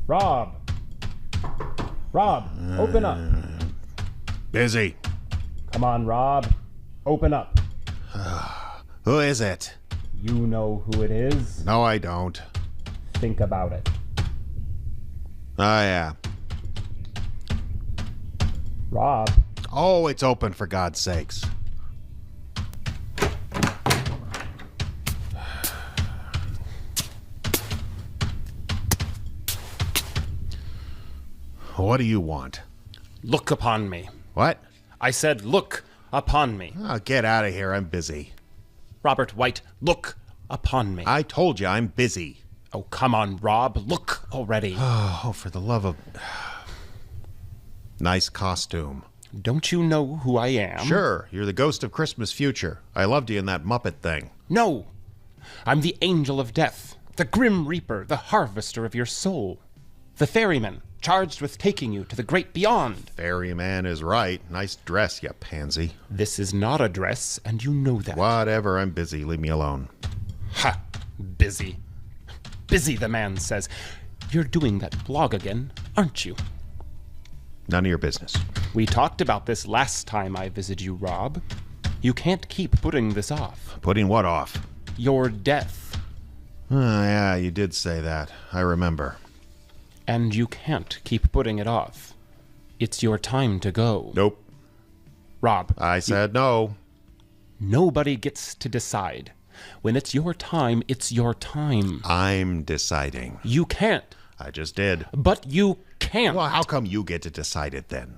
Rob! Rob, open up. Busy. Come on, Rob. Open up. Who is it? You know who it is. No, I don't. Think about it. Oh, yeah. Rob. Oh, it's open, for God's sakes. What do you want? Look upon me. What? I said, look upon me. Oh, get out of here. I'm busy. Robert White, look upon me. I told you I'm busy. Oh, come on, Rob. Look already. Oh, for the love of... Nice costume. Don't you know who I am? Sure, you're the ghost of Christmas future. I loved you in that Muppet thing. No. I'm the angel of death, the grim reaper, the harvester of your soul, the ferryman charged with taking you to the great beyond. Ferryman is right. Nice dress, you pansy. This is not a dress, and you know that. Whatever, I'm busy. Leave me alone. Ha! Busy. Busy, the man says. You're doing that blog again, aren't you? None of your business. We talked about this last time I visited you, Rob. You can't keep putting this off. Putting what off? Your death. Oh, yeah, you did say that. I remember. And you can't keep putting it off. It's your time to go. Nope. Rob. I said no. Nobody gets to decide. When it's your time, it's your time. I'm deciding. You can't. I just did. But you can't. Well, how come you get to decide it then?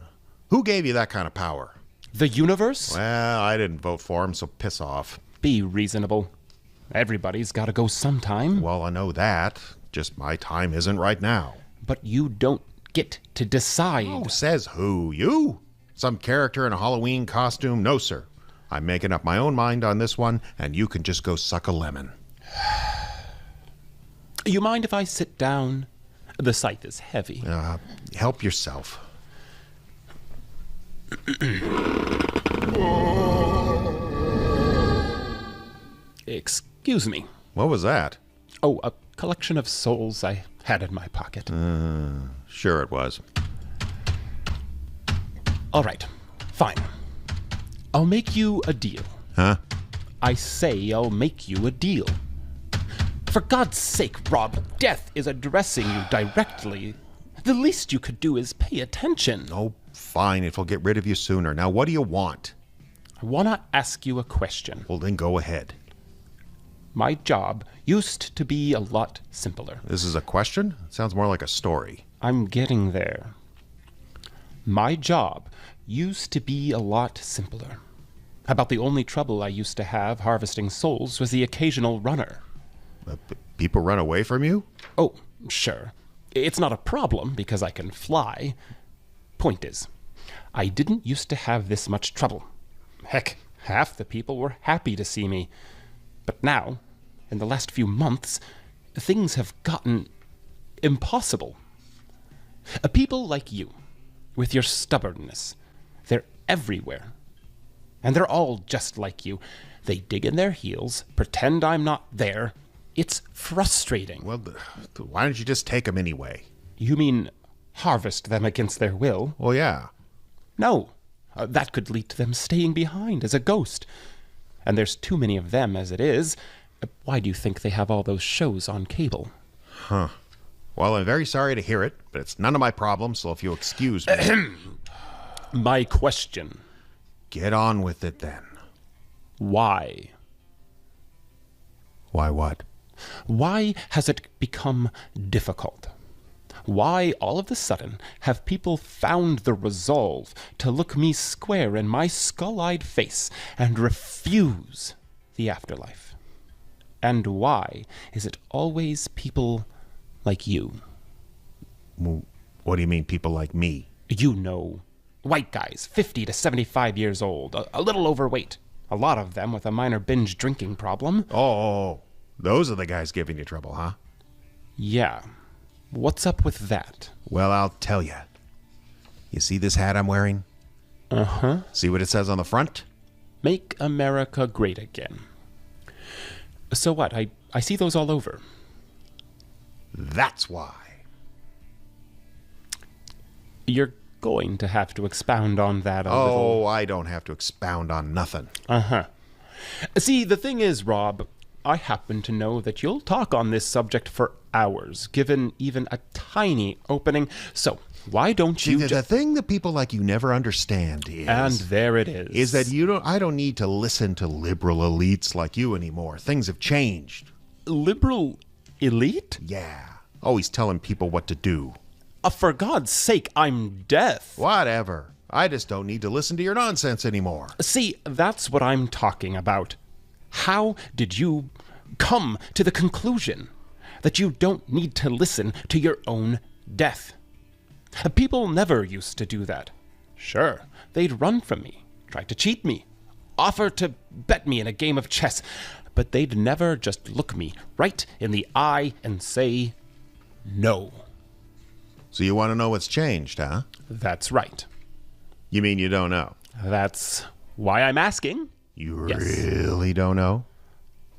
Who gave you that kind of power? The universe? Well, I didn't vote for him, so piss off. Be reasonable. Everybody's got to go sometime. Well, I know that. Just my time isn't right now. But you don't get to decide. Oh, says who? You? Some character in a Halloween costume? No, sir. I'm making up my own mind on this one, and you can just go suck a lemon. You mind if I sit down? The scythe is heavy. Help yourself. Excuse me. What was that? Oh, a collection of souls I had in my pocket. Sure it was. All right, fine. I'll make you a deal. Huh? I say I'll make you a deal. For God's sake, Rob, death is addressing you directly. The least you could do is pay attention. Oh, fine, if I'll get rid of you sooner. Now, what do you want? I want to ask you a question. Well, then go ahead. My job used to be a lot simpler. This is a question? It sounds more like a story. I'm getting there. My job used to be a lot simpler. About the only trouble I used to have harvesting souls was the occasional runner. People run away from you? Oh, sure. It's not a problem because I can fly. Point is, I didn't used to have this much trouble. Heck, half the people were happy to see me. But now, in the last few months, things have gotten impossible. People like you, with your stubbornness, they're everywhere. And they're all just like you. They dig in their heels, pretend I'm not there. It's frustrating. Well, why don't you just take them anyway? You mean harvest them against their will? Well, yeah. No, that could lead to them staying behind as a ghost. And there's too many of them as it is. Why do you think they have all those shows on cable? Huh. Well, I'm very sorry to hear it, but it's none of my problem, so if you'll excuse me... My question. Get on with it, then. Why? Why what? Why has it become difficult? Why, all of a sudden, have people found the resolve to look me square in my skull-eyed face and refuse the afterlife? And why is it always people like you? Well, what do you mean, people like me? You know, white guys, 50 to 75 years old, a little overweight. A lot of them with a minor binge drinking problem. Oh, those are the guys giving you trouble, huh? Yeah. What's up with that? Well, I'll tell you. You see this hat I'm wearing? Uh-huh. See what it says on the front? Make America Great Again. So what? I see those all over. That's why. You're going to have to expound on that a Oh, little. I don't have to expound on nothing. Uh-huh. See, the thing is, Rob, I happen to know that you'll talk on this subject for hours, given even a tiny opening. So, why don't See, you the thing that people like you never understand is... And there it is. Is that I don't need to listen to liberal elites like you anymore. Things have changed. Liberal elite? Yeah. Always telling people what to do. For God's sake, I'm deaf. Whatever. I just don't need to listen to your nonsense anymore. See, that's what I'm talking about. How did you come to the conclusion that you don't need to listen to your own death? People never used to do that. Sure, they'd run from me, try to cheat me, offer to bet me in a game of chess, but they'd never just look me right in the eye and say, no. So you want to know what's changed, huh? That's right. You mean you don't know? That's why I'm asking. You Yes. really don't know?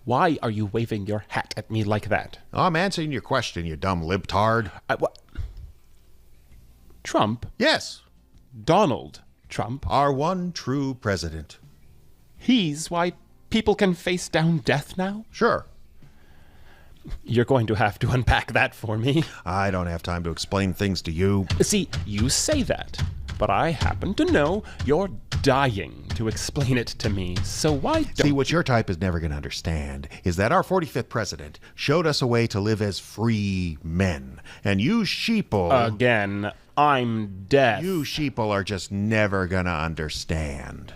Why are you waving your hat at me like that? I'm answering your question, you dumb libtard. What? Trump? Yes. Donald Trump? Our one true president. He's why people can face down death now? Sure. You're going to have to unpack that for me. I don't have time to explain things to you. See, you say that, but I happen to know you're dying to explain it to me, so why don't... See, what your type is never going to understand is that our 45th president showed us a way to live as free men. And you sheeple... Again, I'm deaf. You sheeple are just never going to understand.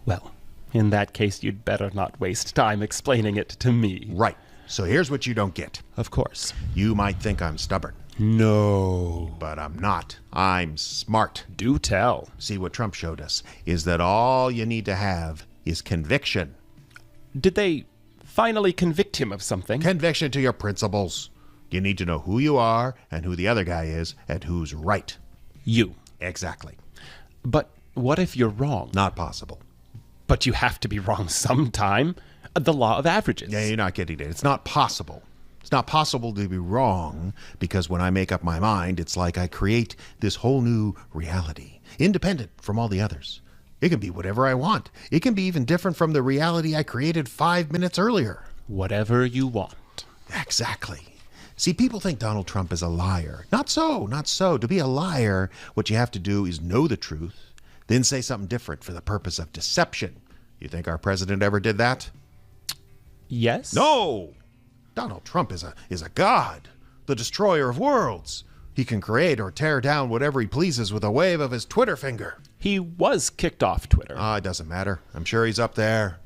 Well, in that case, you'd better not waste time explaining it to me. Right. So here's what you don't get. Of course. You might think I'm stubborn, No. but I'm not. I'm smart. Do tell. See, what Trump showed us is that all you need to have is conviction. Did they finally convict him of something? Conviction to your principles. You need to know who you are and who the other guy is and who's right. You. Exactly. But what if you're wrong? Not possible. But you have to be wrong sometime. The law of averages. Yeah, you're not getting it. It's not possible. It's not possible to be wrong because when I make up my mind, it's like I create this whole new reality, independent from all the others. It can be whatever I want. It can be even different from the reality I created 5 minutes earlier. Whatever you want. Exactly. See, people think Donald Trump is a liar. Not so, not so. To be a liar, what you have to do is know the truth, then say something different for the purpose of deception. You think our president ever did that? Yes? No! Donald Trump is a god, the destroyer of worlds. He can create or tear down whatever he pleases with a wave of his Twitter finger. He was kicked off Twitter. It doesn't matter. I'm sure he's up there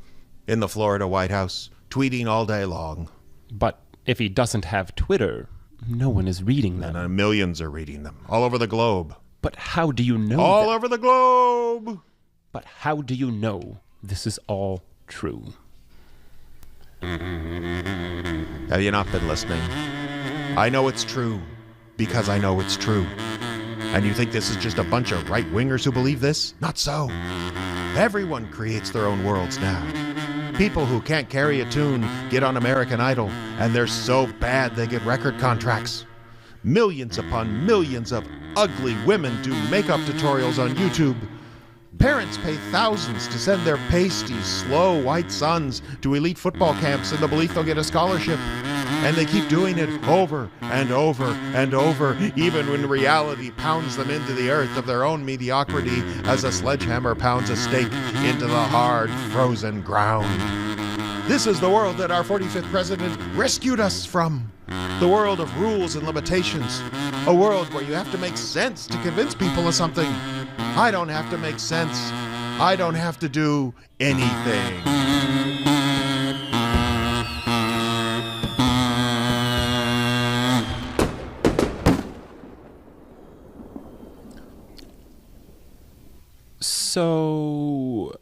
in the Florida White House, tweeting all day long. But if he doesn't have Twitter, no one is reading them. And millions are reading them, all over the globe. But how do you know All over the globe! But how do you know this is all true? Have you not been listening? I know it's true, because I know it's true. And you think this is just a bunch of right-wingers who believe this? Not so. Everyone creates their own worlds now. People who can't carry a tune get on American Idol, and they're so bad they get record contracts. Millions upon millions of ugly women do makeup tutorials on YouTube. Parents pay thousands to send their pasty, slow white sons to elite football camps in the belief they'll get a scholarship. And they keep doing it over and over and over, even when reality pounds them into the earth of their own mediocrity as a sledgehammer pounds a stake into the hard, frozen ground. This is the world that our 45th president rescued us from. The world of rules and limitations. A world where you have to make sense to convince people of something. I don't have to make sense. I don't have to do anything. So,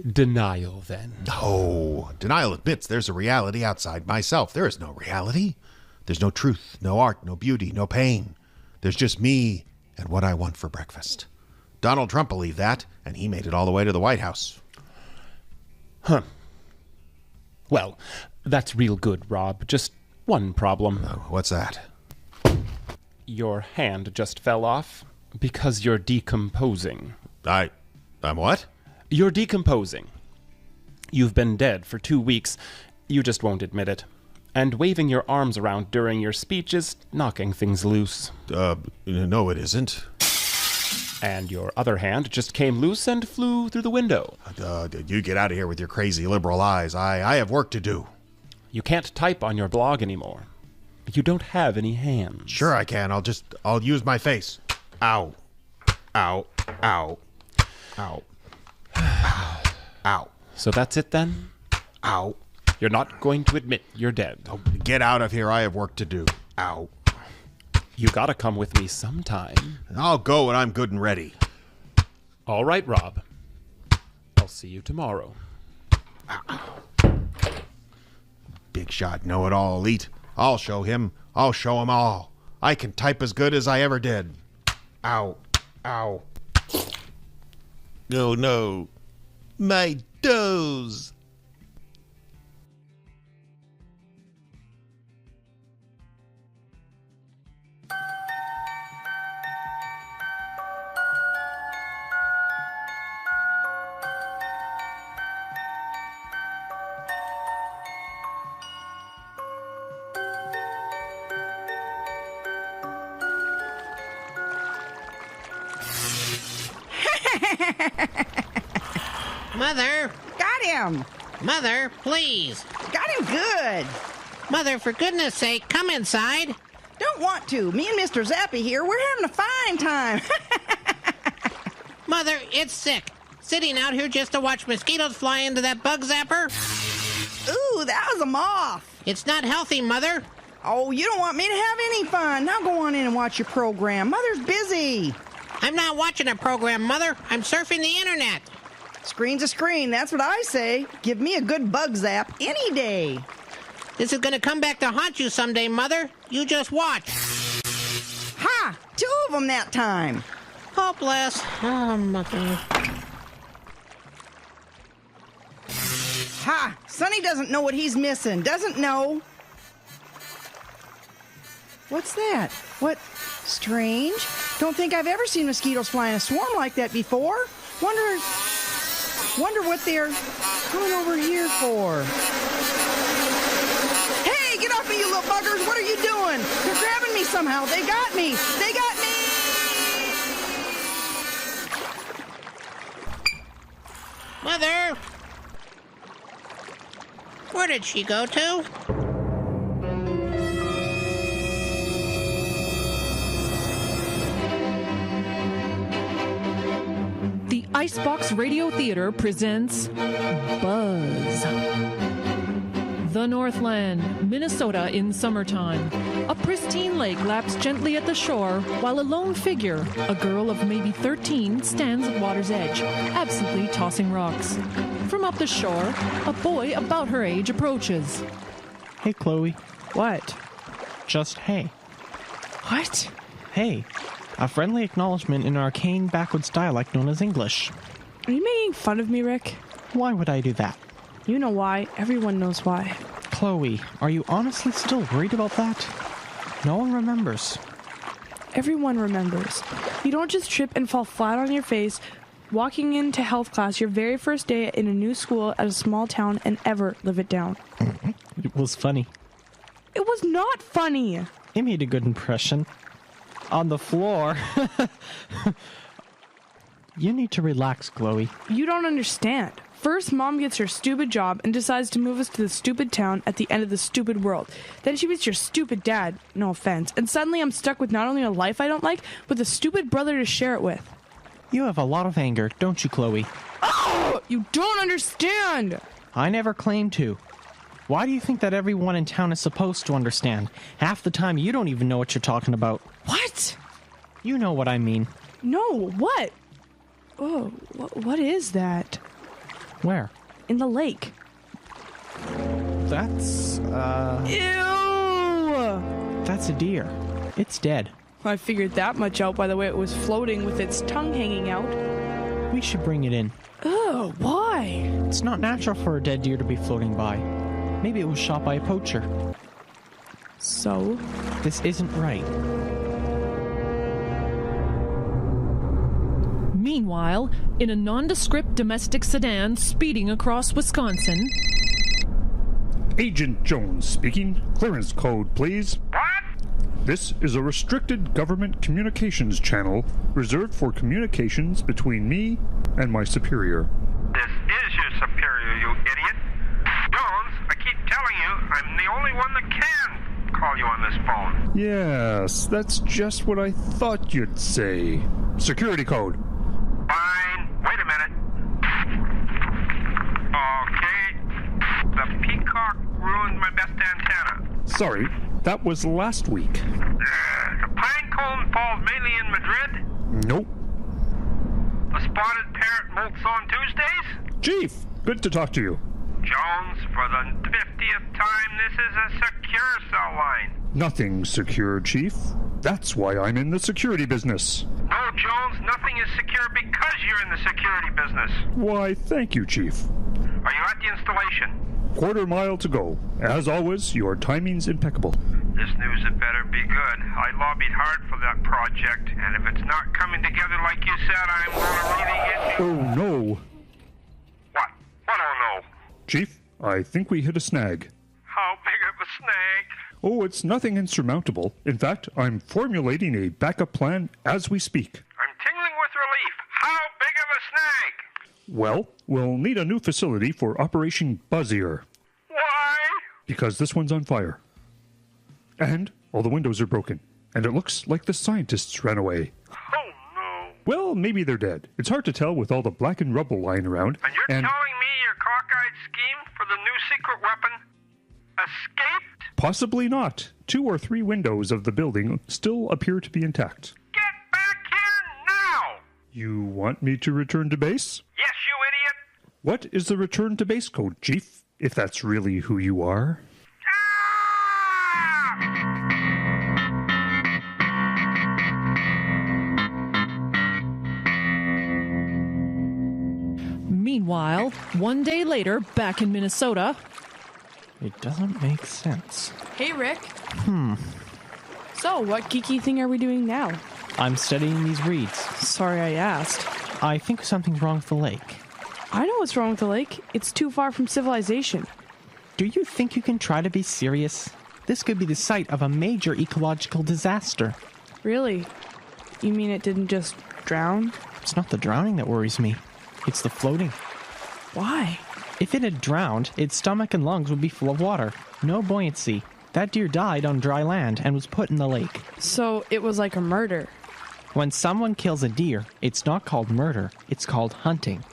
denial then. No, denial admits there's a reality outside myself. There is no reality. There's no truth, no art, no beauty, no pain. There's just me and what I want for breakfast. Donald Trump believed that, and he made it all the way to the White House. Huh. Well, that's real good, Rob. Just one problem. Oh, what's that? Your hand just fell off. Because you're decomposing. I'm what? You're decomposing. You've been dead for 2 weeks. You just won't admit it. And waving your arms around during your speech is knocking things loose. No, it isn't. And your other hand just came loose and flew through the window. You get out of here with your crazy liberal eyes. I have work to do. You can't type on your blog anymore. You don't have any hands. Sure I can. I'll use my face. Ow. Ow. Ow. Ow. Ow. So that's it then? Ow. You're not going to admit you're dead. Oh, get out of here. I have work to do. Ow. You gotta come with me sometime. I'll go when I'm good and ready. All right, Rob. I'll see you tomorrow. Big shot, know-it-all elite. I'll show him. I'll show him all. I can type as good as I ever did. Ow. Ow. Oh, no. My toes. Mother! Got him! Mother, please! Got him good! Mother, for goodness sake, come inside! Don't want to. Me and Mr. Zappy here, we're having a fine time. Mother, it's sick. Sitting out here just to watch mosquitoes fly into that bug zapper? Ooh, that was a moth. It's not healthy, Mother. Oh, you don't want me to have any fun. Now go on in and watch your program. Mother's busy. I'm not watching a program, Mother. I'm surfing the internet. Screen's a screen, that's what I say. Give me a good bug zap any day. This is gonna come back to haunt you someday, Mother. You just watch. Ha! 2 of them that time. Oh, bless. Oh, Mother. Ha! Sonny doesn't know what he's missing. Doesn't know. What's that? What? Strange. Don't think I've ever seen mosquitoes fly in a swarm like that before. Wonder what they're coming over here for. Hey, get off me, you little buggers. What are you doing? They're grabbing me somehow. They got me. They got me. Mother! Where did she go to? The Icebox Radio Theater presents Buzz. The Northland, Minnesota in summertime. A pristine lake laps gently at the shore while a lone figure, a girl of maybe 13, stands at water's edge, absently tossing rocks. From up the shore, a boy about her age approaches. Hey, Chloe. What? Just hey. What? Hey. A friendly acknowledgement in an arcane backwoods dialect known as English. Are you making fun of me, Rick? Why would I do that? You know why. Everyone knows why. Chloe, are you honestly still worried about that? No one remembers. Everyone remembers. You don't just trip and fall flat on your face walking into health class your very first day in a new school at a small town and ever live it down. It was funny. It was not funny. It made a good impression. On the floor. You need to relax, Chloe. You don't understand. First, Mom gets her stupid job and decides to move us to the stupid town at the end of the stupid world. Then she meets your stupid dad, no offense, and suddenly I'm stuck with not only a life I don't like, but a stupid brother to share it with. You have a lot of anger, don't you, Chloe? Oh, you don't understand! I never claimed to. Why do you think that everyone in town is supposed to understand? Half the time you don't even know what you're talking about. What? You know what I mean. No, what? Oh, what is that? Where? In the lake. That's, Ew! that's a deer. It's dead. I figured that much out by the way it was floating with its tongue hanging out. We should bring it in. Oh, why? It's not natural for a dead deer to be floating by. Maybe it was shot by a poacher. So? This isn't right. Meanwhile, in a nondescript domestic sedan speeding across Wisconsin... Agent Jones speaking. Clearance code, please. What? This is a restricted government communications channel reserved for communications between me and my superior. This is your superior, you idiot. Jones, I keep telling you, I'm the only one that can call you on this phone. Yes, that's just what I thought you'd say. Security code. Fine. Wait a minute. Okay. The peacock ruined my best antenna. Sorry, that was last week. The pinecone falls mainly in Madrid. Nope. The spotted parrot molts on Tuesdays. Chief, good to talk to you. Jones, for the 50th time, this is a secure cell line. Nothing's secure, Chief. That's why I'm in the security business. No, Jones, nothing is secure because you're in the security business. Why, thank you, Chief. Are you at the installation? Quarter mile to go. As always, your timing's impeccable. This news had better be good. I lobbied hard for that project, and if it's not coming together like you said, I'm going to really hit you. Oh, no. What? What oh no? Chief, I think we hit a snag. How big of a snag? Oh, it's nothing insurmountable. In fact, I'm formulating a backup plan as we speak. I'm tingling with relief. How big of a snag? Well, we'll need a new facility for Operation Buzzier. Why? Because this one's on fire. And all the windows are broken. And it looks like the scientists ran away. Oh, no. Well, maybe they're dead. It's hard to tell with all the blackened rubble lying around. And you're telling me your cockeyed scheme for the new secret weapon escaped? Possibly not. 2 or 3 windows of the building still appear to be intact. Get back here now! You want me to return to base? Yes, you idiot! What is the return to base code, Chief? If that's really who you are. Meanwhile, one day later, back in Minnesota... It doesn't make sense. Hey, Rick. So, what geeky thing are we doing now? I'm studying these reeds. Sorry I asked. I think something's wrong with the lake. I know what's wrong with the lake. It's too far from civilization. Do you think you can try to be serious? This could be the site of a major ecological disaster. Really? You mean it didn't just drown? It's not the drowning that worries me. It's the floating. Why? If it had drowned, its stomach and lungs would be full of water. No buoyancy. That deer died on dry land and was put in the lake. So it was like a murder. When someone kills a deer, it's not called murder. It's called hunting.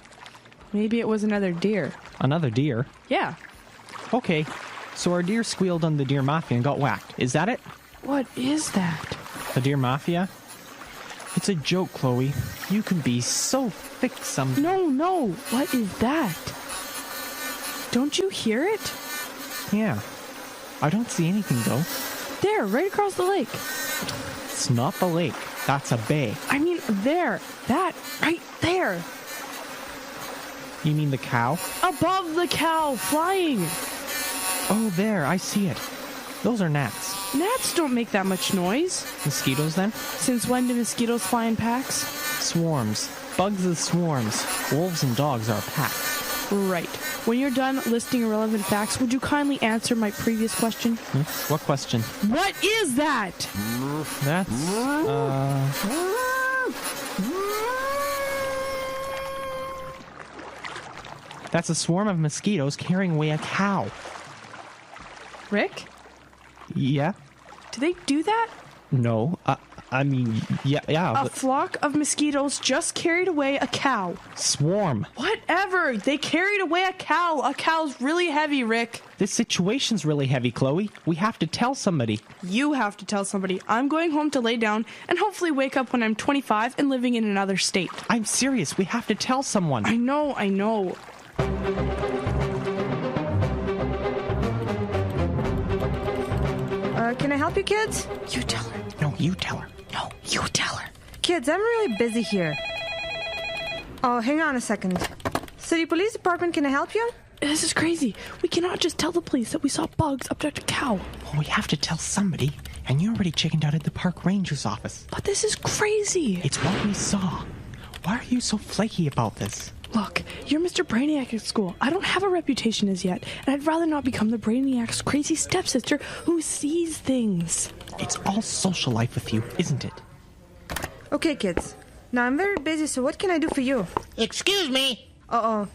Maybe it was another deer. Another deer? Yeah. Okay, so our deer squealed on the deer mafia and got whacked. Is that it? What is that? The deer mafia? It's a joke, Chloe. You can be so thick some... No. What is that? Don't you hear it? Yeah. I don't see anything, though. There, right across the lake. It's not the lake. That's a bay. I mean, there. That, right there. You mean the cow? Above the cow, flying. Oh, there. I see it. Those are gnats. Gnats don't make that much noise. Mosquitoes, then? Since when do mosquitoes fly in packs? Swarms. Bugs as swarms. Wolves and dogs are packs. Right. When you're done listing irrelevant facts, would you kindly answer my previous question? What question? What is that? That's a swarm of mosquitoes carrying away a cow. Rick? Yeah? Do they do that? No. I mean, yeah. A flock of mosquitoes just carried away a cow. Swarm. Whatever. They carried away a cow. A cow's really heavy, Rick. This situation's really heavy, Chloe. We have to tell somebody. You have to tell somebody. I'm going home to lay down and hopefully wake up when I'm 25 and living in another state. I'm serious. We have to tell someone. I know. Can I help you, kids? You tell her. No, you tell her. No, you tell her. Kids, I'm really busy here. Oh, hang on a second. City Police Department, can I help you? This is crazy. We cannot just tell the police that we saw bugs abduct a cow. Well, we have to tell somebody, and you already chickened out at the park ranger's office. But this is crazy. It's what we saw. Why are you so flaky about this? Look, you're Mr. Brainiac at school. I don't have a reputation as yet, and I'd rather not become the Brainiac's crazy stepsister who sees things. It's all social life with you, isn't it? Okay, kids. Now, I'm very busy, so what can I do for you? Excuse me. Uh-oh.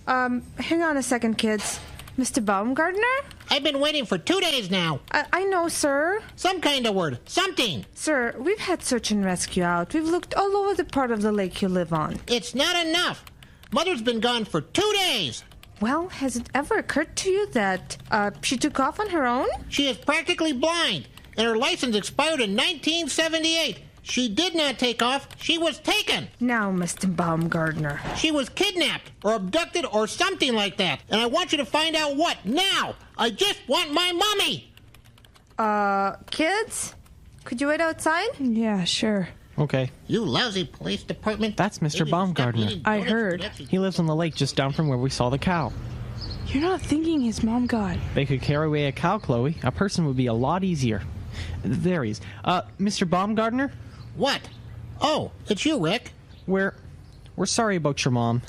Hang on a second, kids. Mr. Baumgartner? I've been waiting for 2 days now. I know, sir. Some kind of word. Something. Sir, we've had search and rescue out. We've looked all over the part of the lake you live on. It's not enough. Mother's been gone for 2 days. Well, has it ever occurred to you that, she took off on her own? She is practically blind, and her license expired in 1978. She did not take off. She was taken. Now, Mr. Baumgartner. She was kidnapped or abducted or something like that. And I want you to find out what now. I just want my mommy. Kids? Could you wait outside? Yeah, sure. Okay. You lousy police department. That's Mr. Baumgartner. I heard. He lives on the lake just down from where we saw the cow. You're not thinking his mom got. They could carry away a cow, Chloe. A person would be a lot easier. There he is. Mr. Baumgartner? What? Oh, it's you, Rick. We're sorry about your mom.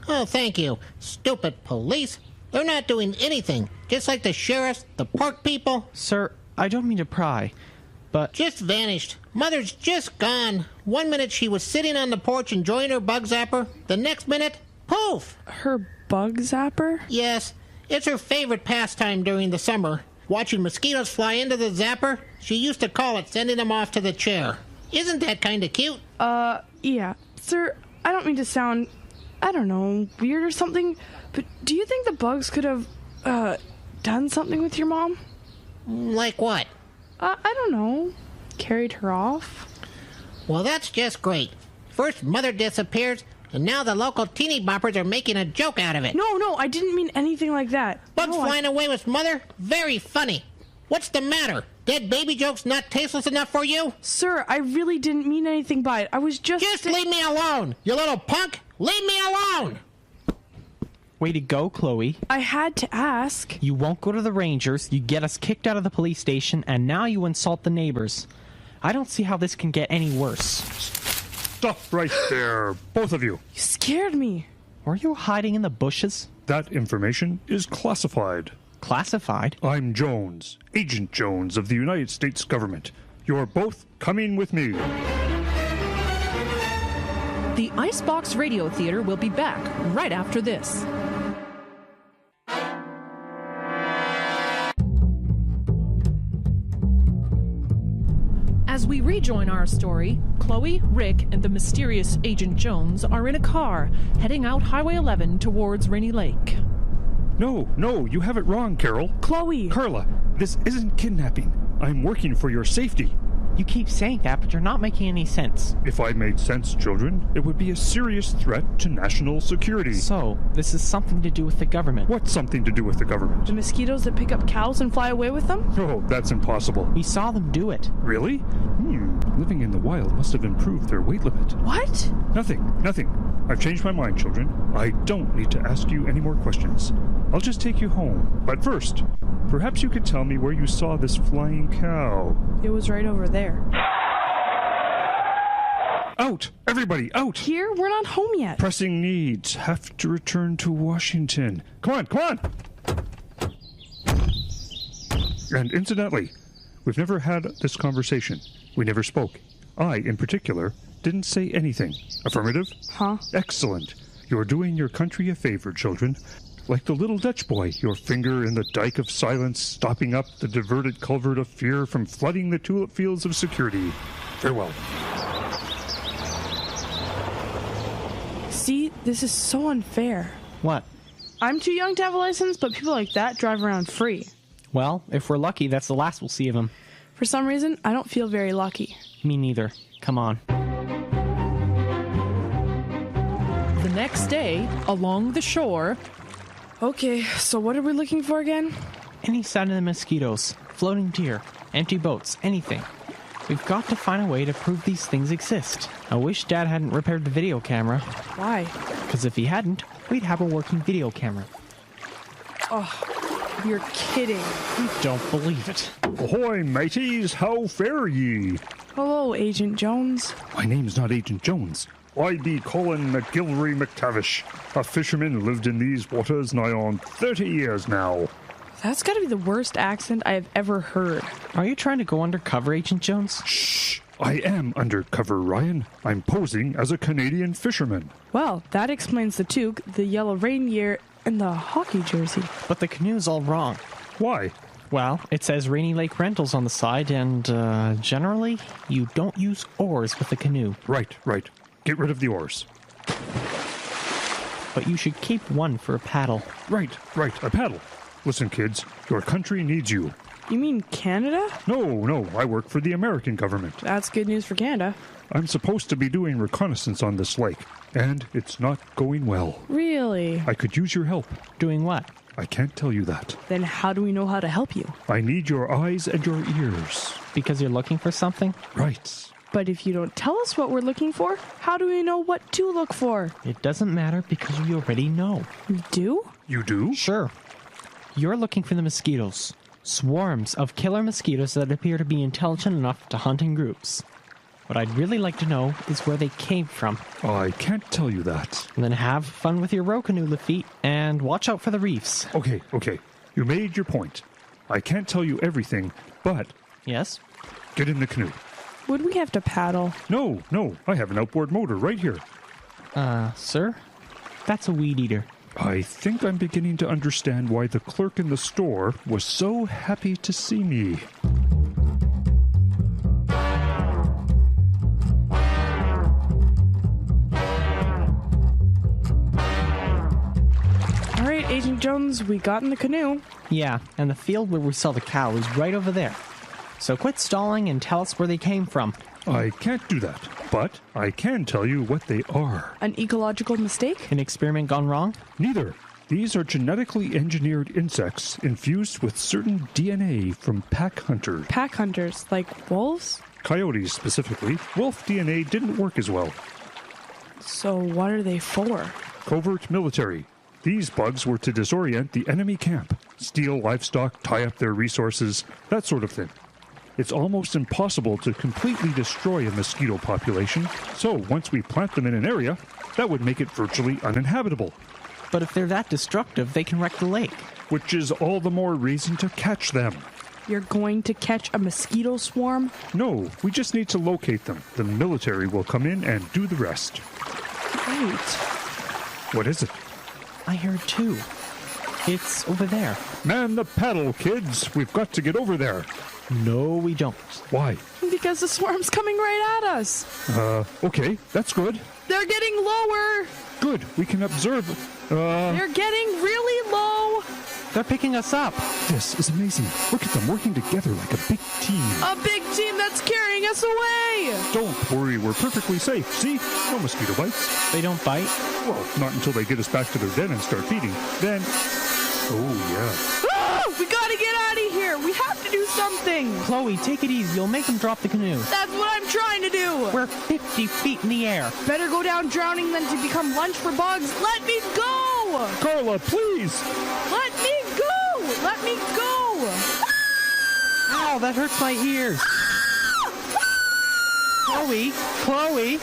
Oh, thank you. Stupid police. They're not doing anything. Just like the sheriffs, the park people. Sir, I don't mean to pry, but... Just vanished. Mother's just gone. 1 minute she was sitting on the porch enjoying her bug zapper. The next minute, poof. Her bug zapper? Yes. It's her favorite pastime during the summer. Watching mosquitoes fly into the zapper. She used to call it sending them off to the chair. Isn't that kind of cute? Yeah. Sir, I don't mean to sound, I don't know, weird or something, but do you think the bugs could have, done something with your mom? Like what? I don't know. Carried her off? Well, that's just great. First, Mother disappears, and now the local teeny boppers are making a joke out of it. No, I didn't mean anything like that. Bugs flying away with Mother? Very funny. What's the matter? Dead baby jokes not tasteless enough for you? Sir, I really didn't mean anything by it. I was just... Just leave me alone, you little punk! Leave me alone! Way to go, Chloe. I had to ask. You won't go to the Rangers, you get us kicked out of the police station, and now you insult the neighbors. I don't see how this can get any worse. Stop right there, both of you. You scared me. Were you hiding in the bushes? That information is classified. Classified? I'm Jones, Agent Jones of the United States government. You're both coming with me. The Icebox Radio Theater will be back right after this. As we rejoin our story, Chloe, Rick, and the mysterious Agent Jones are in a car heading out Highway 11 towards Rainy Lake. No, you have it wrong, Carol. Chloe! Carla, this isn't kidnapping. I'm working for your safety. You keep saying that, but you're not making any sense. If I made sense, children, it would be a serious threat to national security. So, this is something to do with the government. What's something to do with the government? The mosquitoes that pick up cows and fly away with them? Oh, that's impossible. We saw them do it. Really? Living in the wild must have improved their weight limit. What? Nothing. I've changed my mind, children. I don't need to ask you any more questions. I'll just take you home. But first, perhaps you could tell me where you saw this flying cow. It was right over there. Out! Everybody, out! Here? We're not home yet. Pressing needs. Have to return to Washington. Come on! And incidentally, we've never had this conversation. We never spoke. I, in particular, didn't say anything. Affirmative? Huh? Excellent. You're doing your country a favor, children. Like the little Dutch boy, your finger in the dike of silence, stopping up the diverted culvert of fear from flooding the tulip fields of security. Farewell. See, this is so unfair. What? I'm too young to have a license, but people like that drive around free. Well, if we're lucky, that's the last we'll see of him. For some reason, I don't feel very lucky. Me neither. Come on. The next day, along the shore... Okay, so what are we looking for again? Any sign of the mosquitoes, floating deer, empty boats, anything. We've got to find a way to prove these things exist. I wish Dad hadn't repaired the video camera. Why? Because if he hadn't, we'd have a working video camera. Oh, you're kidding. Don't believe it. Ahoy, mateys, how fare ye? Hello, Agent Jones. My name's not Agent Jones. I be Colin McGilvery McTavish. A fisherman lived in these waters nigh on 30 years now. That's gotta be the worst accent I have ever heard. Are you trying to go undercover, Agent Jones? Shh! I am undercover, Ryan. I'm posing as a Canadian fisherman. Well, that explains the toque, the yellow rain gear, and the hockey jersey. But the canoe's all wrong. Why? Well, it says Rainy Lake Rentals on the side, and generally, you don't use oars with the canoe. Right. Get rid of the oars. But you should keep one for a paddle. Right, a paddle. Listen, kids, your country needs you. You mean Canada? No, I work for the American government. That's good news for Canada. I'm supposed to be doing reconnaissance on this lake, and it's not going well. Really? I could use your help. Doing what? I can't tell you that. Then how do we know how to help you? I need your eyes and your ears. Because you're looking for something? Right. But if you don't tell us what we're looking for, how do we know what to look for? It doesn't matter because we already know. We do? You do? Sure. You're looking for the mosquitoes. Swarms of killer mosquitoes that appear to be intelligent enough to hunt in groups. What I'd really like to know is where they came from. I can't tell you that. And then have fun with your row canoe, Lafitte, and watch out for the reefs. Okay. You made your point. I can't tell you everything, but... Yes? Get in the canoe. Would we have to paddle? No. I have an outboard motor right here. Sir? That's a weed eater. I think I'm beginning to understand why the clerk in the store was so happy to see me. All right, Agent Jones, we got in the canoe. Yeah, and the field where we saw the cow is right over there. So quit stalling and tell us where they came from. I can't do that, but I can tell you what they are. An ecological mistake? An experiment gone wrong? Neither. These are genetically engineered insects infused with certain DNA from pack hunters. Pack hunters, like wolves? Coyotes, specifically. Wolf DNA didn't work as well. So what are they for? Covert military. These bugs were to disorient the enemy camp, steal livestock, tie up their resources, that sort of thing. It's almost impossible to completely destroy a mosquito population, so once we plant them in an area, that would make it virtually uninhabitable. But if they're that destructive, they can wreck the lake. Which is all the more reason to catch them. You're going to catch a mosquito swarm? No, we just need to locate them. The military will come in and do the rest. Great. What is it? I heard two. It's over there. Man the paddle, kids. We've got to get over there. No, we don't. Why? Because the swarm's coming right at us. Okay, that's good. They're getting lower. Good, we can observe. They're getting really low. They're picking us up. This is amazing. Look at them working together like a big team. A big team that's carrying us away. Don't worry, we're perfectly safe. See? No mosquito bites. They don't bite? Well, not until they get us back to their den and start feeding. Then... Oh, yeah. Oh, we gotta get out of here. We have to do something. Chloe, take it easy. You'll make them drop the canoe. That's what I'm trying to do. We're 50 feet in the air. Better go down drowning than to become lunch for bugs. Let me go. Carla, please. Let me go. Let me go. Ow, that hurts my ears. Chloe.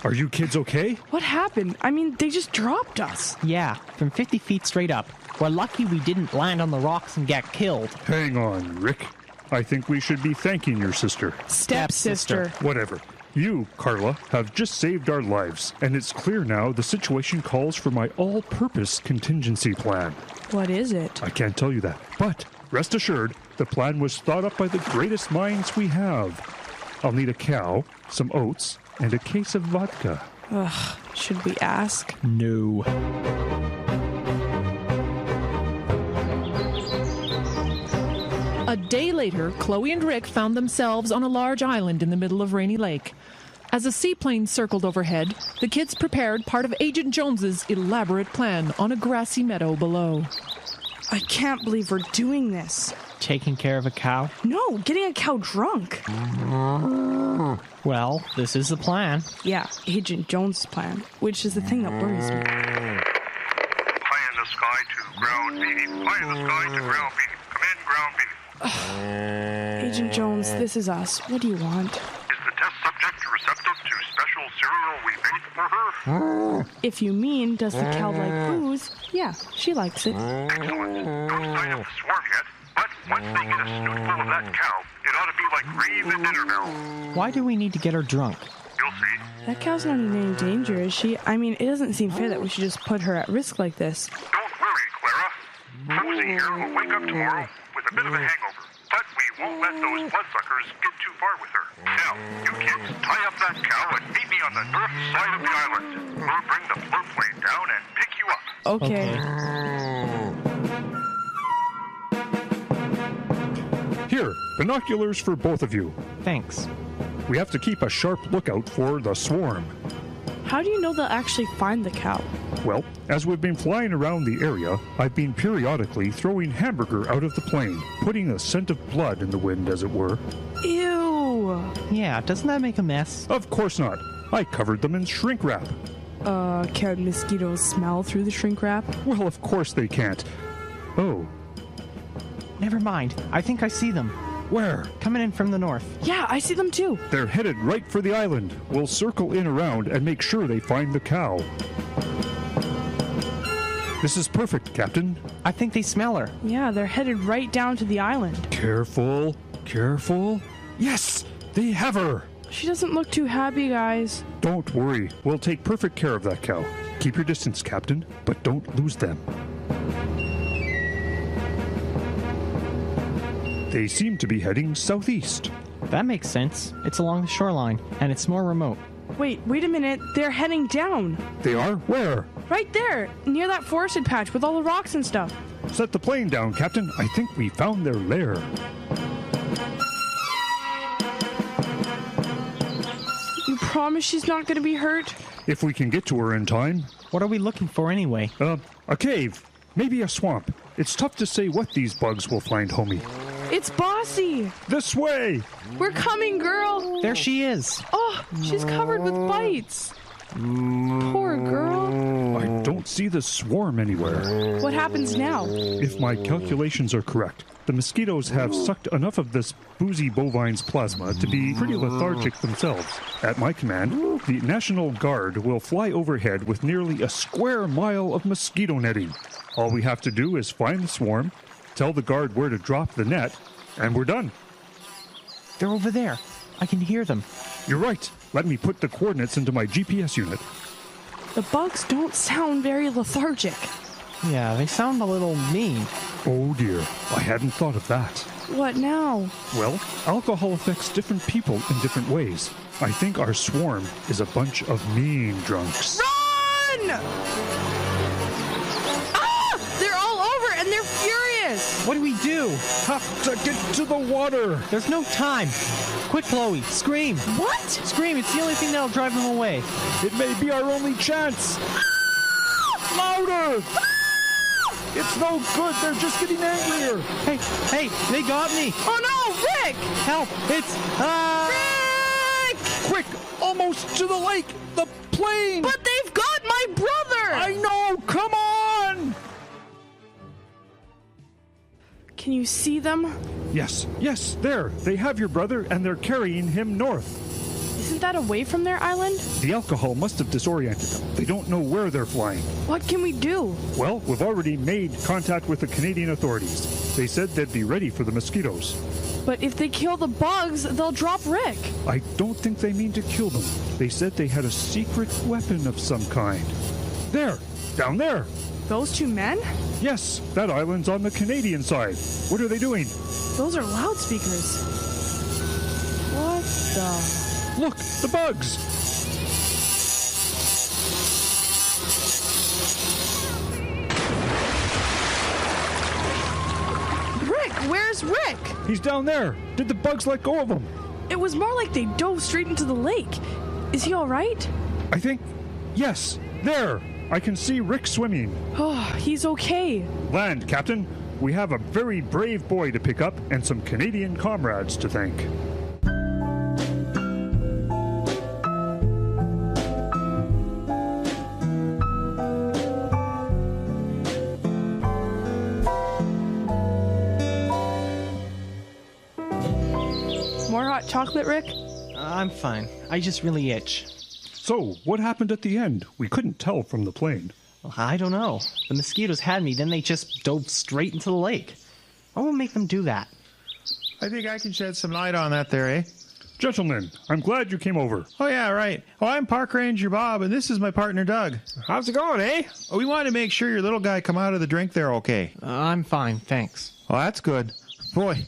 Are you kids okay? What happened? I mean, they just dropped us. Yeah, from 50 feet straight up. We're lucky we didn't land on the rocks and get killed. Hang on, Rick. I think we should be thanking your sister. Stepsister. Whatever. You, Carla, have just saved our lives, and it's clear now the situation calls for my all-purpose contingency plan. What is it? I can't tell you that, but rest assured, the plan was thought up by the greatest minds we have. I'll need a cow, some oats, and a case of vodka. Ugh, should we ask? No. A day later, Chloe and Rick found themselves on a large island in the middle of Rainy Lake. As a seaplane circled overhead, the kids prepared part of Agent Jones's elaborate plan on a grassy meadow below. I can't believe we're doing this. Taking care of a cow? No, getting a cow drunk. Well, this is the plan. Yeah, Agent Jones' plan, which is the thing that worries me. High in the sky to ground meeting. High in the sky to ground meeting. Come in, ground beef. Agent Jones, this is us. What do you want? Is the test subject receptive to special cereal we made for her? If you mean, does the cow like booze? Yeah, she likes it. Excellent. No sign of the swarm yet, but once they get a snootful of that cow, it ought to be like ringing the dinner bell. Why do we need to get her drunk? You'll see. That cow's not in any danger, is she? I mean, it doesn't seem fair that we should just put her at risk like this. Don't worry, Clara. Posey here will wake up tomorrow with a bit of a hangover, but we won't let those bloodsuckers get too far with her. Now, you kids, tie up that cow and meet me on the north side of the island. We'll bring the float plane down and pick you up. Okay. Here, binoculars for both of you. Thanks. We have to keep a sharp lookout for the swarm. How do you know they'll actually find the cow? Well, as we've been flying around the area, I've been periodically throwing hamburger out of the plane, putting a scent of blood in the wind, as it were. Ew! Yeah, doesn't that make a mess? Of course not. I covered them in shrink wrap. Can mosquitoes smell through the shrink wrap? Well, of course they can't. Oh. Never mind. I think I see them. Where? Coming in from the north. Yeah, I see them too. They're headed right for the island. We'll circle in around and make sure they find the cow. This is perfect, Captain. I think they smell her. Yeah, they're headed right down to the island. Careful, careful. Yes, they have her. She doesn't look too happy, guys. Don't worry. We'll take perfect care of that cow. Keep your distance, Captain, but don't lose them. They seem to be heading southeast. That makes sense. It's along the shoreline, and it's more remote. Wait a minute. They're heading down. They are? Where? Right there, near that forested patch with all the rocks and stuff. Set the plane down, Captain. I think we found their lair. You promise she's not going to be hurt? If we can get to her in time. What are we looking for anyway? A cave. Maybe a swamp. It's tough to say what these bugs will find, homie. It's Bossy! This way! We're coming, girl! There she is! Oh, she's covered with bites! Poor girl. I don't see the swarm anywhere. What happens now? If my calculations are correct, the mosquitoes have sucked enough of this boozy bovine's plasma to be pretty lethargic themselves. At my command, the National Guard will fly overhead with nearly a square mile of mosquito netting. All we have to do is find the swarm, tell the guard where to drop the net, and we're done. They're over there. I can hear them. You're right. Let me put the coordinates into my GPS unit. The bugs don't sound very lethargic. Yeah, they sound a little mean. Oh dear, I hadn't thought of that. What now? Well, alcohol affects different people in different ways. I think our swarm is a bunch of mean drunks. Run! Ah! They're all over and they're furious! What do we do? Have to get to the water! There's no time. Quick, Chloe, scream. What? Scream, it's the only thing that'll drive them away. It may be our only chance. Louder! It's no good, they're just getting angrier. Hey, they got me. Oh no, Rick! Help, it's, Rick! Quick, almost to the lake, the plane! But they've got my brother! I know, come on! Can you see them? Yes, there. They have your brother and they're carrying him north. Isn't that away from their island? The alcohol must have disoriented them. They don't know where they're flying. What can we do? Well, we've already made contact with the Canadian authorities. They said they'd be ready for the mosquitoes. But if they kill the bugs, they'll drop Rick. I don't think they mean to kill them. They said they had a secret weapon of some kind. There, down there. Those two men? Yes, that island's on the Canadian side. What are they doing? Those are loudspeakers. What the... Look, the bugs! Rick, where's Rick? He's down there. Did the bugs let go of him? It was more like they dove straight into the lake. Is he all right? I think... Yes, there. I can see Rick swimming. Oh, he's okay. Land, Captain. We have a very brave boy to pick up and some Canadian comrades to thank. chocolate, Rick? I'm fine. I just really itch. So, what happened at the end? We couldn't tell from the plane. Well, I don't know. The mosquitoes had me, then they just dove straight into the lake. What will make them do that? I think I can shed some light on that there, eh? Gentlemen, I'm glad you came over. Oh, yeah, right. Oh, I'm Park Ranger Bob, and this is my partner, Doug. How's it going, eh? Oh, we wanted to make sure your little guy come out of the drink there okay. I'm fine, thanks. Oh, that's good. Boy,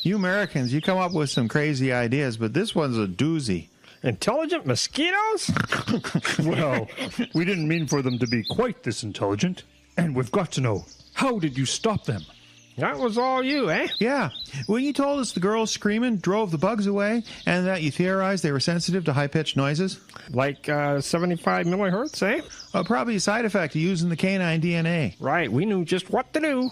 you Americans, you come up with some crazy ideas, but this one's a doozy. Intelligent mosquitoes? Well, we didn't mean for them to be quite this intelligent. And we've got to know, how did you stop them? That was all you, eh? Yeah. When you told us the girls screaming drove the bugs away, and that you theorized they were sensitive to high-pitched noises. Like 75 millihertz, eh? Probably a side effect of using the canine DNA. Right, we knew just what to do.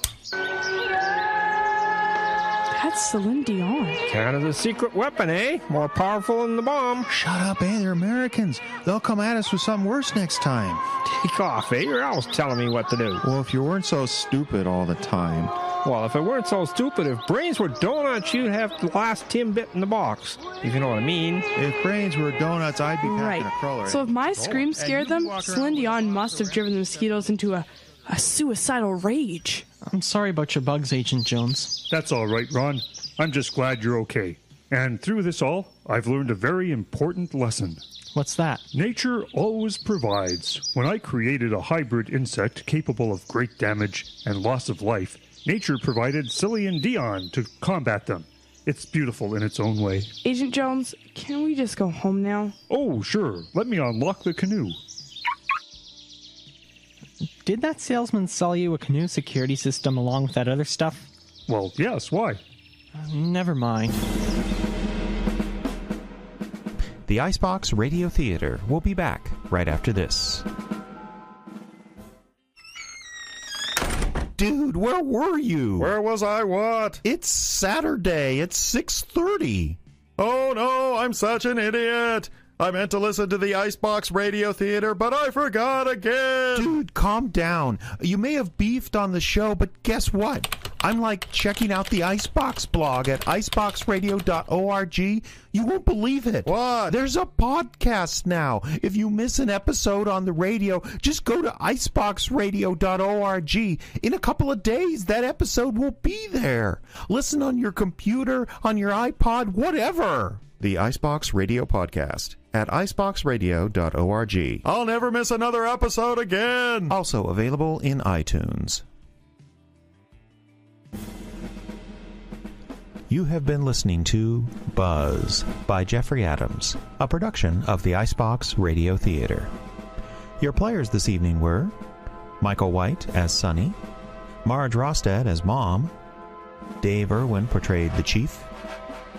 That's Celine Dion. Canada's secret weapon, eh? More powerful than the bomb. Shut up, eh? They're Americans. They'll come at us with something worse next time. Take off, eh? You're always telling me what to do. Well, if you weren't so stupid all the time. Well, if it weren't so stupid, if brains were donuts, you'd have the last Timbit in the box, if you know what I mean. If brains were donuts, I'd be packing a crawler. So if my scream scared them, Celine Dion must have driven the mosquitoes into a suicidal rage. I'm sorry about your bugs, Agent Jones. That's all right, Ron. I'm just glad you're okay. And through this all, I've learned a very important lesson. What's that? Nature always provides. When I created a hybrid insect capable of great damage and loss of life, nature provided Celine Dion to combat them. It's beautiful in its own way. Agent Jones, can we just go home now? Oh, sure. Let me unlock the canoe. Did that salesman sell you a canoe security system along with that other stuff? Well, yes. Why? Never mind. The Icebox Radio Theater will be back right after this. Dude, where were you? Where was I what? It's Saturday. It's 6:30. Oh no, I'm such an idiot. I meant to listen to the Icebox Radio Theater, but I forgot again. Dude, calm down. You may have beefed on the show, but guess what? I'm like checking out the Icebox blog at iceboxradio.org. You won't believe it. What? There's a podcast now. If you miss an episode on the radio, just go to iceboxradio.org. In a couple of days, that episode will be there. Listen on your computer, on your iPod, whatever. The Icebox Radio Podcast at iceboxradio.org. I'll never miss another episode again. Also available in iTunes. You have been listening to Buzz by Jeffrey Adams, a production of the Icebox Radio Theater. Your players this evening were Michael White as Sonny, Marge Rostad as Mom, Dave Irwin portrayed the Chief,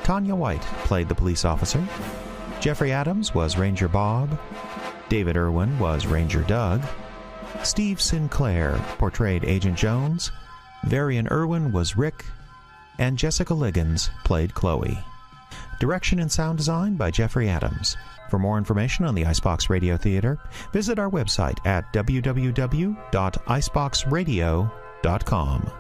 Tanya White played the police officer, Jeffrey Adams was Ranger Bob, David Irwin was Ranger Doug, Steve Sinclair portrayed Agent Jones, Varian Irwin was Rick, and Jessica Liggins played Chloe. Direction and sound design by Jeffrey Adams. For more information on the Icebox Radio Theater, visit our website at www.iceboxradio.com.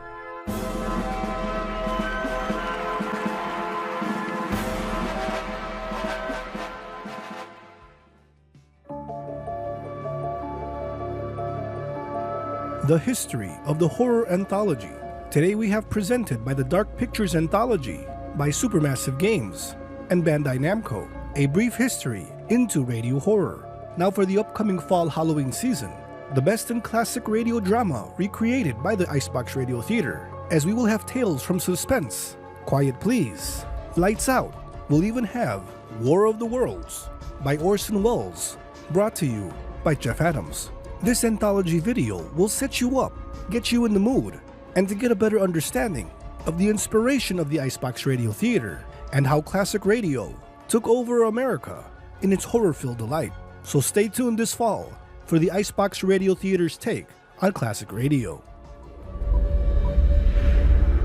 The history of the horror anthology. Today we have presented by the Dark Pictures Anthology by Supermassive Games and Bandai Namco, a brief history into radio horror. Now for the upcoming fall Halloween season, the best in classic radio drama recreated by the Icebox Radio Theater, as we will have tales from Suspense, Quiet Please, Lights Out. We'll even have War of the Worlds by Orson Welles, brought to you by Jeff Adams. This anthology video will set you up, get you in the mood, and to get a better understanding of the inspiration of the Icebox Radio Theater and how classic radio took over America in its horror-filled delight. So stay tuned this fall for the Icebox Radio Theater's take on classic radio.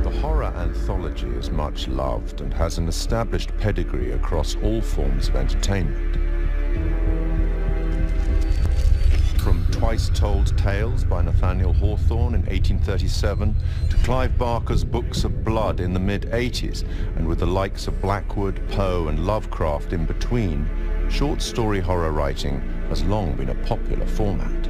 The horror anthology is much loved and has an established pedigree across all forms of entertainment. From Twilight Twice Told Tales by Nathaniel Hawthorne in 1837 to Clive Barker's Books of Blood in the mid-80s, and with the likes of Blackwood, Poe and Lovecraft in between, short story horror writing has long been a popular format.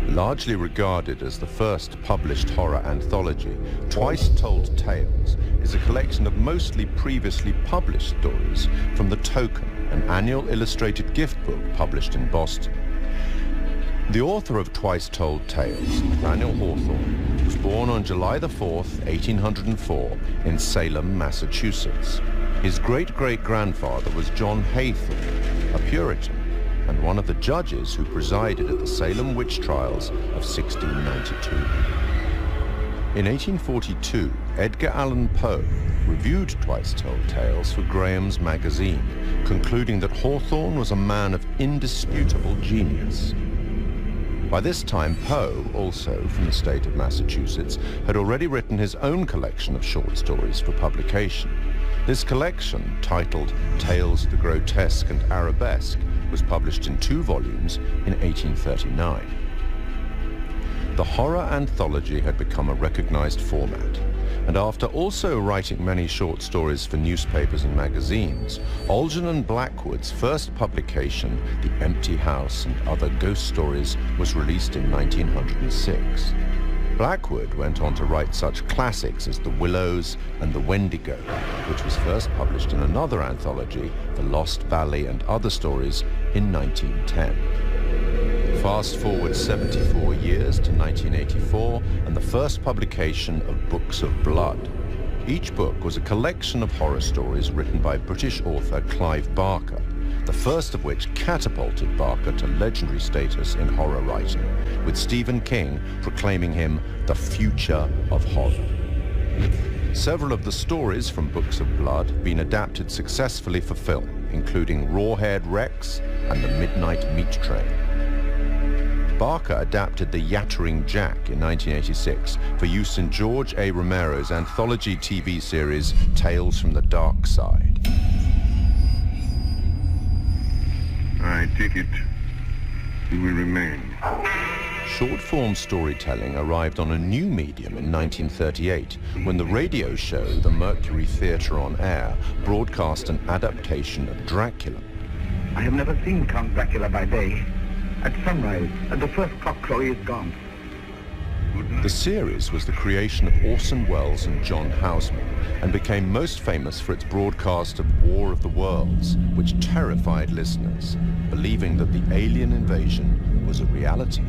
Largely regarded as the first published horror anthology, Twice Told Tales is a collection of mostly previously published stories from The Token, an annual illustrated gift book published in Boston. The author of Twice Told Tales, Nathaniel Hawthorne, was born on July the 4th, 1804, in Salem, Massachusetts. His great-great-grandfather was John Haythorne, a Puritan, and one of the judges who presided at the Salem witch trials of 1692. In 1842, Edgar Allan Poe reviewed Twice Told Tales for Graham's magazine, concluding that Hawthorne was a man of indisputable genius. By this time, Poe, also from the state of Massachusetts, had already written his own collection of short stories for publication. This collection, titled Tales of the Grotesque and Arabesque, was published in 2 volumes in 1839. The horror anthology had become a recognized format, and after also writing many short stories for newspapers and magazines, Algernon and Blackwood's first publication, The Empty House and Other Ghost Stories, was released in 1906. Blackwood went on to write such classics as The Willows and The Wendigo, which was first published in another anthology, The Lost Valley and Other Stories, in 1910. Fast forward 74 years to 1984 and the first publication of Books of Blood. Each book was a collection of horror stories written by British author Clive Barker, the first of which catapulted Barker to legendary status in horror writing, with Stephen King proclaiming him the future of horror. Several of the stories from Books of Blood have been adapted successfully for film, including Rawhead Rex and The Midnight Meat Train. Barker adapted The Yattering Jack in 1986 for use in George A. Romero's anthology TV series Tales from the Dark Side. I take it you will remain. Short-form storytelling arrived on a new medium in 1938 when the radio show The Mercury Theatre on Air broadcast an adaptation of Dracula. I have never seen Count Dracula by day. At sunrise, at the first cockcrow, he is gone. The series was the creation of Orson Welles and John Houseman and became most famous for its broadcast of War of the Worlds, which terrified listeners, believing that the alien invasion was a reality.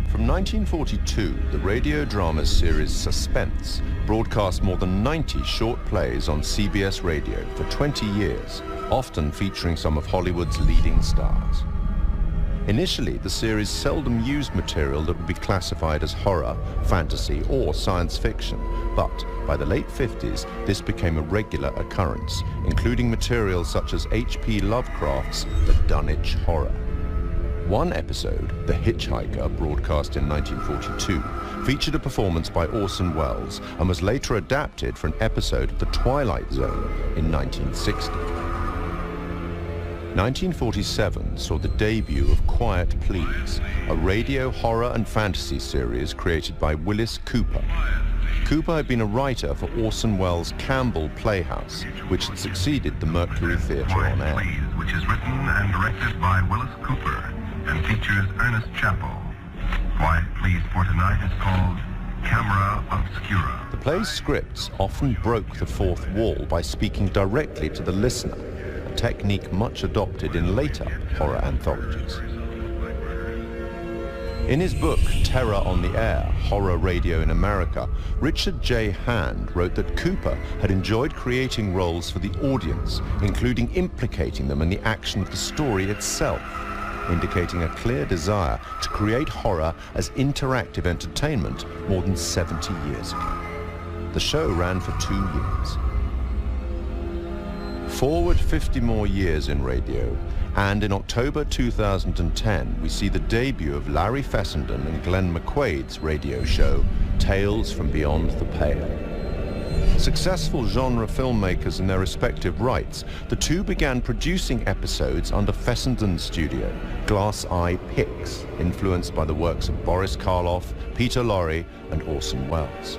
From 1942, the radio drama series Suspense broadcast more than 90 short plays on CBS radio for 20 years, often featuring some of Hollywood's leading stars. Initially, the series seldom used material that would be classified as horror, fantasy, or science fiction, but by the late 50s, this became a regular occurrence, including material such as H.P. Lovecraft's The Dunwich Horror. One episode, The Hitchhiker, broadcast in 1942, featured a performance by Orson Welles and was later adapted for an episode of The Twilight Zone in 1960. 1947 saw the debut of Quiet Please, a radio horror and fantasy series created by Willis Cooper. Cooper had been a writer for Orson Welles' Campbell Playhouse, which had succeeded the Mercury Theatre on Air. Which is written and directed by Willis Cooper and features Ernest Chappell. Quiet Please for tonight is called Camera Obscura. The play's scripts often broke the fourth wall by speaking directly to the listener, technique much adopted in later horror anthologies. In his book, Terror on the Air, Horror Radio in America, Richard J. Hand wrote that Cooper had enjoyed creating roles for the audience, including implicating them in the action of the story itself, indicating a clear desire to create horror as interactive entertainment more than 70 years ago. The show ran for 2 years. Forward 50 more years in radio, and in October 2010, we see the debut of Larry Fessenden and Glenn McQuaid's radio show, Tales from Beyond the Pale. Successful genre filmmakers in their respective rights, the two began producing episodes under Fessenden's studio, Glass Eye Pix, influenced by the works of Boris Karloff, Peter Lorre, and Orson Welles.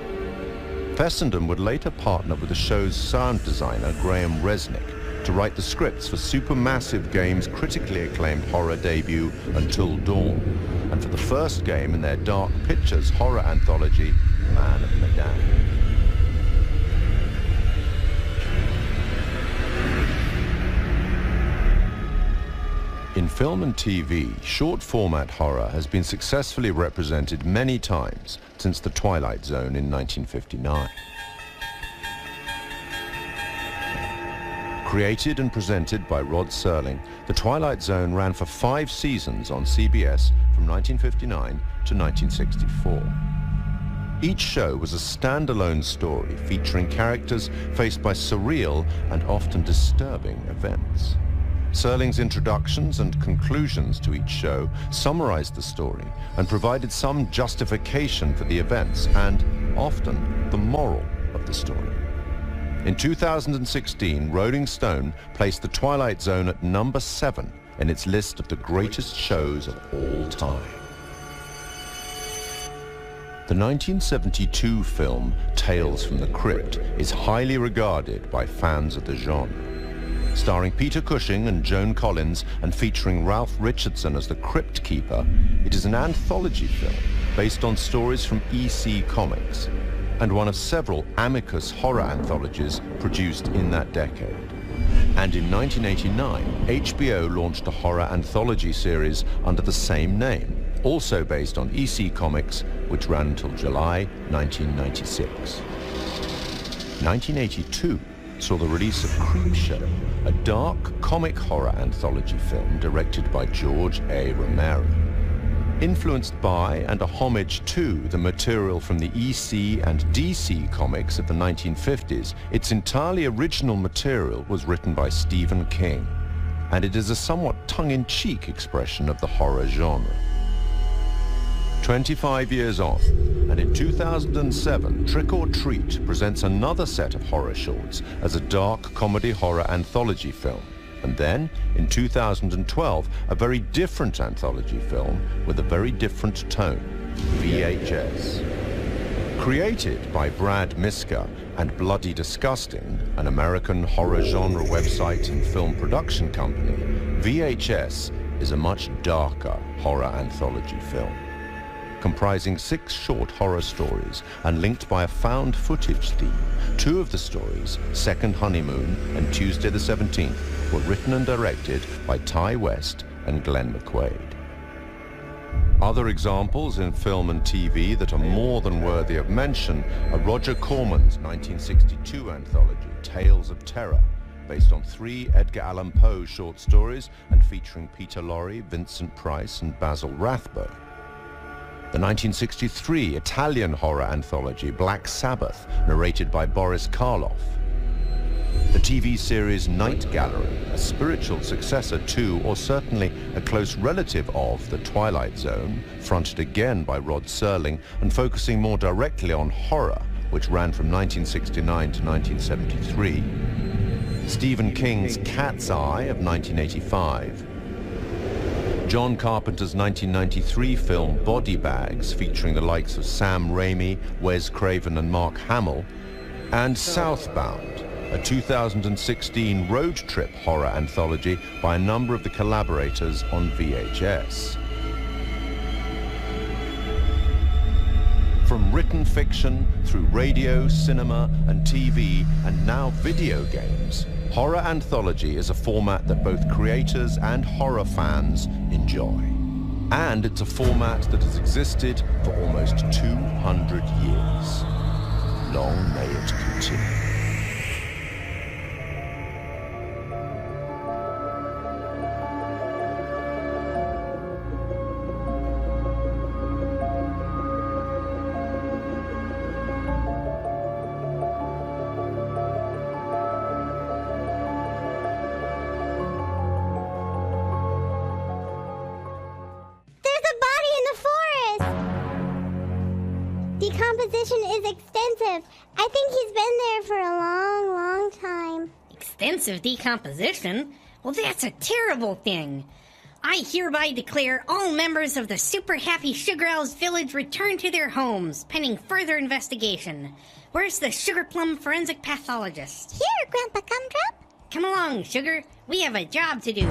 Fessenden would later partner with the show's sound designer, Graham Resnick, to write the scripts for Supermassive Games' critically acclaimed horror debut, Until Dawn, and for the first game in their Dark Pictures horror anthology, Man of Medan. In film and TV, short-format horror has been successfully represented many times since The Twilight Zone in 1959. Created and presented by Rod Serling, The Twilight Zone ran for 5 seasons on CBS from 1959 to 1964. Each show was a standalone story featuring characters faced by surreal and often disturbing events. Serling's introductions and conclusions to each show summarized the story and provided some justification for the events and, often, the moral of the story. In 2016, Rolling Stone placed The Twilight Zone at number 7 in its list of the greatest shows of all time. The 1972 film Tales from the Crypt is highly regarded by fans of the genre. Starring Peter Cushing and Joan Collins and featuring Ralph Richardson as the Crypt Keeper, it is an anthology film based on stories from EC Comics and one of several Amicus horror anthologies produced in that decade. And in 1989, HBO launched a horror anthology series under the same name, also based on EC Comics, which ran until July 1996. 1982 saw the release of Creepshow, a dark comic horror anthology film directed by George A. Romero. Influenced by and a homage to the material from the EC and DC comics of the 1950s, its entirely original material was written by Stephen King, and it is a somewhat tongue-in-cheek expression of the horror genre. 25 years on, and in 2007, Trick or Treat presents another set of horror shorts as a dark comedy horror anthology film. And then, in 2012, a very different anthology film with a very different tone, VHS. Created by Brad Miska and Bloody Disgusting, an American horror genre website and film production company, VHS is a much darker horror anthology film. Comprising 6 short horror stories and linked by a found footage theme. 2 of the stories, Second Honeymoon and Tuesday the 17th, were written and directed by Ty West and Glenn McQuaid. Other examples in film and TV that are more than worthy of mention are Roger Corman's 1962 anthology, Tales of Terror, based on 3 Edgar Allan Poe short stories and featuring Peter Lorre, Vincent Price, and Basil Rathbone. The 1963 Italian horror anthology Black Sabbath, narrated by Boris Karloff. The TV series Night Gallery, a spiritual successor to, or certainly a close relative of, The Twilight Zone, fronted again by Rod Serling and focusing more directly on horror, which ran from 1969 to 1973. Stephen King's Cat's Eye of 1985. John Carpenter's 1993 film Body Bags, featuring the likes of Sam Raimi, Wes Craven and Mark Hamill, and Southbound, a 2016 road trip horror anthology by a number of the collaborators on VHS. From written fiction through radio, cinema and TV, and now video games, horror anthology is a format that both creators and horror fans enjoy. And it's a format that has existed for almost 200 years. Long may it continue. Decomposition is extensive. I think he's been there for a long, long time. Extensive decomposition? Well, that's a terrible thing. I hereby declare all members of the Super Happy Sugar Elves Village return to their homes, pending further investigation. Where's the Sugar Plum forensic pathologist? Here, Grandpa Gumdrop. Come along, Sugar. We have a job to do.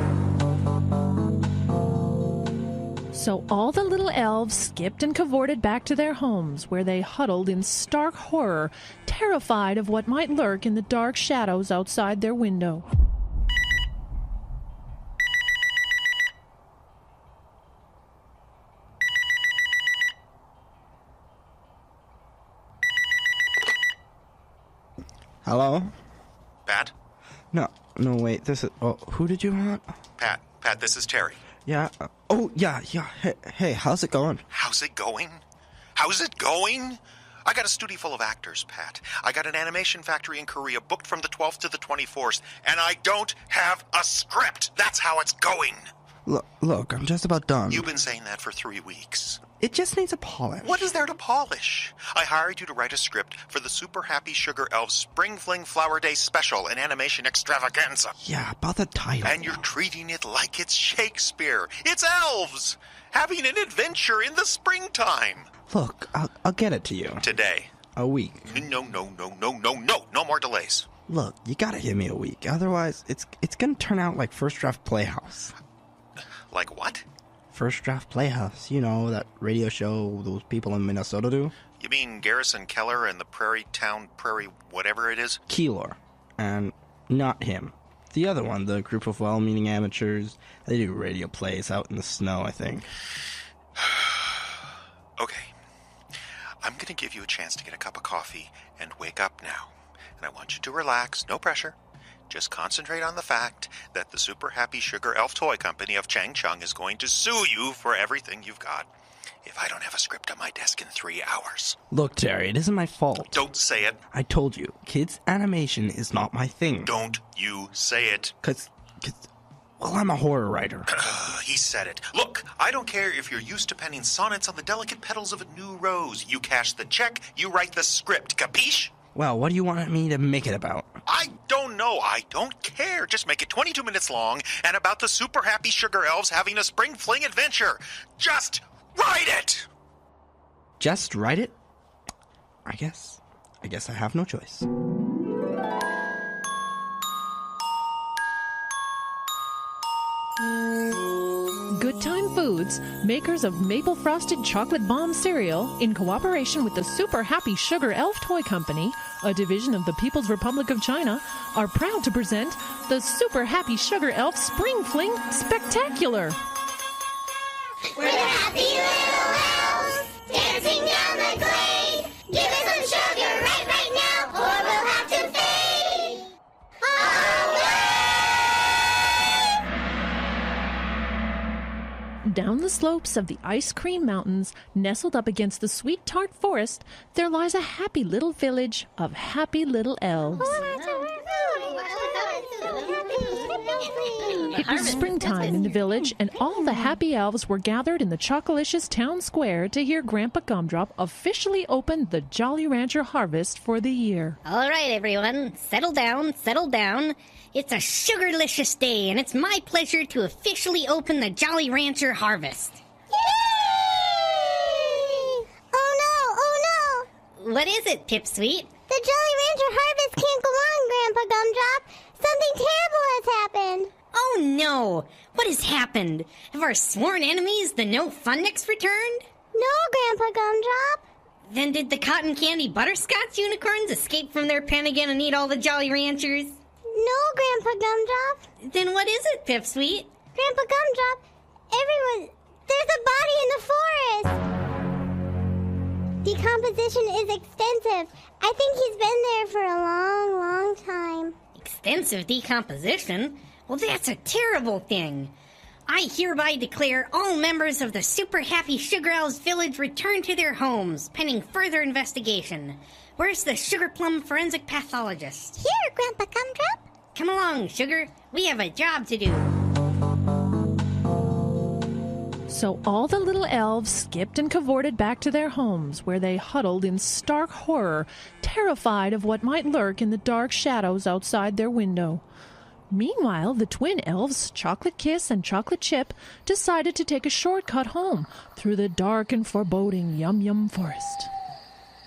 So all the little elves skipped and cavorted back to their homes, where they huddled in stark horror, terrified of what might lurk in the dark shadows outside their window. Hello? Pat? No, wait, this is... Oh, who did you want? Pat, this is Terry. Yeah, yeah. Hey, how's it going? How's it going? How's it going? I got a studio full of actors, Pat. I got an animation factory in Korea booked from the 12th to the 24th, and I don't have a script. That's how it's going. Look, I'm just about done. You've been saying that for 3 weeks. It just needs a polish. What is there to polish? I hired you to write a script for the Super Happy Sugar Elves Spring Fling Flower Day Special, an animation extravaganza. Yeah, about the title. And you're treating it like it's Shakespeare. It's elves having an adventure in the springtime. Look, I'll get it to you. Today. A week. No more delays. Look, you gotta give me a week. Otherwise, it's gonna turn out like First Draft Playhouse. Like what? First Draft Playhouse. You know, that radio show those people in Minnesota do? You mean Garrison Keller and the Prairie whatever it is? Keeler. And not him. The other one, the group of well-meaning amateurs. They do radio plays out in the snow, I think. Okay. I'm gonna give you a chance to get a cup of coffee and wake up now. And I want you to relax, no pressure. Just concentrate on the fact that the Super Happy Sugar Elf Toy Company of Changchung is going to sue you for everything you've got if I don't have a script on my desk in 3 hours. Look, Terry, it isn't my fault. Don't say it. I told you, kids' animation is not my thing. Don't you say it. Well, I'm a horror writer. He said it. Look, I don't care if you're used to penning sonnets on the delicate petals of a new rose. You cash the check, you write the script. Capiche? Well, what do you want me to make it about? I don't know. I don't care. Just make it 22 minutes long and about the Super Happy Sugar Elves having a spring fling adventure. Just write it! Just write it? I guess I have no choice. Good Time Foods, makers of Maple Frosted Chocolate Bomb cereal, in cooperation with the Super Happy Sugar Elf Toy Company, a division of the People's Republic of China, are proud to present the Super Happy Sugar Elf Spring Fling Spectacular. We're the happy little elves, dancing down the glade. Give us some sugar right now, or we'll have to fade away. Down the slopes of the Ice Cream Mountains, nestled up against the sweet tart forest, there lies a happy little village of happy little elves. It was springtime in the village, and all the happy elves were gathered in the Chocolicious Town Square to hear Grandpa Gumdrop officially open the Jolly Rancher harvest for the year. All right, everyone. Settle down, settle down. It's a sugarlicious day, and it's my pleasure to officially open the Jolly Rancher harvest. Yay! Oh no! What is it, Pipsqueak? The Jolly Rancher harvest can't go on, Grandpa Gumdrop. Something terrible has happened. Oh no! What has happened? Have our sworn enemies, the No Funnicks, returned? No, Grandpa Gumdrop. Then did the cotton candy butterscotch unicorns escape from their pen again and eat all the Jolly Ranchers? No, Grandpa Gumdrop. Then what is it, Pipsqueak? Grandpa Gumdrop, there's a body in the forest. Decomposition is extensive. I think he's been there for a long, long time. Extensive decomposition? Well, that's a terrible thing. I hereby declare all members of the Super Happy Sugar Elves Village return to their homes, pending further investigation. Where's the Sugar Plum forensic pathologist? Here, Grandpa Gumdrop. Come along, Sugar. We have a job to do. So all the little elves skipped and cavorted back to their homes, where they huddled in stark horror, terrified of what might lurk in the dark shadows outside their window. Meanwhile, the twin elves, Chocolate Kiss and Chocolate Chip, decided to take a shortcut home through the dark and foreboding Yum Yum Forest.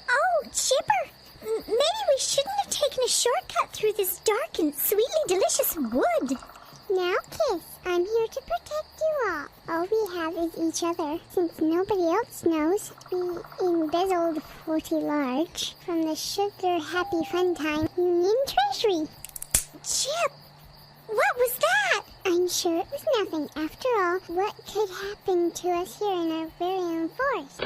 Oh, Chipper, maybe we shouldn't have taken a shortcut through this dark and sweetly delicious wood. Now, Kiss, I'm here to protect you all. All we have is each other. Since nobody else knows, we embezzled 40 large from the Sugar Happy Fun Time Union Treasury. Chip, what was that? I'm sure it was nothing. After all, what could happen to us here in our very own forest?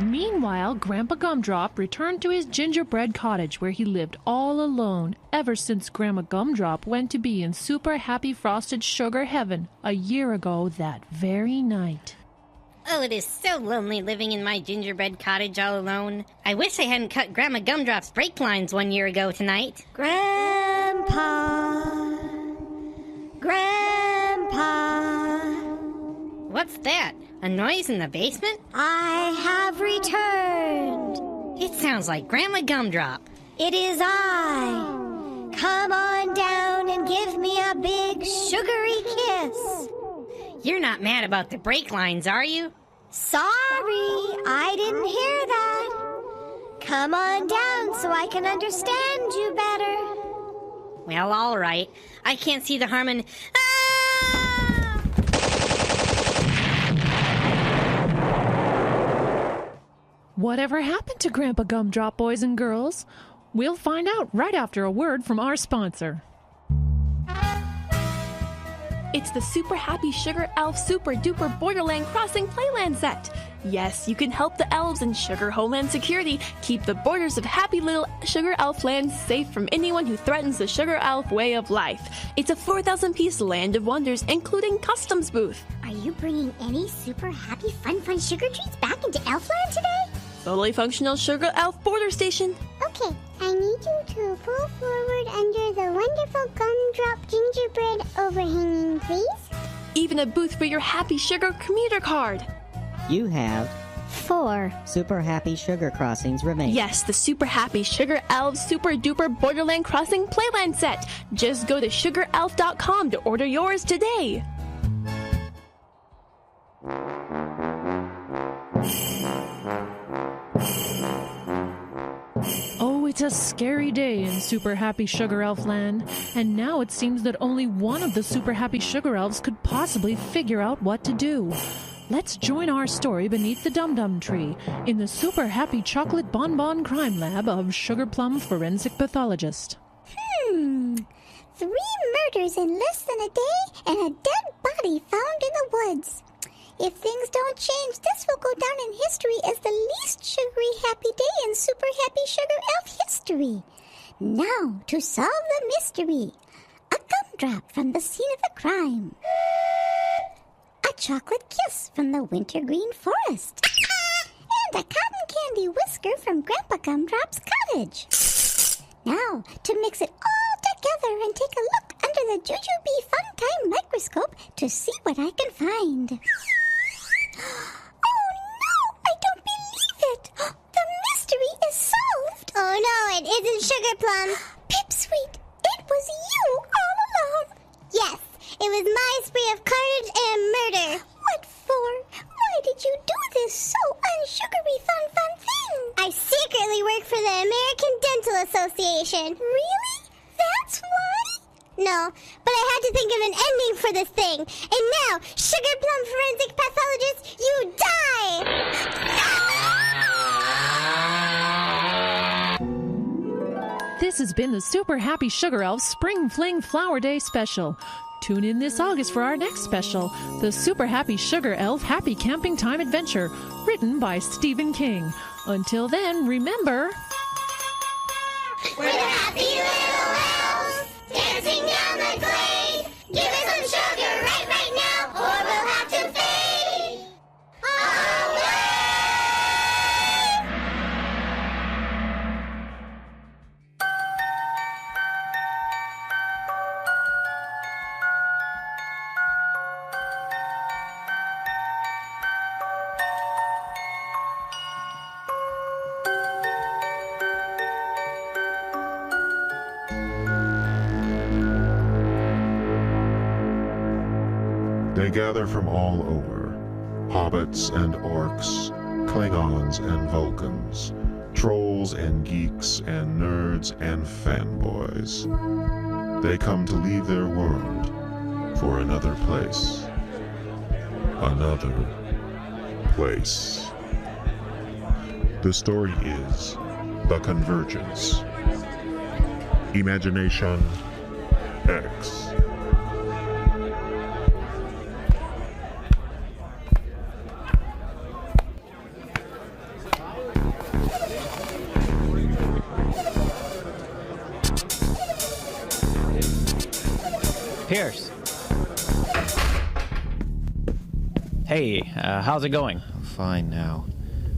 Meanwhile, Grandpa Gumdrop returned to his gingerbread cottage where he lived all alone ever since Grandma Gumdrop went to be in super happy frosted sugar heaven a year ago that very night. Oh, it is so lonely living in my gingerbread cottage all alone. I wish I hadn't cut Grandma Gumdrop's brake lines 1 year ago tonight. Grandpa. What's that? A noise in the basement? I have returned. It sounds like Grandma Gumdrop. It is I. Come on down and give me a big sugary kiss. You're not mad about the brake lines, are you? Sorry, I didn't hear that. Come on down so I can understand you better. Well, all right. I can't see the harm in... Whatever happened to Grandpa Gumdrop, boys and girls? We'll find out right after a word from our sponsor. It's the Super Happy Sugar Elf Super Duper Borderland Crossing Playland Set. Yes, you can help the elves in Sugar Homeland Security keep the borders of happy little Sugar Elf land safe from anyone who threatens the Sugar Elf way of life. It's a 4,000-piece land of wonders, including customs booth. Are you bringing any super happy fun sugar treats back into Elfland today? Fully functional Sugar Elf border station. Okay, I need you to pull forward under the wonderful gumdrop gingerbread overhanging, please. Even a booth for your Happy Sugar commuter card. You have 4 Super Happy Sugar Crossings remaining. Yes, the Super Happy Sugar Elves Super Duper Borderland Crossing Playland Set. Just go to sugarelf.com to order yours today. Oh, it's a scary day in Super Happy Sugar Elf Land, and now it seems that only one of the Super Happy Sugar Elves could possibly figure out what to do. Let's join our story beneath the Dum Dum Tree in the Super Happy Chocolate Bonbon Crime Lab of Sugar Plum Forensic Pathologist. 3 murders in less than a day and a dead body found in the woods. If things don't change, this will go down in history as the least sugary happy day in Super Happy Sugar Elf history. Now, to solve the mystery. A gumdrop from the scene of the crime. A chocolate kiss from the wintergreen forest. And a cotton candy whisker from Grandpa Gumdrop's cottage. Now, to mix it all together and take a look under the Jujubee Fun Time microscope to see what I can find. Oh no! I don't believe it! The mystery is solved! Oh no, it isn't Sugar Plum! Pipsqueak, it was you all along! Yes, it was my spree of carnage and murder! What for? Why did you do this so unsugary fun thing? I secretly work for the American Dental Association. Really? That's why? No, but I had to think of an ending for this thing. And now, Sugar Plum Forensic Pathologist, you die! This has been the Super Happy Sugar Elf Spring Fling Flower Day special. Tune in this August for our next special, the Super Happy Sugar Elf Happy Camping Time Adventure, written by Stephen King. Until then, remember... We're the happy little elves, dancing down the glade. Give us some sugar right now, or we'll have to fade. They gather from all over. Hobbits and orcs, Klingons and Vulcans, trolls and geeks and nerds and fanboys. They come to leave their world for another place. Another place. The story is The Convergence. Imagination X. Pierce. Hey, how's it going? Fine now.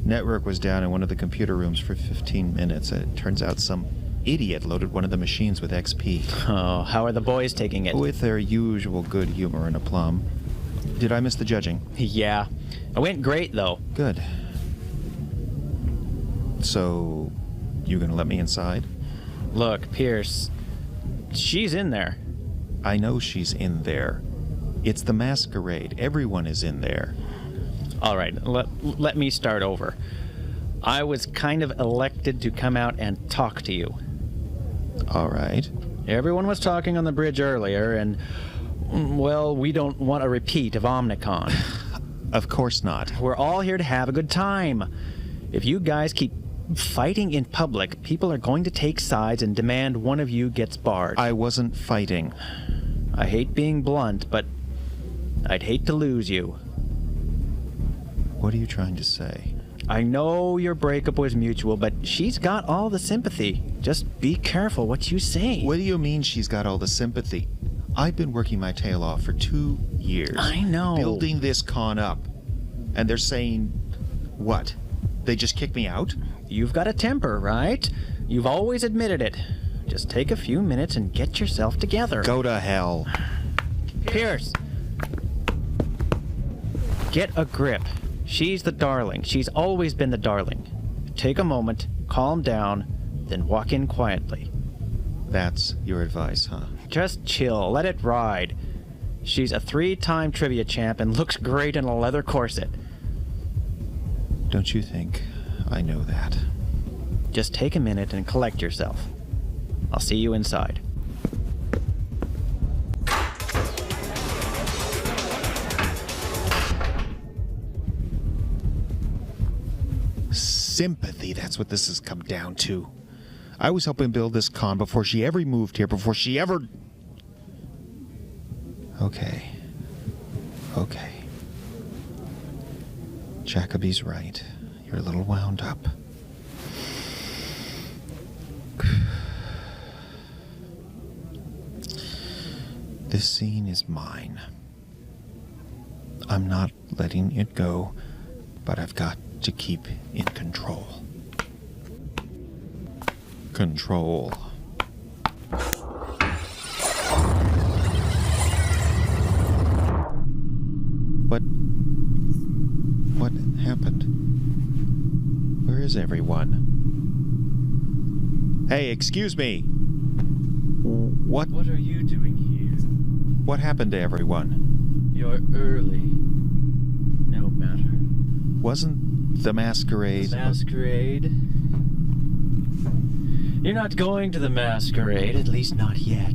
Network was down in one of the computer rooms for 15 minutes. It turns out some idiot loaded one of the machines with XP. Oh, how are the boys taking it? With their usual good humor and aplomb. Did I miss the judging? Yeah. It went great, though. Good. So, you gonna let me inside? Look, Pierce, she's in there. I know she's in there. It's the masquerade. Everyone is in there. All right, let me start over. I was kind of elected to come out and talk to you. All right. Everyone was talking on the bridge earlier, and, well, we don't want a repeat of Omnicon. Of course not. We're all here to have a good time. If you guys keep fighting in public, people are going to take sides and demand one of you gets barred. I wasn't fighting. I hate being blunt, but I'd hate to lose you. What are you trying to say? I know your breakup was mutual, but she's got all the sympathy. Just be careful what you say. What do you mean she's got all the sympathy? I've been working my tail off for 2 years. I know. Building this con up. And they're saying, what? They just kick me out? You've got a temper, right? You've always admitted it. Just take a few minutes and get yourself together. Go to hell. Pierce! Get a grip. She's the darling. She's always been the darling. Take a moment, calm down, then walk in quietly. That's your advice, huh? Just chill. Let it ride. She's a 3-time trivia champ and looks great in a leather corset. Don't you think I know that? Just take a minute and collect yourself. I'll see you inside. Sympathy, that's what this has come down to. I was helping build this con before she ever moved here, before she ever... Okay. Jacoby's right. You're a little wound up. This scene is mine. I'm not letting it go, but I've got to keep in control. Control. What happened? Where is everyone? Hey, excuse me. What are you doing here? What happened to everyone? You're early. No matter. Wasn't the masquerade... The masquerade? You're not going to the masquerade, at least not yet.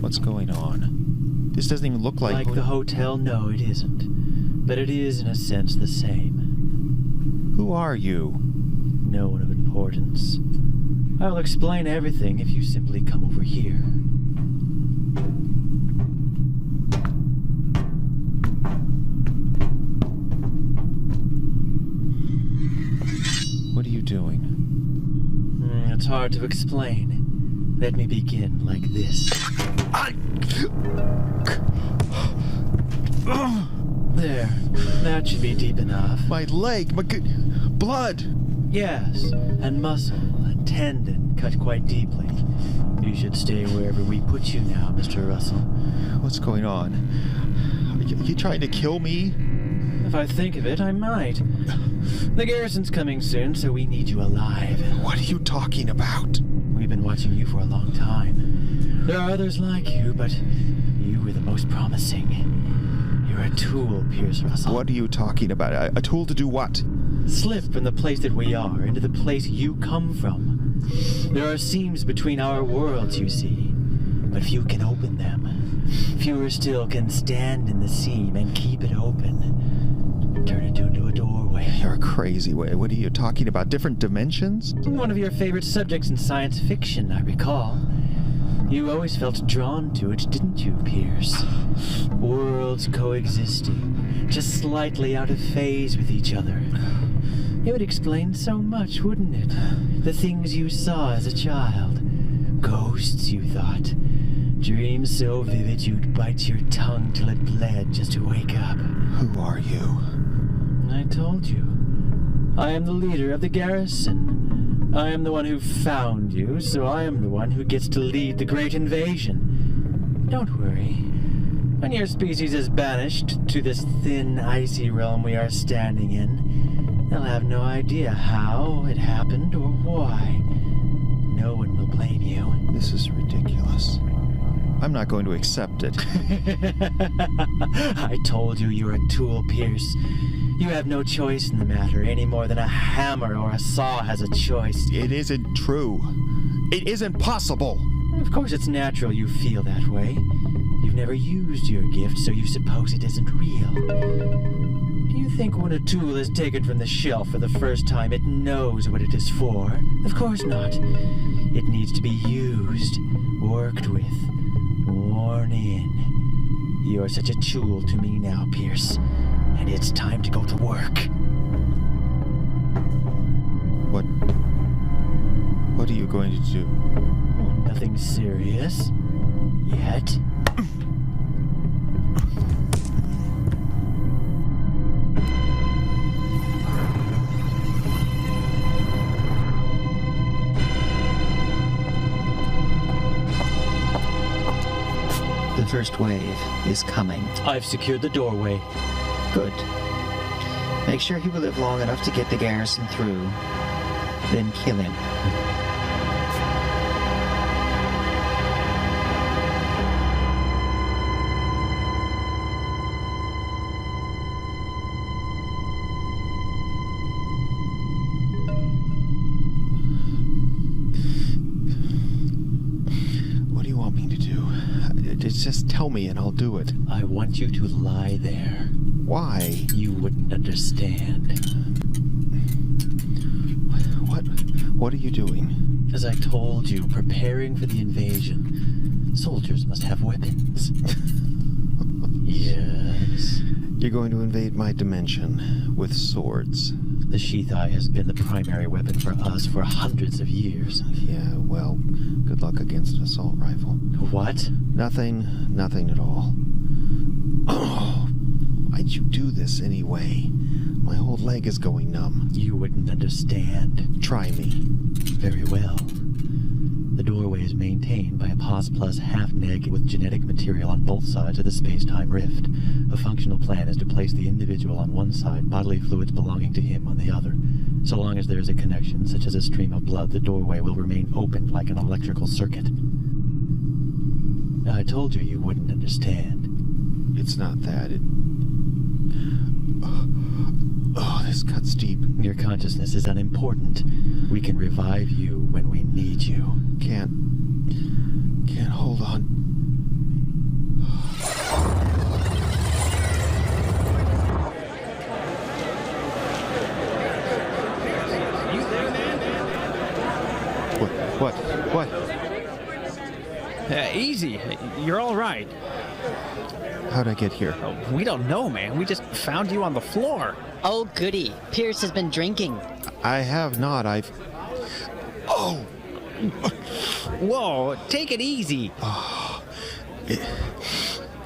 What's going on? This doesn't even look like... Like the hotel? No, it isn't. But it is, in a sense, the same. Who are you? No one of importance. I will explain everything if you simply come over here. What are you doing? It's hard to explain. Let me begin like this. There. That should be deep enough. My leg! Blood! Yes, and muscle and tendon cut quite deeply. You should stay wherever we put you now, Mr. Russell. What's going on? Are you trying to kill me? If I think of it, I might. The garrison's coming soon, so we need you alive. What are you talking about? We've been watching you for a long time. There are others like you, but you were the most promising. You're a tool, Pierce Russell. What are you talking about? A tool to do what? Slip from the place that we are into the place you come from. There are seams between our worlds, you see, but few can open them. Fewer still can stand in the seam and keep it open. Turn it into a doorway. You're crazy. What are you talking about? Different dimensions? One of your favorite subjects in science fiction, I recall. You always felt drawn to it, didn't you, Pierce? Worlds coexisting, just slightly out of phase with each other. It would explain so much, wouldn't it? The things you saw as a child. Ghosts, you thought. Dreams so vivid you'd bite your tongue till it bled just to wake up. Who are you? I told you. I am the leader of the garrison. I am the one who found you, so I am the one who gets to lead the great invasion. Don't worry. When your species is banished to this thin, icy realm we are standing in, they'll have no idea how it happened or why. No one will blame you. This is ridiculous. I'm not going to accept it. I told you you're a tool, Pierce. You have no choice in the matter any more than a hammer or a saw has a choice. It isn't true. It isn't possible. Of course it's natural you feel that way. You've never used your gift, so you suppose it isn't real. Do you think when a tool is taken from the shelf for the first time, it knows what it is for? Of course not. It needs to be used, worked with, worn in. You're such a tool to me now, Pierce. And it's time to go to work. What are you going to do? Nothing serious. Yet. The first wave is coming. I've secured the doorway. Good. Make sure he will live long enough to get the garrison through. Then kill him. What do you want me to do? Just tell me and I'll do it. I want you to lie there. Why? You wouldn't understand. What are you doing? As I told you, preparing for the invasion. Soldiers must have weapons. Yes. You're going to invade my dimension with swords. The sheath eye has been the primary weapon for us for hundreds of years. Yeah, well, good luck against an assault rifle. What? Nothing at all. Oh, why'd you do this anyway? My whole leg is going numb. You wouldn't understand. Try me. Very well. The doorway is maintained by a pos plus half-neg with genetic material on both sides of the space-time rift. A functional plan is to place the individual on one side, bodily fluids belonging to him on the other. So long as there is a connection, such as a stream of blood, the doorway will remain open like an electrical circuit. I told you wouldn't understand. It's not that. Oh, this cuts deep. Your consciousness is unimportant. We can revive you when we need you. Can't hold on. You there, man? What? Easy. You're all right. How'd I get here? Oh, we don't know, man. We just found you on the floor. Oh, goody. Pierce has been drinking. I have not. Oh! Whoa, take it easy. Oh,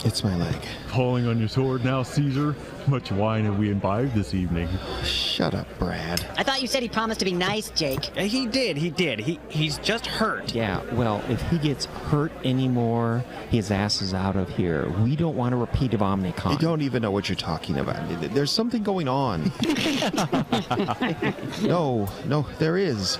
it's my leg. Pulling on your sword now, Caesar? Much wine have we imbibed this evening? Shut up, Brad. I thought you said he promised to be nice, Jake. He did. He's just hurt. Yeah, well, if he gets hurt anymore, his ass is out of here. We don't want a repeat of Omnicon. I don't even know what you're talking about. There's something going on. No, there is.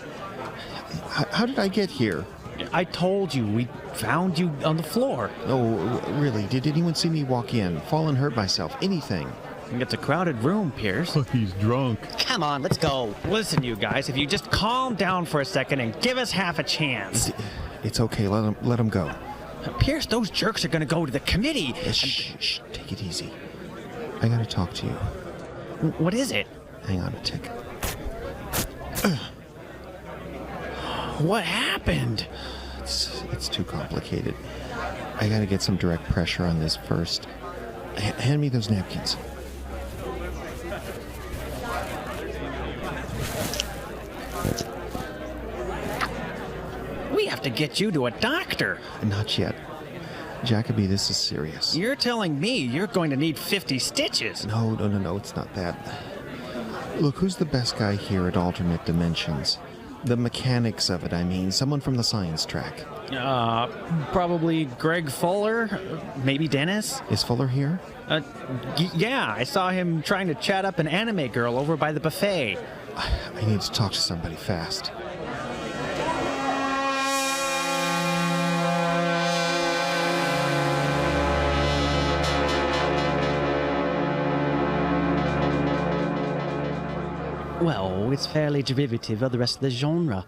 How did I get here? I told you, we found you on the floor. Oh, really? Did anyone see me walk in, fall and hurt myself, anything? It's a crowded room, Pierce. He's drunk. Come on, let's go. Listen, you guys, if you just calm down for a second and give us half a chance. It's okay, let him go. Pierce, those jerks are going to go to the committee. Shh, take it easy. I gotta talk to you. What is it? Hang on a tick. What happened? It's too complicated. I gotta get some direct pressure on this first. Hand me those napkins. We have to get you to a doctor. Not yet. Jacoby, this is serious. You're telling me you're going to need 50 stitches. No, it's not that. Look, who's the best guy here at Alternate Dimensions? The mechanics of it, I mean. Someone from the science track. Probably Greg Fuller, maybe Dennis. Is Fuller here? Yeah, I saw him trying to chat up an anime girl over by the buffet. I need to talk to somebody fast. Well, it's fairly derivative of the rest of the genre.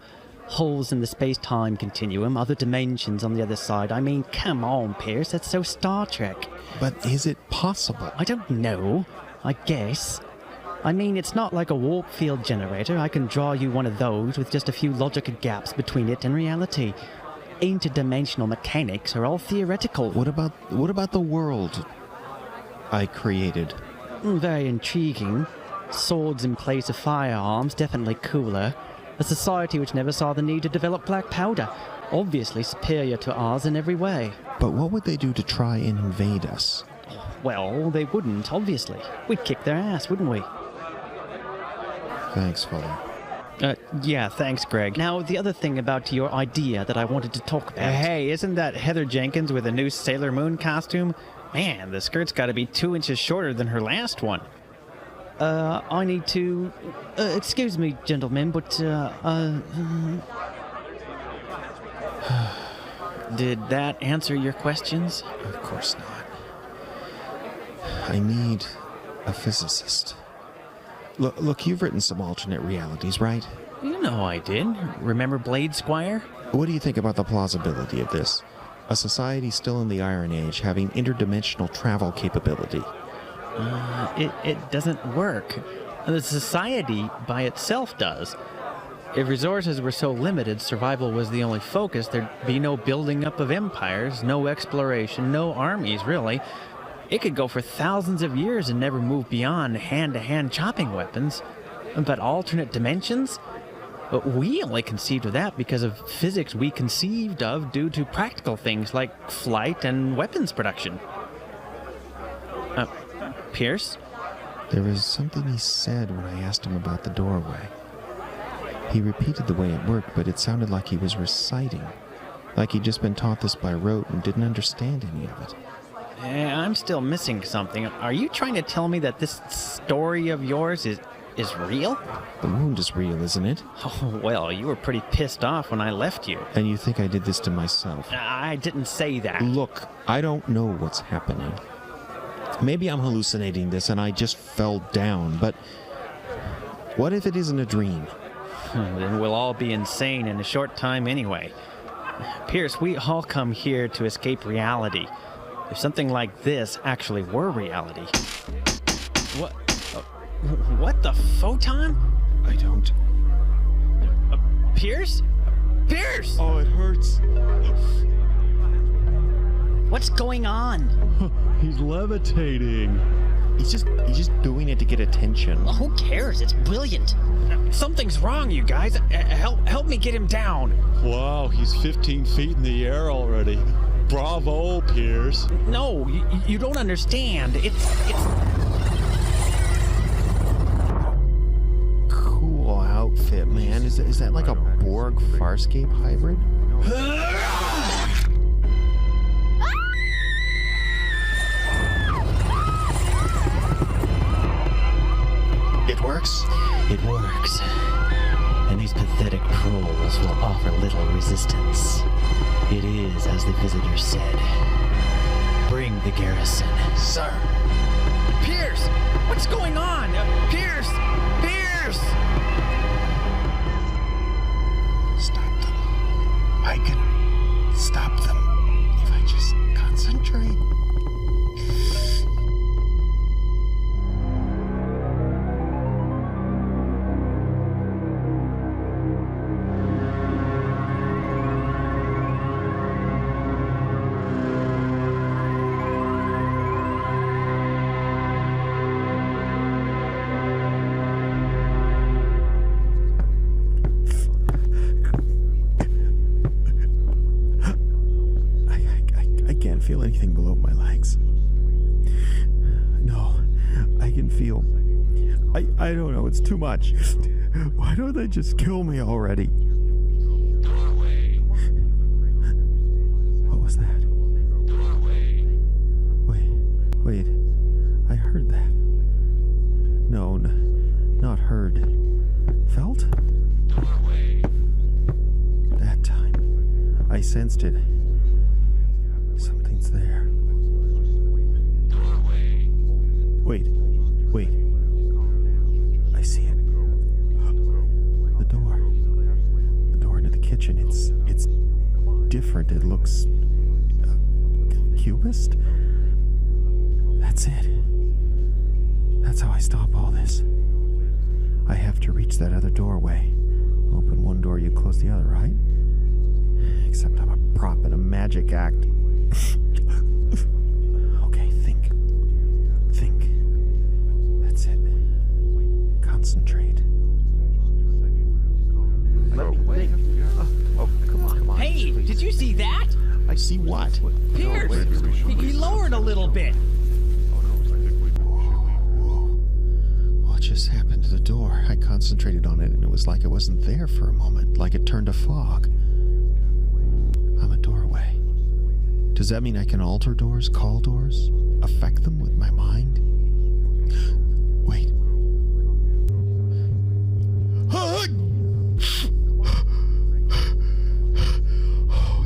Holes in the space-time continuum, other dimensions on the other side. I mean, come on, Pierce, that's so Star Trek. But is it possible? I don't know. I guess. I mean, it's not like a warp field generator. I can draw you one of those with just a few logical gaps between it and reality. Interdimensional mechanics are all theoretical. What about the world I created? Very intriguing. Swords in place of firearms, definitely cooler. A society which never saw the need to develop black powder. Obviously superior to ours in every way. But what would they do to try and invade us? Well, they wouldn't, obviously. We'd kick their ass, wouldn't we? Thanks, Fuller. Yeah, thanks, Greg. Now, the other thing about your idea that I wanted to talk about... Hey, isn't that Heather Jenkins with a new Sailor Moon costume? Man, the skirt's got to be 2 inches shorter than her last one. I need to... excuse me, gentlemen, but, Did that answer your questions? Of course not. I need a physicist. Look, you've written some alternate realities, right? You know I did. Remember Blade Squire? What do you think about the plausibility of this? A society still in the Iron Age having interdimensional travel capability. It doesn't work. The society by itself does. If resources were so limited, survival was the only focus, there'd be no building up of empires, no exploration, no armies, really. It could go for thousands of years and never move beyond hand-to-hand chopping weapons. But alternate dimensions? We only conceived of that because of physics we conceived of due to practical things like flight and weapons production. Pierce? There was something he said when I asked him about the doorway. He repeated the way it worked, but it sounded like he was reciting. Like he'd just been taught this by rote and didn't understand any of it. I'm still missing something. Are you trying to tell me that this story of yours is real? The wound is real, isn't it? Oh, well, you were pretty pissed off when I left you. And you think I did this to myself? I didn't say that. Look, I don't know what's happening. Maybe I'm hallucinating this and I just fell down, but what if it isn't a dream? Then we'll all be insane in a short time anyway. Pierce, we all come here to escape reality. If something like this actually were reality... What the photon? I don't... Pierce? Pierce! Oh, it hurts. What's going on? He's levitating. He's just doing it to get attention. Well, who cares? It's brilliant. Something's wrong, you guys. Help me get him down. Wow, he's 15 feet in the air already. Bravo, Pierce. No, you don't understand. It's... Cool outfit, man. Is that like a Borg Farscape hybrid? It works? It works. and these pathetic trolls will offer little resistance. It is, as the visitor said, bring the garrison. Sir! Pierce! What's going on? Pierce! Pierce! Stop them. I can stop them if I just concentrate. Feel anything below my legs. No, I can feel. I don't know, it's too much. Why don't they just kill me already? What was that? Wait, I heard that. No, not heard. Felt? That time, I sensed it. Something's there. Wait. I see it. The door into the kitchen. It's different. It looks cubist. That's it. That's how I stop all this. I have to reach that other doorway. Open one door, you close the other, right? Except I'm a prop in a magic act. Okay, think. That's it. Concentrate. Come on. Hey, did you see that? I see what? Pierce! He lowered a little bit. What just happened to the door? I concentrated on it and it was like it wasn't there for a moment, like it turned to fog. I'm a doorway. Does that mean I can alter doors, call doors, affect them with my mind? Wait. Oh,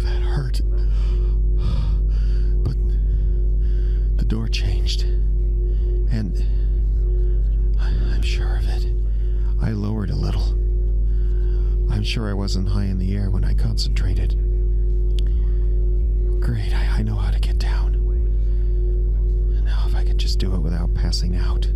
that hurt. But the door changed. And I'm sure of it. I lowered a little. I'm sure I wasn't high in the air when I concentrated. Great, I know how to get down. Now if I could just do it without passing out.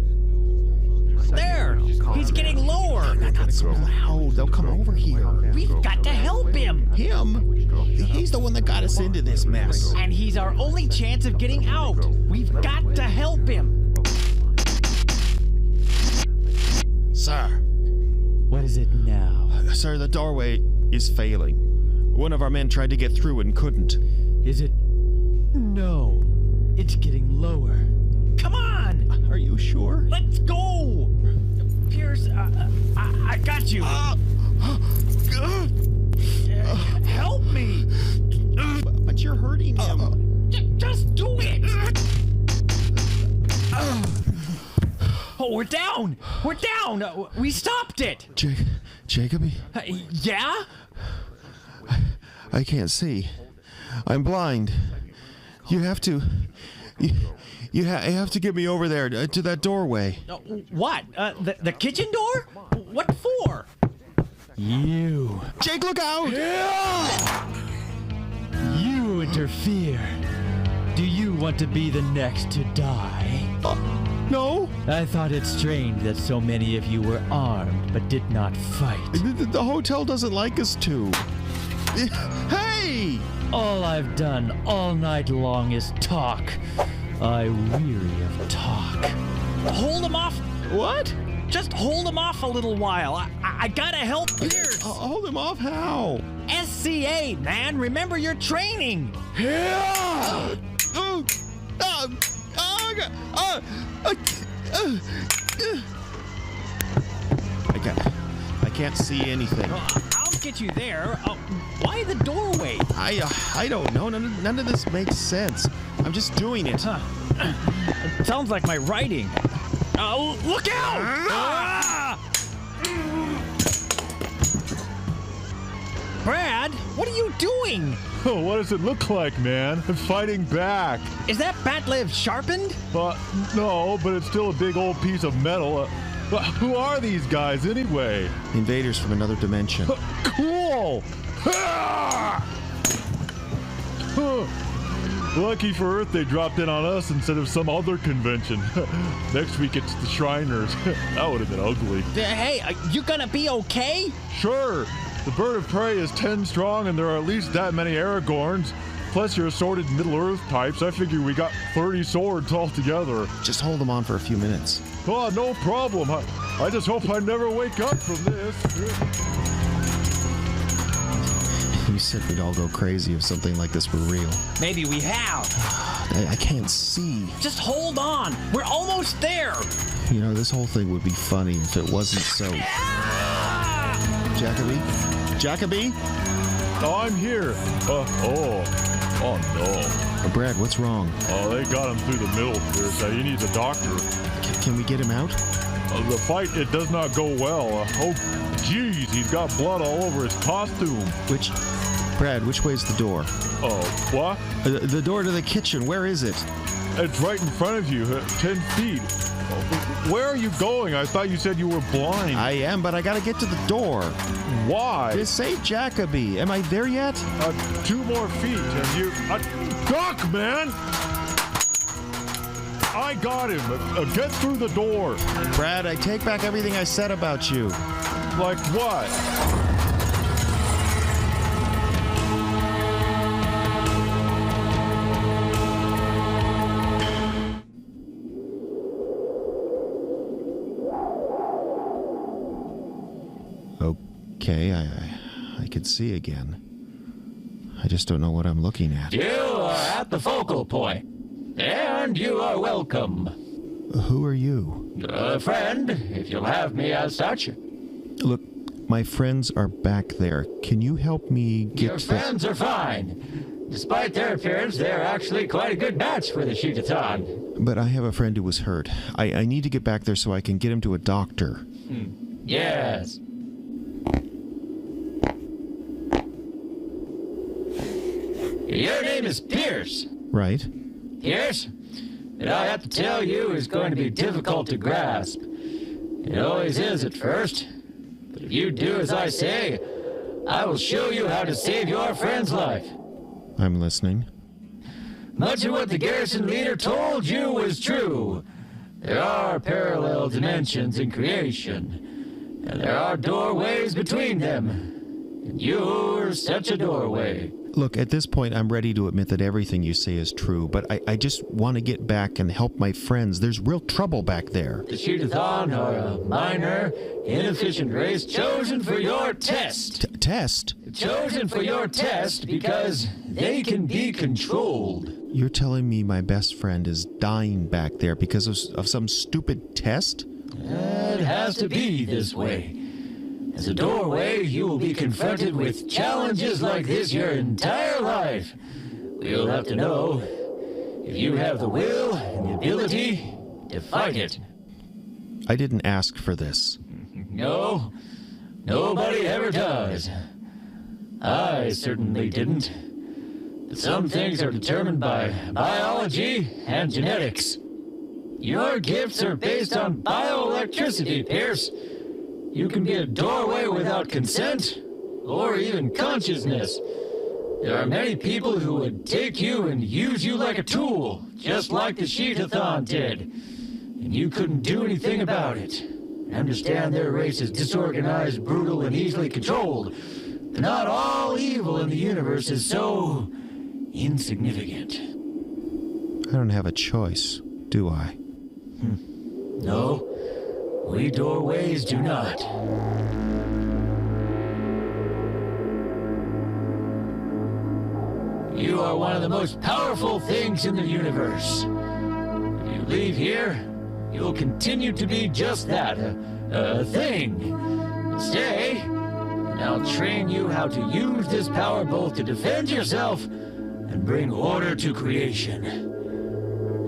There! He's getting lower! Not so loud, they'll come over here. We've got to help him! Him? He's the one that got us into this mess. And he's our only chance of getting out. We've got to help him. Sir. What is it now? Sir, the doorway is failing. One of our men tried to get through and couldn't. Is it? No. It's getting lower. Come on! Are you sure? Let's go! Pierce, I got you. Help me! But you're hurting him. Just do it! Oh, we're down! We're down! We stopped it! Jacoby? Yeah? I can't see. I'm blind. You have to... You have to get me over there to that doorway. What? The kitchen door? What for? You. Jake, look out! Yeah! You interfere. Do you want to be the next to die? No. I thought it strange that so many of you were armed but did not fight. The hotel doesn't like us to. Hey! All I've done all night long is talk. I weary of talk. Hold him off. What? Just hold him off a little while. I gotta help Pierce. Hold him off how? SCA, man. Remember your training. Yeah! I can't see anything. I'll get you there. Why the doorway? I don't know. None of this makes sense. I'm just doing it. It sounds like my writing. Look out! Brad, what are you doing? Oh, what does it look like, man? I'm fighting back. Is that bat live sharpened? No, but it's still a big old piece of metal. Who are these guys, anyway? Invaders from another dimension. Cool! Lucky for Earth, they dropped in on us instead of some other convention. Next week, it's the Shriners. That would have been ugly. Hey, are you gonna be okay? Sure. The bird of prey is 10 strong, and there are at least that many Aragorns. Plus your assorted Middle-earth types. I figure we got 30 swords altogether. Just hold them on for a few minutes. Oh, no problem. I just hope I never wake up from this. You said we'd all go crazy if something like this were real. Maybe we have. I can't see. Just hold on. We're almost there. You know, this whole thing would be funny if it wasn't so... Jacoby? Jacoby? Oh, I'm here. Oh no. Brad, what's wrong? Oh, they got him through the middle, Pierce. He needs a doctor. Can we get him out? The fight, it does not go well. Oh, geez, he's got blood all over his costume. Brad, which way's the door? Oh, what? The door to the kitchen, where is it? It's right in front of you, 10 feet. Where are you going? I thought you said you were blind. I am, but I gotta get to the door. Why? Just say Jacoby. Am I there yet? 2 more feet, and you... Duck, man! I got him. Get through the door. Brad, I take back everything I said about you. Like what? Okay, I can see again. I just don't know what I'm looking at. You are at the focal point, and you are welcome. Who are you? A friend, if you'll have me as such. Look, my friends are back there. Can you help me get... Your friends are fine. Despite their appearance, they're actually quite a good match for the shoot-a-thon. But I have a friend who was hurt. I need to get back there so I can get him to a doctor. Yes. Your name is Pierce. Right. Pierce, that I have to tell you is going to be difficult to grasp. It always is at first. But if you do as I say, I will show you how to save your friend's life. I'm listening. Much of what the garrison leader told you was true. There are parallel dimensions in creation, and there are doorways between them. And you're such a doorway. Look, at this point, I'm ready to admit that everything you say is true, but I just want to get back and help my friends. There's real trouble back there. The shoot-a-thon are a minor, inefficient race chosen for your test. Test? Chosen for your test because they can be controlled. You're telling me my best friend is dying back there because of some stupid test? It has to be this way. As a doorway, you will be confronted with challenges like this your entire life. We'll have to know if you have the will and the ability to fight it. I didn't ask for this. No, nobody ever does. I certainly didn't. But some things are determined by biology and genetics. Your gifts are based on bioelectricity, Pierce. You can be a doorway without consent, or even consciousness. There are many people who would take you and use you like a tool, just like the Sheet-a-thon did. And you couldn't do anything about it. Understand their race is disorganized, brutal, and easily controlled. But not all evil in the universe is so insignificant. I don't have a choice, do I? No. We doorways do not. You are one of the most powerful things in the universe. If you leave here, you'll continue to be just that, a thing. Stay, and I'll train you how to use this power both to defend yourself and bring order to creation.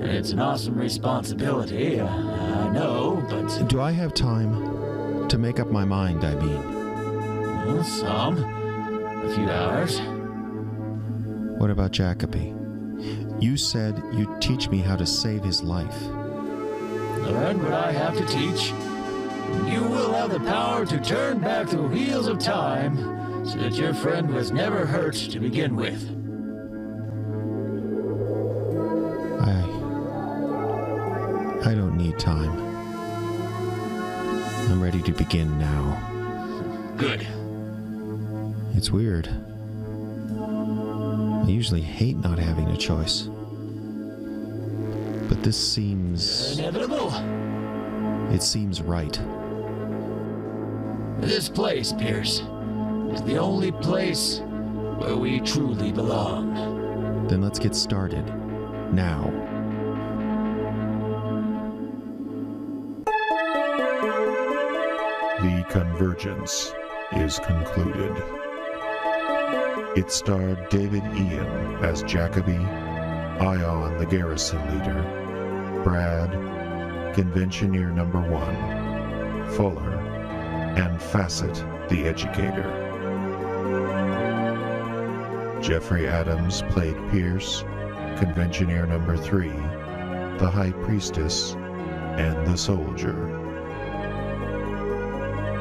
And it's an awesome responsibility, I know, but... Do I have time to make up my mind, I mean? Some. A few hours. What about Jacoby? You said you'd teach me how to save his life. Learn what I have to teach. You will have the power to turn back the wheels of time so that your friend was never hurt to begin with. I don't need time. I'm ready to begin now. Good. It's weird. I usually hate not having a choice. But this seems... inevitable. It seems right. This place, Pierce, is the only place where we truly belong. Then let's get started. Now. The Convergence is concluded. It starred David Ian as Jacoby, Ion the garrison leader, Brad, Conventioneer number 1, Fuller, and Facet the educator. Jeffrey Adams played Pierce, Conventioneer number 3, the High Priestess, and the Soldier.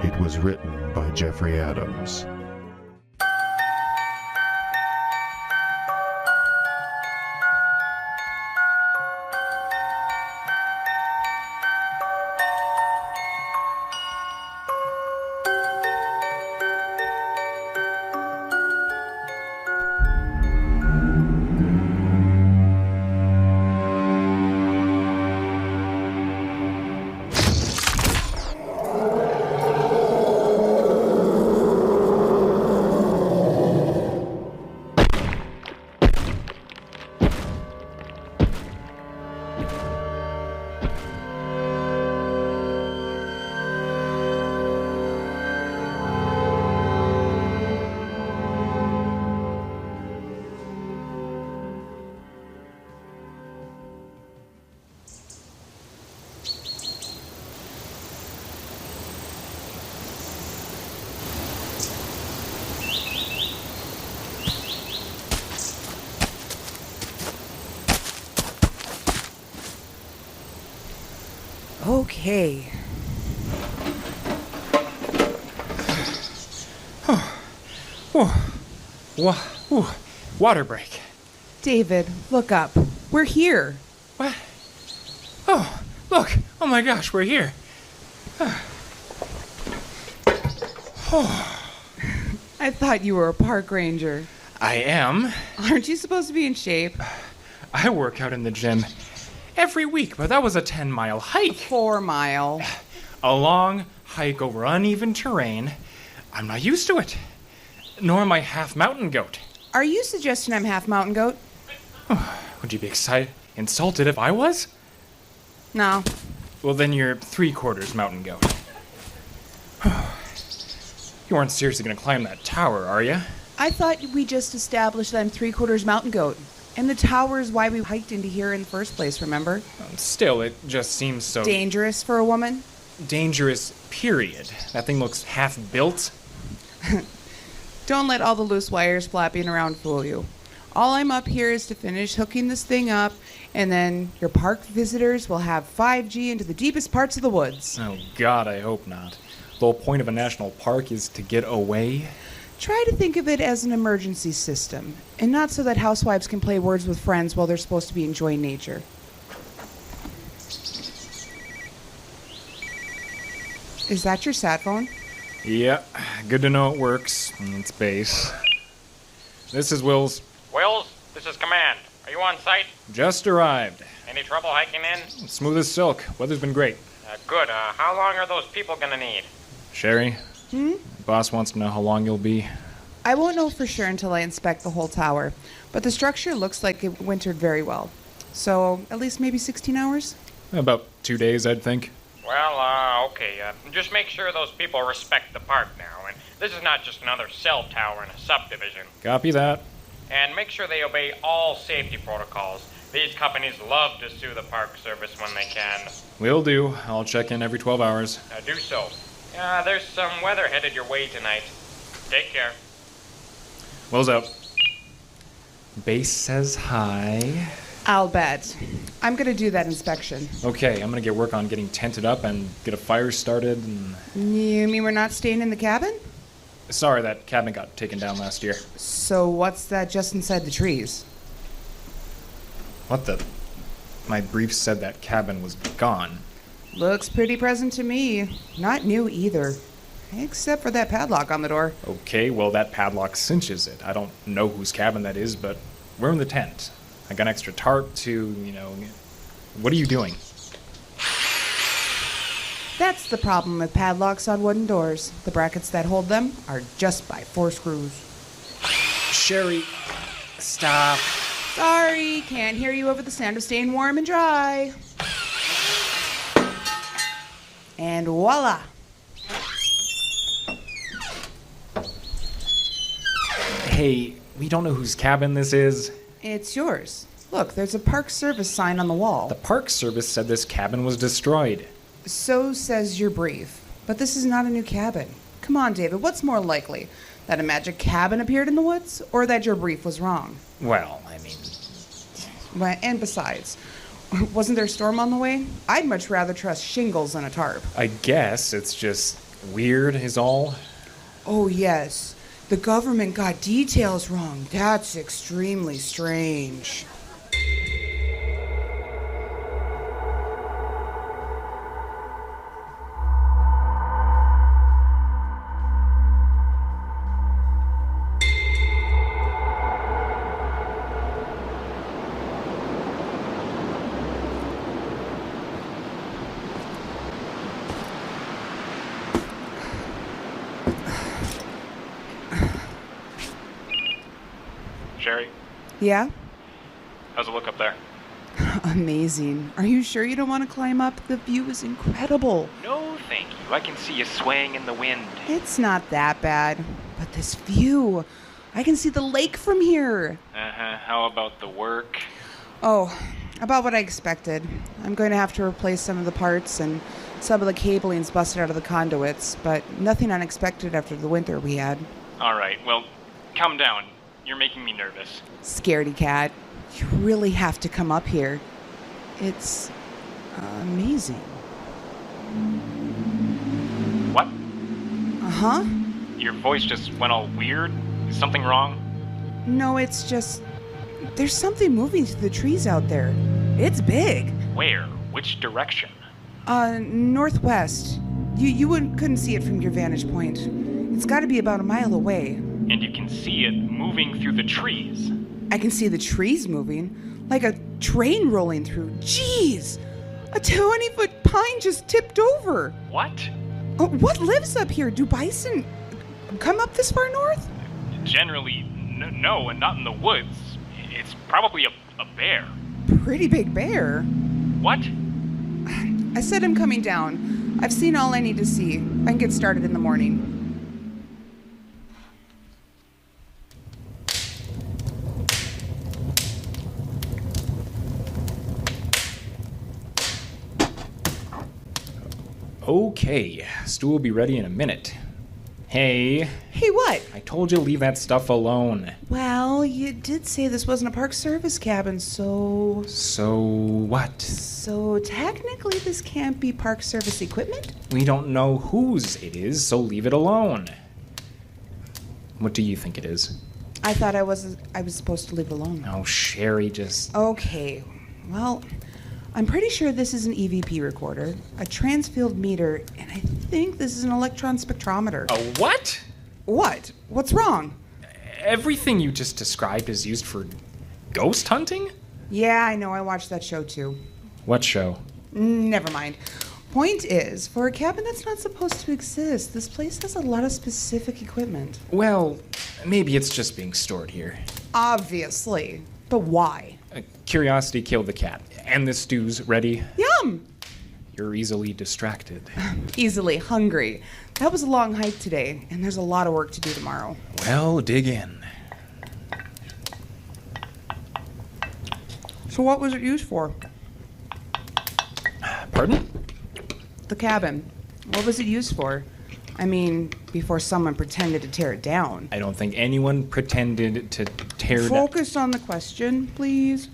It was written by Jeffrey Adams. Okay. Water break. David, look up. We're here. What? Oh, look. Oh my gosh, we're here. I thought you were a park ranger. I am. Aren't you supposed to be in shape? I work out in the gym every week, but that was a 10-mile hike. 4-mile. A long hike over uneven terrain. I'm not used to it. Nor am I half mountain goat. Are you suggesting I'm half mountain goat? Would you be insulted if I was? No. Well, then you're 3/4 mountain goat. You aren't seriously going to climb that tower, are you? I thought we just established that I'm 3/4 mountain goat. And the tower is why we hiked into here in the first place, remember? Still, it just seems so... dangerous for a woman? Dangerous, period. That thing looks half built. Don't let all the loose wires flapping around fool you. All I'm up here is to finish hooking this thing up, and then your park visitors will have 5G into the deepest parts of the woods. Oh, God, I hope not. The whole point of a national park is to get away. Try to think of it as an emergency system, and not so that housewives can play words with friends while they're supposed to be enjoying nature. Is that your sat phone? Yeah, good to know it works. It's base. This is Wills. Wills, this is Command. Are you on site? Just arrived. Any trouble hiking in? Smooth as silk. Weather's been great. Good. How long are those people gonna need? Sherry? Boss wants to know how long you'll be. I won't know for sure until I inspect the whole tower, but the structure looks like it wintered very well. So, at least maybe 16 hours? About 2 days, I'd think. Well, okay. Just make sure those people respect the park now. And this is not just another cell tower in a subdivision. Copy that. And make sure they obey all safety protocols. These companies love to sue the Park Service when they can. Will do. I'll check in every 12 hours. Do so. There's some weather headed your way tonight. Take care. Will's out. Base says hi. I'll bet. I'm gonna do that inspection. Okay, I'm gonna get work on getting tented up and get a fire started and... You mean we're not staying in the cabin? Sorry, that cabin got taken down last year. So what's that just inside the trees? What the... My brief said that cabin was gone. Looks pretty present to me. Not new either. Except for that padlock on the door. Okay, well, that padlock cinches it. I don't know whose cabin that is, but we're in the tent. I got an extra tarp to, What are you doing? That's the problem with padlocks on wooden doors. The brackets that hold them are just by 4 screws. Sherry, stop. Sorry, can't hear you over the sound of staying warm and dry. And voila. Hey, we don't know whose cabin this is. It's yours. Look, there's a Park Service sign on the wall. The Park Service said this cabin was destroyed. So says your brief. But this is not a new cabin. Come on, David, what's more likely? That a magic cabin appeared in the woods, or that your brief was wrong? Well, I mean... Well, and besides, wasn't there a storm on the way? I'd much rather trust shingles than a tarp. I guess it's just weird is all. Oh, yes. The government got details wrong. That's extremely strange. Sherry, Yeah? how's it look up there? Amazing. Are you sure you don't want to climb up? The view is incredible. No, thank you. I can see you swaying in the wind. It's not that bad. But this view, I can see the lake from here. Uh-huh. How about the work? Oh, about what I expected. I'm going to have to replace some of the parts, and some of the cabling's busted out of the conduits, but nothing unexpected after the winter we had. All right, well, calm down. You're making me nervous. Scaredy cat, you really have to come up here. It's amazing. What? Uh-huh. Your voice just went all weird? Is something wrong? No, it's just... There's something moving through the trees out there. It's big. Where? Which direction? Northwest. You couldn't see it from your vantage point. It's got to be about a mile away. And you can see it moving through the trees. I can see the trees moving, like a train rolling through. Jeez! A 20-foot pine just tipped over. What? What lives up here? Do bison come up this far north? Generally, no, and not in the woods. It's probably a bear. Pretty big bear. What? I said I'm coming down. I've seen all I need to see. I can get started in the morning. Okay, stew will be ready in a minute. Hey. Hey, what? I told you to leave that stuff alone. Well, you did say this wasn't a Park Service cabin, so... So what? So technically this can't be Park Service equipment? We don't know whose it is, so leave it alone. What do you think it is? I thought I was supposed to leave it alone. Oh, Sherry, just... Okay, well... I'm pretty sure this is an EVP recorder, a transfield meter, and I think this is an electron spectrometer. A what? What? What's wrong? Everything you just described is used for ghost hunting? Yeah, I know. I watched that show too. What show? Never mind. Point is, for a cabin that's not supposed to exist, this place has a lot of specific equipment. Well, maybe it's just being stored here. Obviously. But why? Curiosity killed the cat. And the stew's ready. Yum! You're easily distracted. Easily hungry. That was a long hike today, and there's a lot of work to do tomorrow. Well, dig in. So what was it used for? Pardon? The cabin. What was it used for? I mean, before someone pretended to tear it down. I don't think anyone pretended to tear down. Focus on the question, please.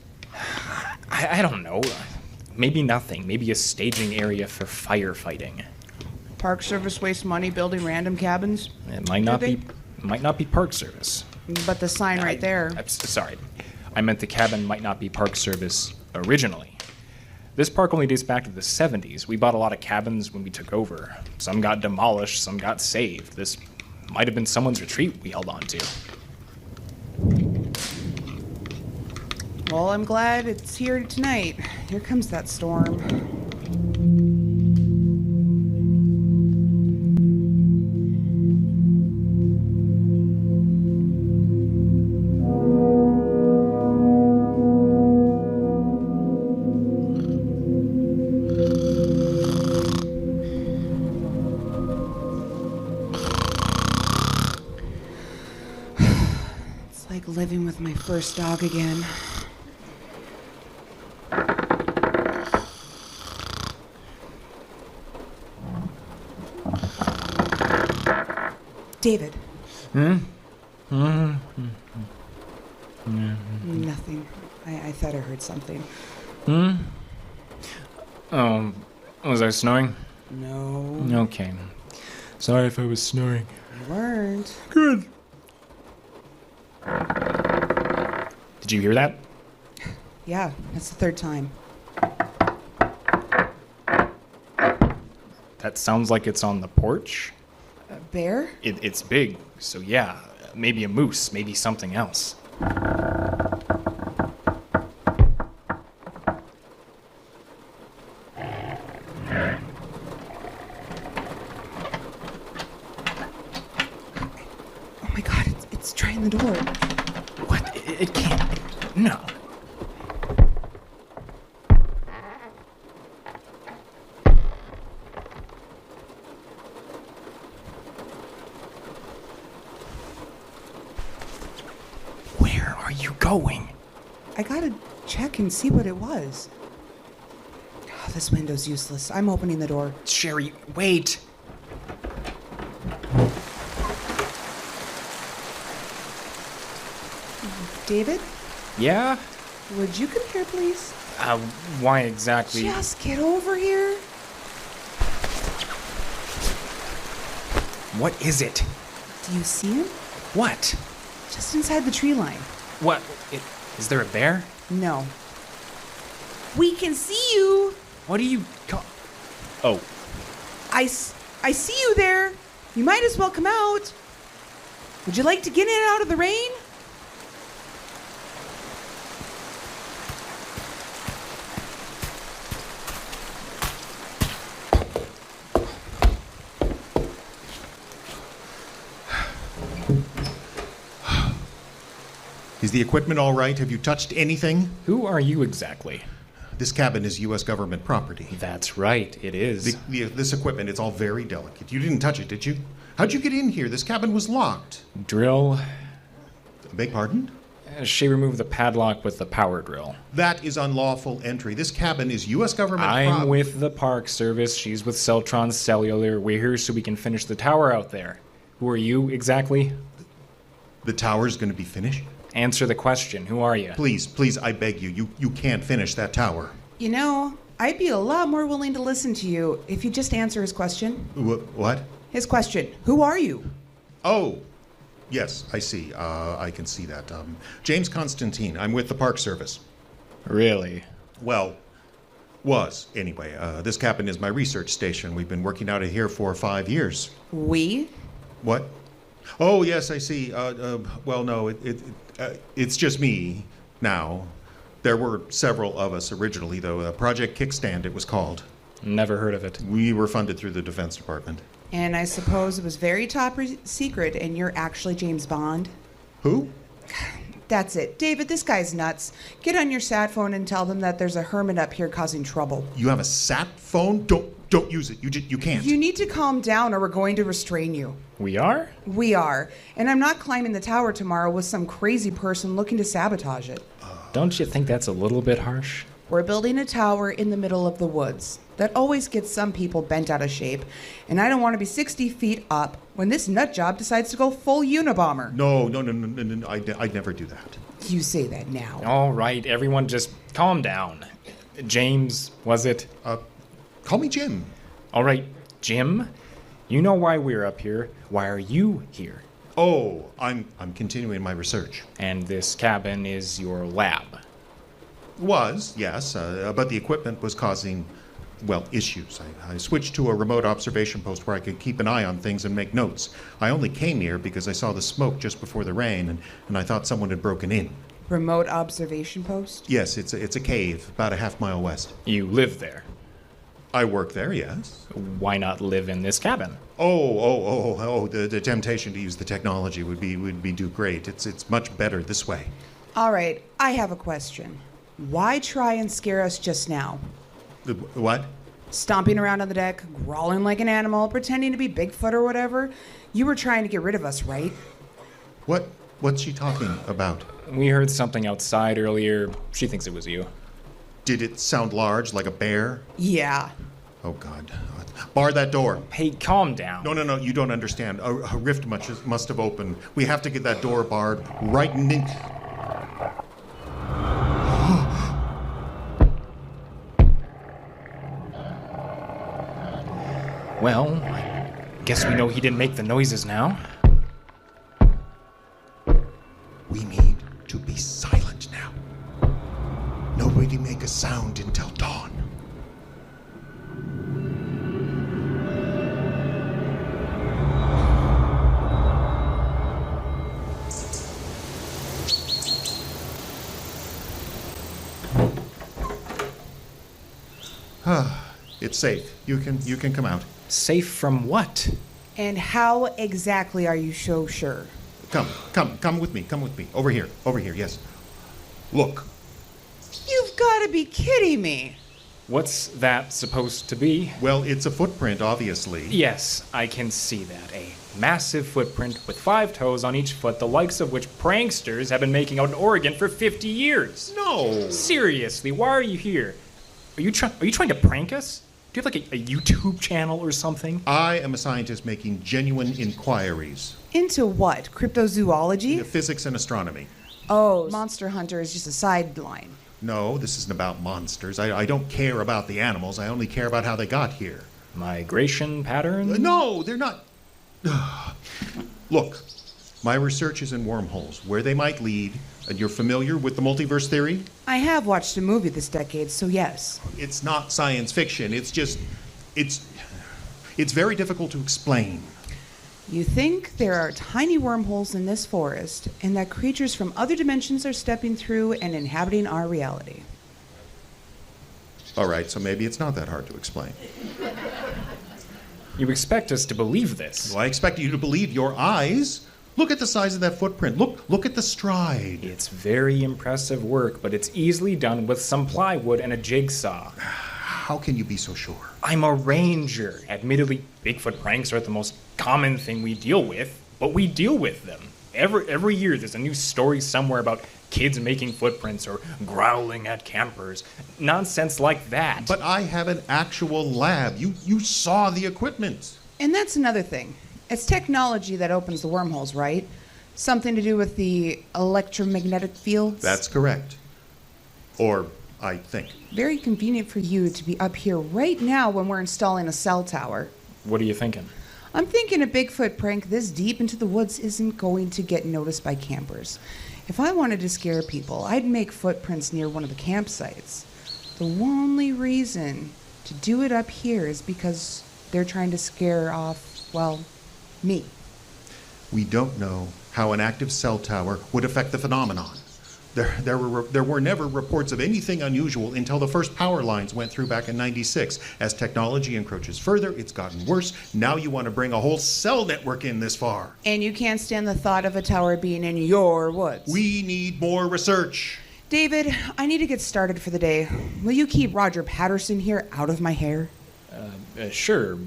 I don't know. Maybe nothing. Maybe a staging area for firefighting. Park Service wastes money building random cabins? It might not be Park Service. But the sign right there. I'm sorry. I meant the cabin might not be Park Service originally. This park only dates back to the 70s. We bought a lot of cabins when we took over. Some got demolished, some got saved. This might have been someone's retreat we held on to. Well, I'm glad it's here tonight. Here comes that storm. It's like living with my first dog again. David. Nothing. I thought I heard something. Was I snoring? No. Okay. Sorry if I was snoring. You weren't. Good. Did you hear that? Yeah, that's the third time. That sounds like it's on the porch. A bear? It's big, so yeah. Maybe a moose, maybe something else. Oh my god, it's trying the door. What? It can't. No. Where are you going? I gotta check and see what it was. Oh, this window's useless. I'm opening the door. Sherry, wait. David? Yeah? Would you come here, please? Why exactly? Just get over here. What is it? Do you see him? What? Just inside the tree line. What? Is there a bear? No. We can see you. What do you call? Oh. I see you there. You might as well come out. Would you like to get in and out of the rain? Is the equipment all right? Have you touched anything? Who are you exactly? This cabin is U.S. government property. That's right, it is. This equipment, it's all very delicate. You didn't touch it, did you? How'd you get in here? This cabin was locked. Drill. Beg pardon? She removed the padlock with the power drill. That is unlawful entry. This cabin is U.S. government I'm with the Park Service. She's with Celtron Cellular. We're here so we can finish the tower out there. Who are you exactly? The tower's going to be finished? Answer the question. Who are you? Please, I beg you. You can't finish that tower. You know, I'd be a lot more willing to listen to you if you just answer his question. What? His question. Who are you? Oh, yes, I see. I can see that. James Constantine. I'm with the Park Service. Really? Well, was, anyway. This cabin is my research station. We've been working out of here for 5 years. We? What? Oh, yes, I see. Well, no, it's just me now. There were several of us originally, though. Project Kickstand, it was called. Never heard of it. We were funded through the Defense Department. And I suppose it was very top secret, and you're actually James Bond? Who? That's it. David, this guy's nuts. Get on your sat phone and tell them that there's a hermit up here causing trouble. You have a sat phone? Don't use it. You can't. You need to calm down or we're going to restrain you. We are? We are. And I'm not climbing the tower tomorrow with some crazy person looking to sabotage it. Don't you think that's a little bit harsh? We're building a tower in the middle of the woods. That always gets some people bent out of shape, and I don't want to be 60 feet up when this nut job decides to go full Unabomber. No, I'd never do that. You say that now. All right, everyone just calm down. James, was it? Call me Jim. All right, Jim, you know why we're up here. Why are you here? Oh, I'm continuing my research. And this cabin is your lab? Was, yes, but the equipment was causing, well, issues. I switched to a remote observation post where I could keep an eye on things and make notes. I only came here because I saw the smoke just before the rain, and I thought someone had broken in. Remote observation post? Yes, it's a cave about a half-mile west. You live there? I work there, yes. Why not live in this cabin? The temptation to use the technology would be do great. It's much better this way. All right, I have a question. Why try and scare us just now? What? Stomping around on the deck, growling like an animal, pretending to be Bigfoot or whatever. You were trying to get rid of us, right? What's she talking about? We heard something outside earlier. She thinks it was you. Did it sound large, like a bear? Yeah. Oh, God. Bar that door. Hey, calm down. No, you don't understand. A rift must have opened. We have to get that door barred right in... Well, I guess we know he didn't make the noises now. We need to be silent now. Nobody make a sound until dawn. It's safe. You can come out. Safe from what? And how exactly are you so sure? Come with me. Come with me. Over here, yes. Look. You've got to be kidding me. What's that supposed to be? Well, it's a footprint, obviously. Yes, I can see that. A massive footprint with 5 toes on each foot, the likes of which pranksters have been making out in Oregon for 50 years. No! Seriously, why are you here? Are you trying to prank us? Do you have like a YouTube channel or something? I am a scientist making genuine inquiries. Into what? Cryptozoology? Physics and astronomy. Oh, Monster Hunter is just a sideline. No, this isn't about monsters. I don't care about the animals. I only care about how they got here. Migration patterns? No, they're not. Look, my research is in wormholes, where they might lead. And you're familiar with the multiverse theory? I have watched a movie this decade, so yes. It's not science fiction. It's very difficult to explain. You think there are tiny wormholes in this forest, and that creatures from other dimensions are stepping through and inhabiting our reality. All right, so maybe it's not that hard to explain. You expect us to believe this? Well, I expect you to believe your eyes. Look at the size of that footprint. Look at the stride. It's very impressive work, but it's easily done with some plywood and a jigsaw. How can you be so sure? I'm a ranger. Admittedly, Bigfoot pranks are the most common thing we deal with, but we deal with them. Every year there's a new story somewhere about kids making footprints or growling at campers. Nonsense like that. But I have an actual lab. You saw the equipment. And that's another thing. It's technology that opens the wormholes, right? Something to do with the electromagnetic fields? That's correct. Or, I think. Very convenient for you to be up here right now when we're installing a cell tower. What are you thinking? I'm thinking a Bigfoot prank this deep into the woods isn't going to get noticed by campers. If I wanted to scare people, I'd make footprints near one of the campsites. The only reason to do it up here is because they're trying to scare off, well, me. We don't know how an active cell tower would affect the phenomenon. There were never reports of anything unusual until the first power lines went through back in '96. As technology encroaches further, it's gotten worse. Now you want to bring a whole cell network in this far. And you can't stand the thought of a tower being in your woods. We need more research. David, I need to get started for the day. Will you keep Roger Patterson here out of my hair? Sure,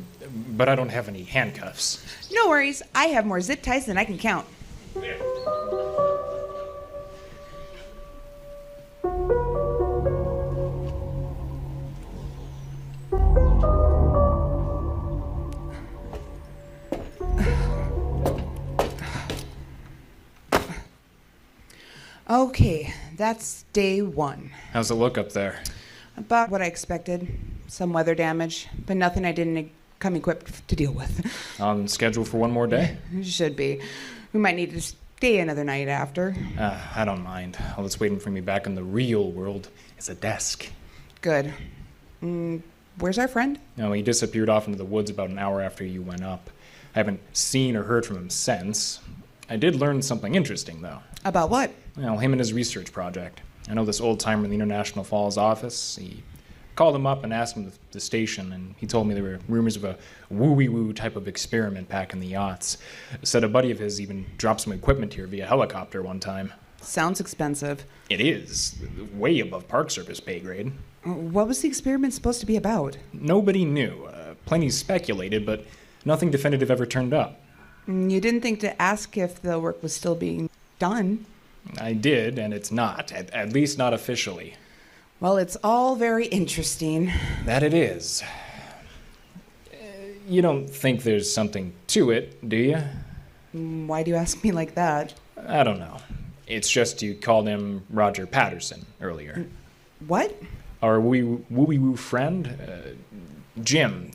but I don't have any handcuffs. No worries. I have more zip ties than I can count. Okay, that's day 1. How's it look up there? About what I expected. Some weather damage, but nothing I didn't come equipped to deal with. On schedule for one more day? Should be. We might need to stay another night after. I don't mind. All that's waiting for me back in the real world is a desk. Good. Where's our friend? No, he disappeared off into the woods about an hour after you went up. I haven't seen or heard from him since. I did learn something interesting, though. About what? Well, him and his research project. I know this old-timer in the International Falls office. He called him up and asked him the station, and he told me there were rumors of a woo-wee-woo type of experiment back in the yachts. Said a buddy of his even dropped some equipment here via helicopter one time. Sounds expensive. It is. Way above Park Service pay grade. What was the experiment supposed to be about? Nobody knew. Plenty speculated, but nothing definitive ever turned up. You didn't think to ask if the work was still being done? I did, and it's not. At least not officially. Well, it's all very interesting. That it is. You don't think there's something to it, do you? Why do you ask me like that? I don't know. It's just you called him Roger Patterson earlier. What? Our woo-wee-woo friend? Jim.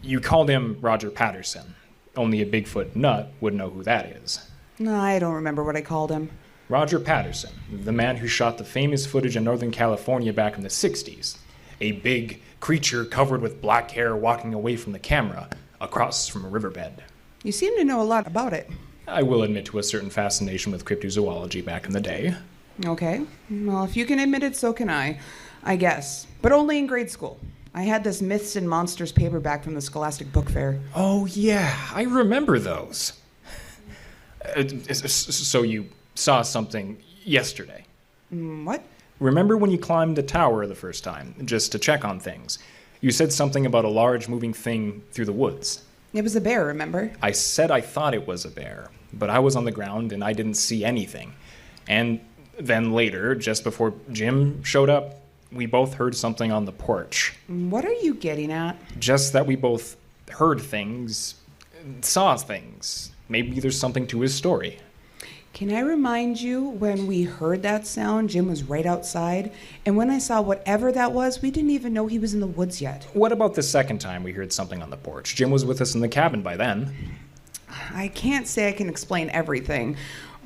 You called him Roger Patterson. Only a Bigfoot nut would know who that is. No, I don't remember what I called him. Roger Patterson, the man who shot the famous footage in Northern California back in the 60s. A big creature covered with black hair walking away from the camera across from a riverbed. You seem to know a lot about it. I will admit to a certain fascination with cryptozoology back in the day. Okay. Well, if you can admit it, so can I guess. But only in grade school. I had this Myths and Monsters paperback from the Scholastic Book Fair. Oh, yeah. I remember those. So you saw something yesterday? What? Remember when you climbed the tower the first time, just to check on things? You said something about a large moving thing through the woods. It was a bear, remember? I said I thought it was a bear, but I was on the ground and I didn't see anything. And then later, just before Jim showed up, we both heard something on the porch. What are you getting at? Just that we both heard things, saw things. Maybe there's something to his story. Can I remind you, when we heard that sound, Jim was right outside, and when I saw whatever that was, we didn't even know he was in the woods yet. What about the second time we heard something on the porch? Jim was with us in the cabin by then. I can't say I can explain everything,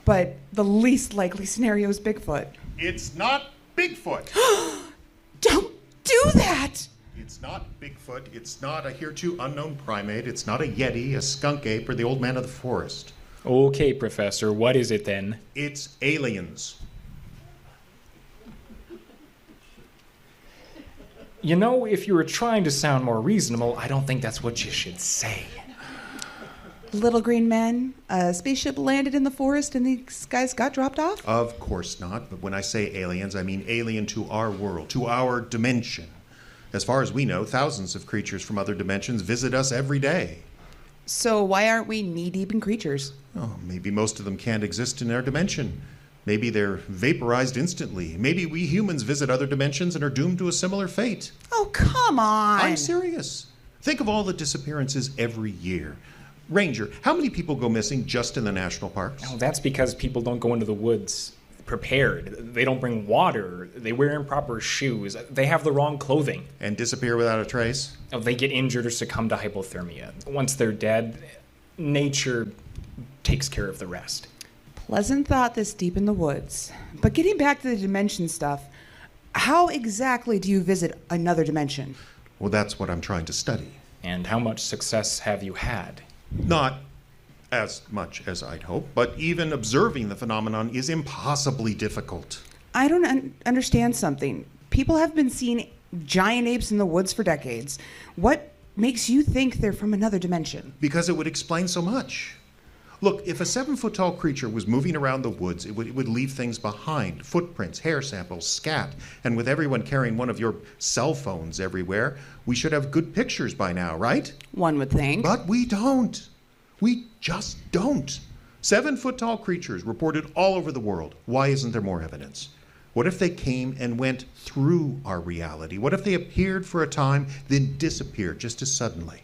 but the least likely scenario is Bigfoot. It's not Bigfoot. Don't do that! It's not Bigfoot. It's not a hereto unknown primate. It's not a yeti, a skunk ape, or the old man of the forest. Okay, Professor, what is it then? It's aliens. You know, if you were trying to sound more reasonable, I don't think that's what you should say. Little green man, a spaceship landed in the forest and these guys got dropped off? Of course not, but when I say aliens, I mean alien to our world, to our dimension. As far as we know, thousands of creatures from other dimensions visit us every day. So why aren't we knee-deep in creatures? Oh, maybe most of them can't exist in our dimension. Maybe they're vaporized instantly. Maybe we humans visit other dimensions and are doomed to a similar fate. Oh, come on! I'm serious. Think of all the disappearances every year. Ranger, how many people go missing just in the national parks? Oh, that's because people don't go into the woods prepared. They don't bring water. They wear improper shoes. They have the wrong clothing. And disappear without a trace? Oh, they get injured or succumb to hypothermia. Once they're dead, nature takes care of the rest. Pleasant thought this deep in the woods. But getting back to the dimension stuff, how exactly do you visit another dimension? Well, that's what I'm trying to study. And how much success have you had? Not as much as I'd hope, but even observing the phenomenon is impossibly difficult. I don't understand something. People have been seeing giant apes in the woods for decades. What makes you think they're from another dimension? Because it would explain so much. Look, if a 7-foot-tall creature was moving around the woods, it would leave things behind. Footprints, hair samples, scat. And with everyone carrying one of your cell phones everywhere, we should have good pictures by now, right? One would think. But we don't. We just don't. 7-foot-tall creatures reported all over the world. Why isn't there more evidence? What if they came and went through our reality? What if they appeared for a time, then disappeared just as suddenly?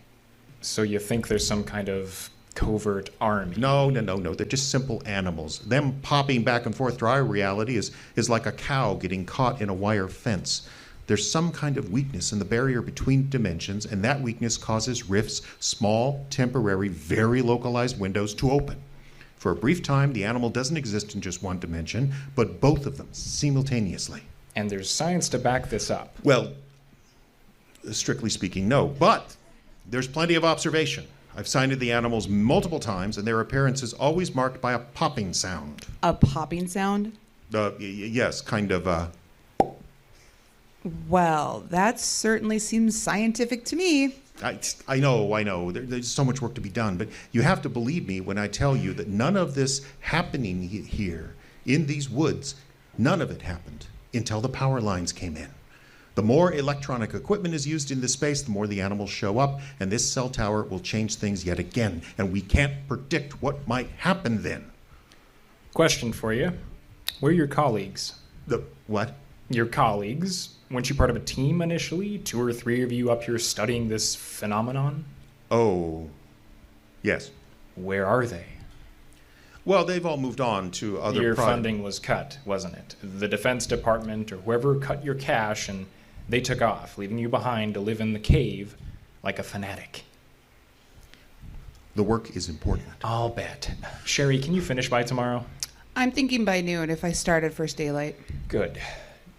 So you think there's some kind of covert army. No. They're just simple animals. Them popping back and forth through our reality is like a cow getting caught in a wire fence. There's some kind of weakness in the barrier between dimensions, and that weakness causes rifts, small, temporary, very localized windows to open. For a brief time, the animal doesn't exist in just one dimension, but both of them simultaneously. And there's science to back this up. Well, strictly speaking, no. But there's plenty of observation. I've sighted the animals multiple times, and their appearance is always marked by a popping sound. A popping sound? Yes, kind of, Well, that certainly seems scientific to me. I know. There's so much work to be done, but you have to believe me when I tell you that none of this happening here in these woods, none of it happened until the power lines came in. The more electronic equipment is used in this space, the more the animals show up, and this cell tower will change things yet again, and we can't predict what might happen then. Question for you. Where are your colleagues? The what? Your colleagues. Weren't you part of a team initially? 2 or 3 of you up here studying this phenomenon? Oh, yes. Where are they? Well, they've all moved on to other Your funding was cut, wasn't it? The Defense Department or whoever cut your cash, and they took off, leaving you behind to live in the cave like a fanatic. The work is important. I'll bet. Sherry, can you finish by tomorrow? I'm thinking by noon if I start at first daylight. Good.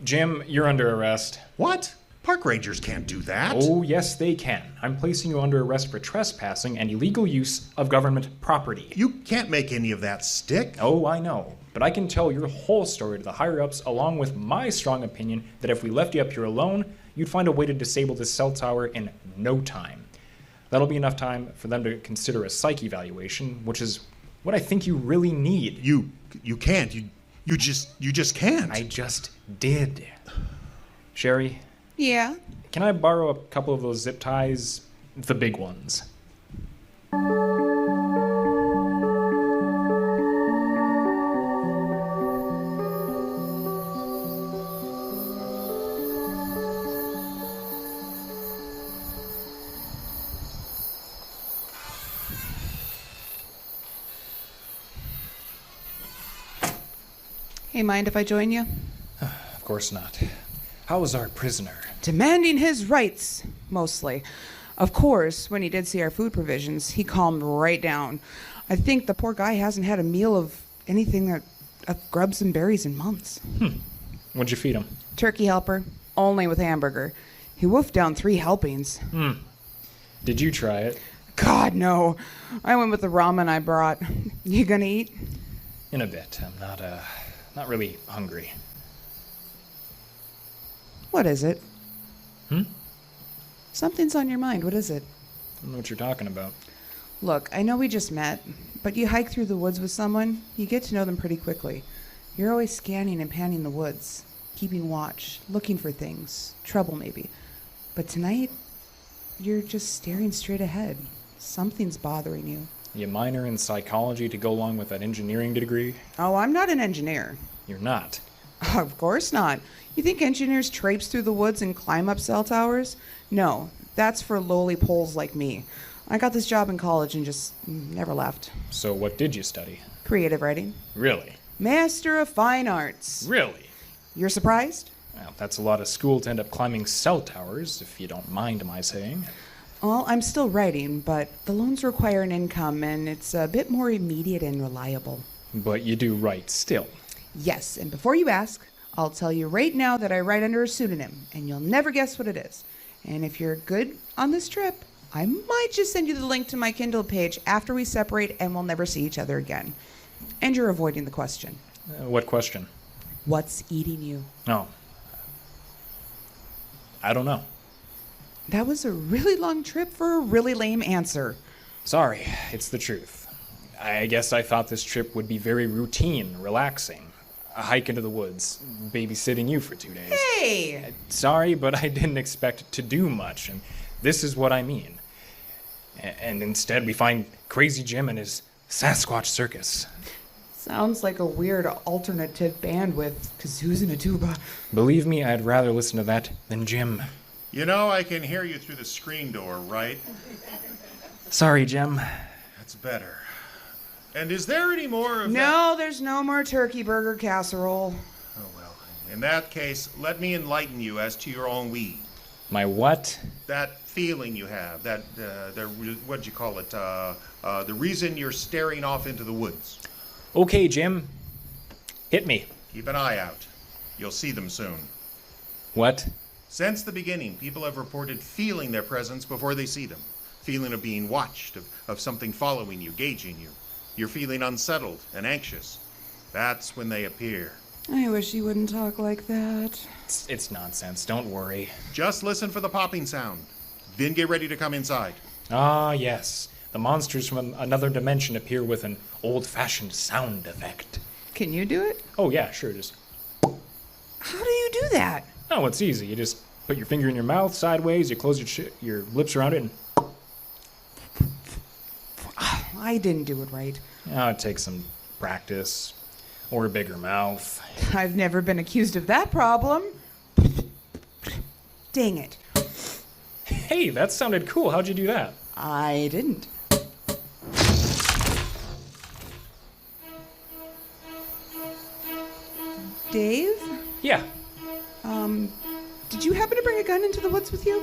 Jim, you're under arrest. What? Park rangers can't do that. Oh, yes, they can. I'm placing you under arrest for trespassing and illegal use of government property. You can't make any of that stick. Oh, I know. But I can tell your whole story to the higher-ups along with my strong opinion that if we left you up here alone, you'd find a way to disable this cell tower in no time. That'll be enough time for them to consider a psych evaluation, which is what I think you really need. You can't. You just can't. I just did. Sherry? Yeah? Can I borrow a couple of those zip ties? The big ones. Hey, mind if I join you? Of course not. How is our prisoner? Demanding his rights, mostly. Of course, when he did see our food provisions, he calmed right down. I think the poor guy hasn't had a meal of anything of grubs and berries in months. What'd you feed him? Turkey helper, only with hamburger. He wolfed down 3 helpings. Did you try it? God, no. I went with the ramen I brought. You gonna eat? In a bit. I'm not really hungry. What is it? Hmm? Something's on your mind. What is it? I don't know what you're talking about. Look, I know we just met, but you hike through the woods with someone, you get to know them pretty quickly. You're always scanning and panning the woods, keeping watch, looking for things, trouble maybe. But tonight, you're just staring straight ahead. Something's bothering you. You minor in psychology to go along with that engineering degree? Oh, I'm not an engineer. You're not. Of course not. You think engineers traipse through the woods and climb up cell towers? No, that's for lowly poles like me. I got this job in college and just never left. So what did you study? Creative writing. Really? Master of Fine Arts. Really? You're surprised? Well, that's a lot of school to end up climbing cell towers, if you don't mind my saying. Well, I'm still writing, but the loans require an income, and it's a bit more immediate and reliable. But you do write still. Yes, and before you ask, I'll tell you right now that I write under a pseudonym, and you'll never guess what it is. And if you're good on this trip, I might just send you the link to my Kindle page after we separate and we'll never see each other again. And you're avoiding the question. What question? What's eating you? Oh. I don't know. That was a really long trip for a really lame answer. Sorry, it's the truth. I guess I thought this trip would be very routine, relaxing. A hike into the woods, babysitting you for 2 days. Hey! Sorry, but I didn't expect to do much, and this is what I mean. And instead we find Crazy Jim and his Sasquatch Circus. Sounds like a weird alternative band with kazoos and a tuba. Believe me, I'd rather listen to that than Jim. You know I can hear you through the screen door, right? Sorry, Jim. That's better. And is there any more of No, there's no more turkey burger casserole. Oh, well. In that case, let me enlighten you as to your ennui. My what? That feeling you have, what'd you call it? The reason you're staring off into the woods. Okay, Jim. Hit me. Keep an eye out. You'll see them soon. What? Since the beginning, people have reported feeling their presence before they see them. Feeling of being watched, of something following you, gauging you. You're feeling unsettled and anxious. That's when they appear. I wish you wouldn't talk like that. It's nonsense. Don't worry. Just listen for the popping sound. Then get ready to come inside. Ah, yes. The monsters from another dimension appear with an old-fashioned sound effect. Can you do it? Oh, yeah, sure. Just... How do you do that? Oh, it's easy. You just put your finger in your mouth sideways, you close your lips around it, and... I didn't do it right. Oh, it takes some practice. Or a bigger mouth. I've never been accused of that problem. Dang it. Hey, that sounded cool. How'd you do that? I didn't. Dave? Yeah. Did you happen to bring a gun into the woods with you?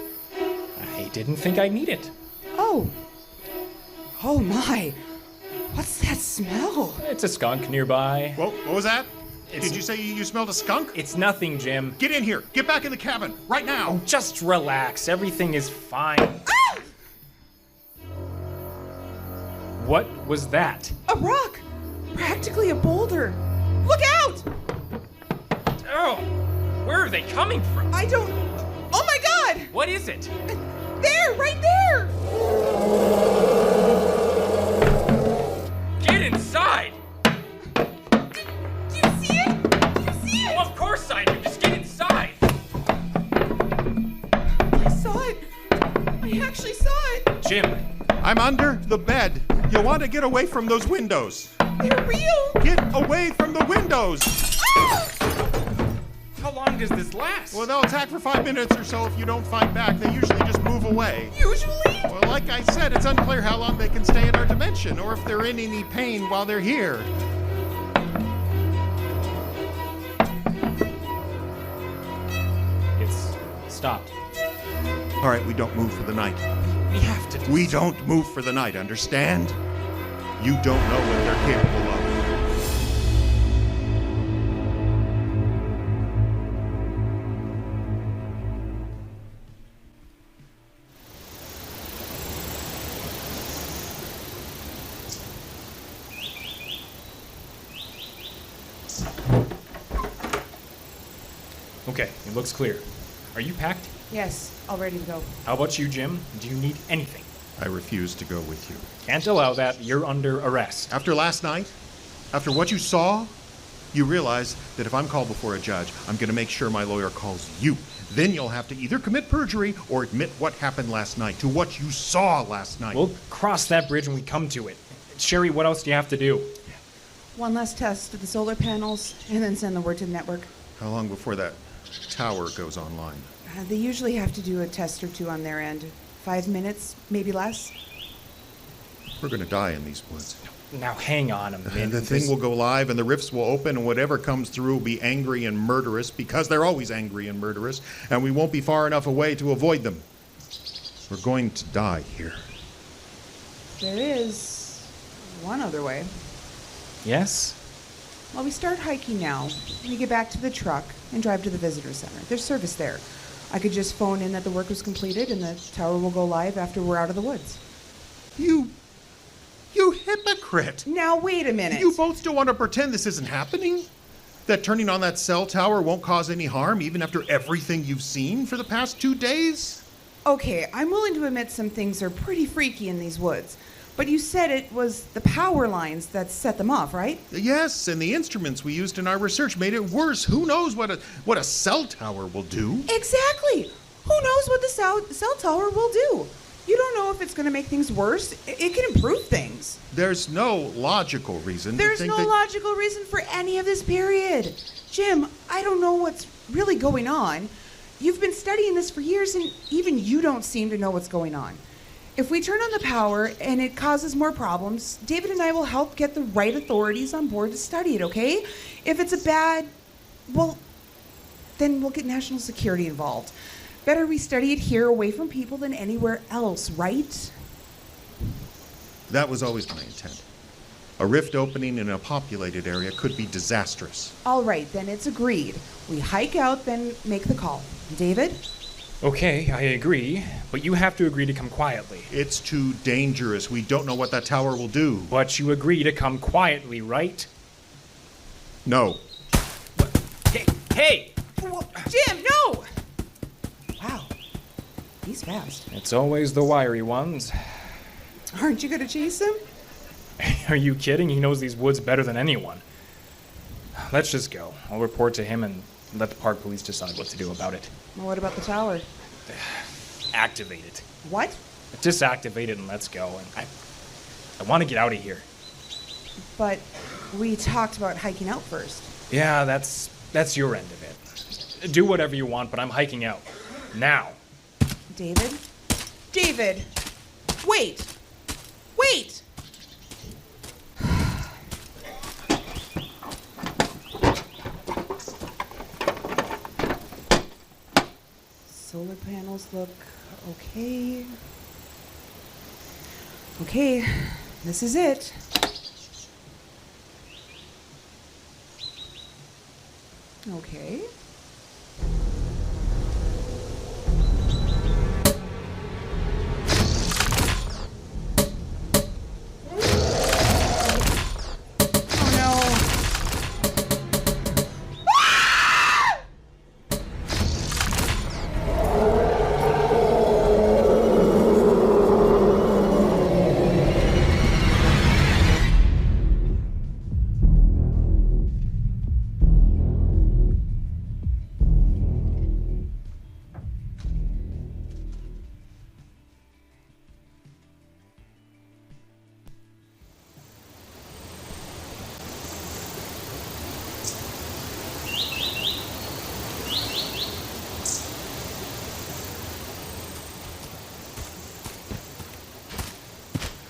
I didn't think I'd need it. Oh. Oh my. What's that smell? It's a skunk nearby. Whoa, what was that? Did you say you smelled a skunk? It's nothing, Jim. Get in here. Get back in the cabin. Right now. Oh, just relax. Everything is fine. Ah! What was that? A rock. Practically a boulder. Look out! Oh, where are they coming from? I don't... Oh my God! What is it? There, right there! Get inside! Do you see it? Do you see it? Oh, of course I do. Just get inside. I saw it. I actually saw it. Jim. I'm under the bed. You'll want to get away from those windows. They're real. Get away from the windows. Ah! How long does this last? Well, they'll attack for 5 minutes or so. If you don't fight back, they usually just move away. Usually? Well, like I said, it's unclear how long they can stay in our dimension, or if they're in any pain while they're here. It's stopped. All right, we don't move for the night. We have to. We don't move for the night, understand? You don't know what they're capable of. Okay, it looks clear. Are you packed? Yes, all ready to go. How about you, Jim? Do you need anything? I refuse to go with you. Can't allow that. You're under arrest. After last night, after what you saw, you realize that if I'm called before a judge, I'm going to make sure my lawyer calls you. Then you'll have to either commit perjury or admit what happened last night, to what you saw last night. We'll cross that bridge when we come to it. Sherry, what else do you have to do? One last test of the solar panels, and then send the word to the network. How long before that tower goes online? They usually have to do a test or two on their end. 5 minutes, maybe less. We're going to die in these woods. Now hang on a minute. The thing will go live and the rifts will open and whatever comes through will be angry and murderous because they're always angry and murderous and we won't be far enough away to avoid them. We're going to die here. There is one other way. Yes? Well, we start hiking now. We get back to the truck and drive to the visitor center. There's service there. I could just phone in that the work was completed and the tower will go live after we're out of the woods. You hypocrite! Now, wait a minute. You both still want to pretend this isn't happening? That turning on that cell tower won't cause any harm even after everything you've seen for the past 2 days? Okay, I'm willing to admit some things are pretty freaky in these woods. But you said it was the power lines that set them off, right? Yes, and the instruments we used in our research made it worse. Who knows what a cell tower will do? Exactly! Who knows what the cell tower will do? You don't know if it's going to make things worse. It can improve things. There's no logical reason There's to think no logical reason for any of this, period. Jim, I don't know what's really going on. You've been studying this for years, and even you don't seem to know what's going on. If we turn on the power and it causes more problems, David and I will help get the right authorities on board to study it, okay? If it's a bad, well, then we'll get national security involved. Better we study it here away from people than anywhere else, right? That was always my intent. A rift opening in a populated area could be disastrous. All right, then it's agreed. We hike out, then make the call. David? Okay, I agree, but you have to agree to come quietly. It's too dangerous. We don't know what that tower will do. But you agree to come quietly, right? No. Hey! Jim, no! Wow, he's fast. It's always the wiry ones. Aren't you gonna chase him? Are you kidding? He knows these woods better than anyone. Let's just go. I'll report to him and let the park police decide what to do about it. Well, what about the tower? Activate it. What? Disactivate it and let's go. And I want to get out of here. But we talked about hiking out first. Yeah, that's your end of it. Do whatever you want, but I'm hiking out. Now. David? David! Wait! Wait! Solar panels look okay. Okay, this is it. Okay.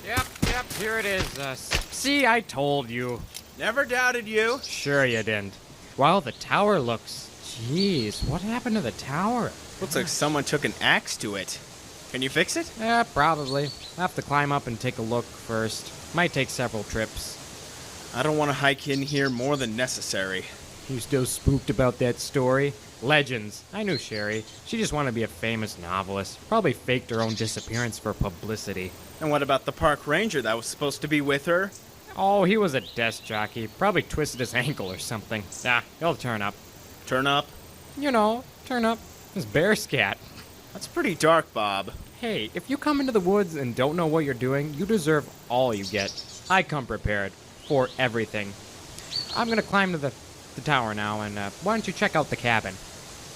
Yep, here it is. See, I told you. Never doubted you. Sure you didn't. Wow, the tower looks... Jeez, what happened to the tower? Looks like someone took an axe to it. Can you fix it? Yeah, probably. I'll have to climb up and take a look first. Might take several trips. I don't want to hike in here more than necessary. You still spooked about that story? Legends. I knew Sherry. She just wanted to be a famous novelist. Probably faked her own disappearance for publicity. And what about the park ranger that was supposed to be with her? Oh, he was a desk jockey. Probably twisted his ankle or something. Ah, he'll turn up. Turn up? You know, turn up. His bear scat. That's pretty dark, Bob. Hey, if you come into the woods and don't know what you're doing, you deserve all you get. I come prepared. For everything. I'm gonna climb to the tower now, and why don't you check out the cabin?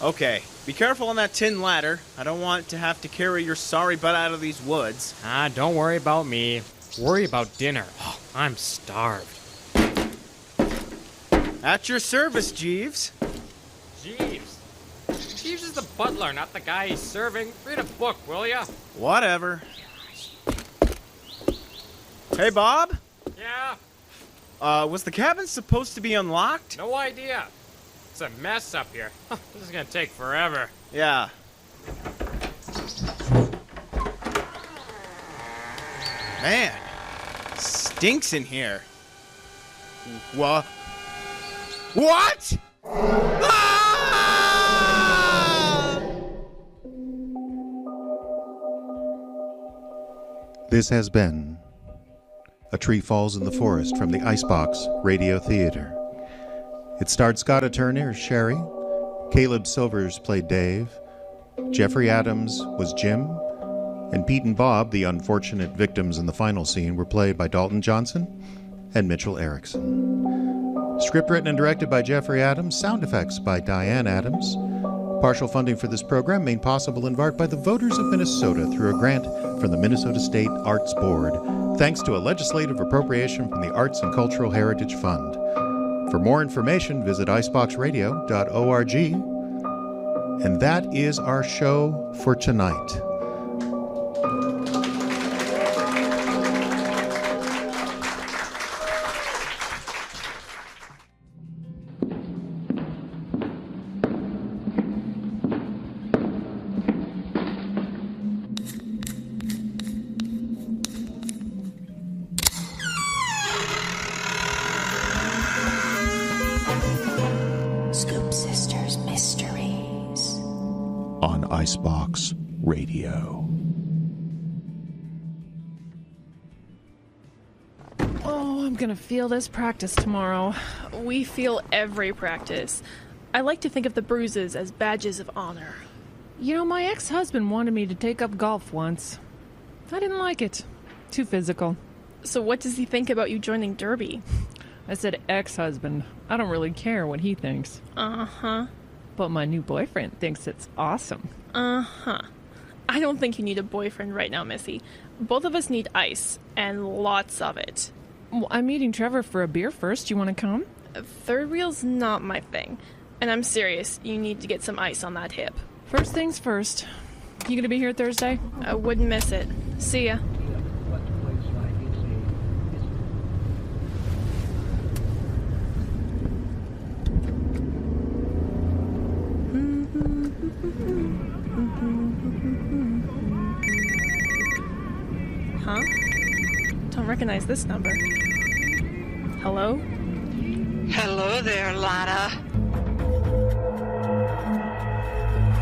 Okay. Be careful on that tin ladder. I don't want to have to carry your sorry butt out of these woods. Ah, don't worry about me. Worry about dinner. Oh, I'm starved. At your service, Jeeves. Jeeves? Jeeves is the butler, not the guy he's serving. Read a book, will ya? Whatever. Hey, Bob? Yeah? Was the cabin supposed to be unlocked? No idea. It's a mess up here. This is gonna take forever. Yeah. Man, stinks in here. What? What? This has been A Tree Falls in the Forest from the Icebox Radio Theater. It starred Scotta Turner as Sherry, Caleb Silvers played Dave, Jeffrey Adams was Jim, and Pete and Bob, the unfortunate victims in the final scene, were played by Dalton Johnson and Mitchell Erickson. Script written and directed by Jeffrey Adams, sound effects by Diane Adams. Partial funding for this program made possible in part by the voters of Minnesota through a grant from the Minnesota State Arts Board, thanks to a legislative appropriation from the Arts and Cultural Heritage Fund. For more information, visit iceboxradio.org. And that is our show for tonight. Sisters Mysteries on Icebox Radio. Oh, I'm gonna feel this practice tomorrow. We feel every practice. I like to think of the bruises as badges of honor. You know, my ex-husband wanted me to take up golf once. I didn't like it. Too physical. So what does he think about you joining Derby? I said ex-husband. I don't really care what he thinks. Uh-huh. But my new boyfriend thinks it's awesome. Uh-huh. I don't think you need a boyfriend right now, Missy. Both of us need ice, and lots of it. Well, I'm meeting Trevor for a beer first. You want to come? Third wheel's not my thing. And I'm serious, you need to get some ice on that hip. First things first. You gonna be here Thursday? I wouldn't miss it. See ya. Huh? Don't recognize this number. Hello? Hello there, Lotta.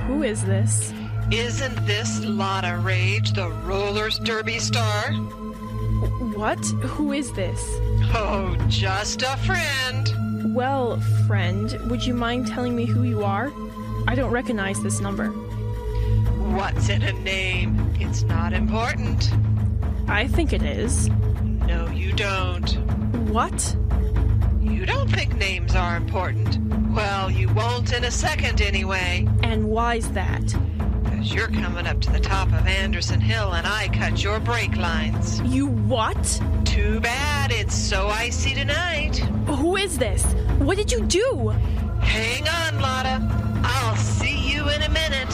Who is this? Isn't this Lotta Rage, the rollers derby star? What? Who is this? Oh, just a friend. Well, friend, would you mind telling me who you are? I don't recognize this number. What's in a name? It's not important. I think it is. No, you don't. What? You don't think names are important. Well, you won't in a second anyway. And why's that? Because you're coming up to the top of Anderson Hill and I cut your brake lines. You what? Too bad it's so icy tonight. Who is this? What did you do? Hang on, Lotta. I'll see you in a minute.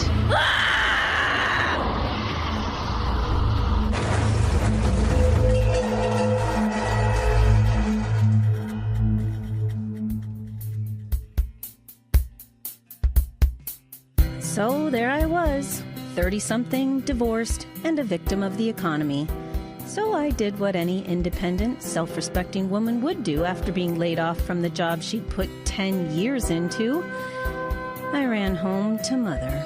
So there I was, 30-something, divorced, and a victim of the economy. So I did what any independent, self-respecting woman would do after being laid off from the job she'd put 10 years into. I ran home to Mother.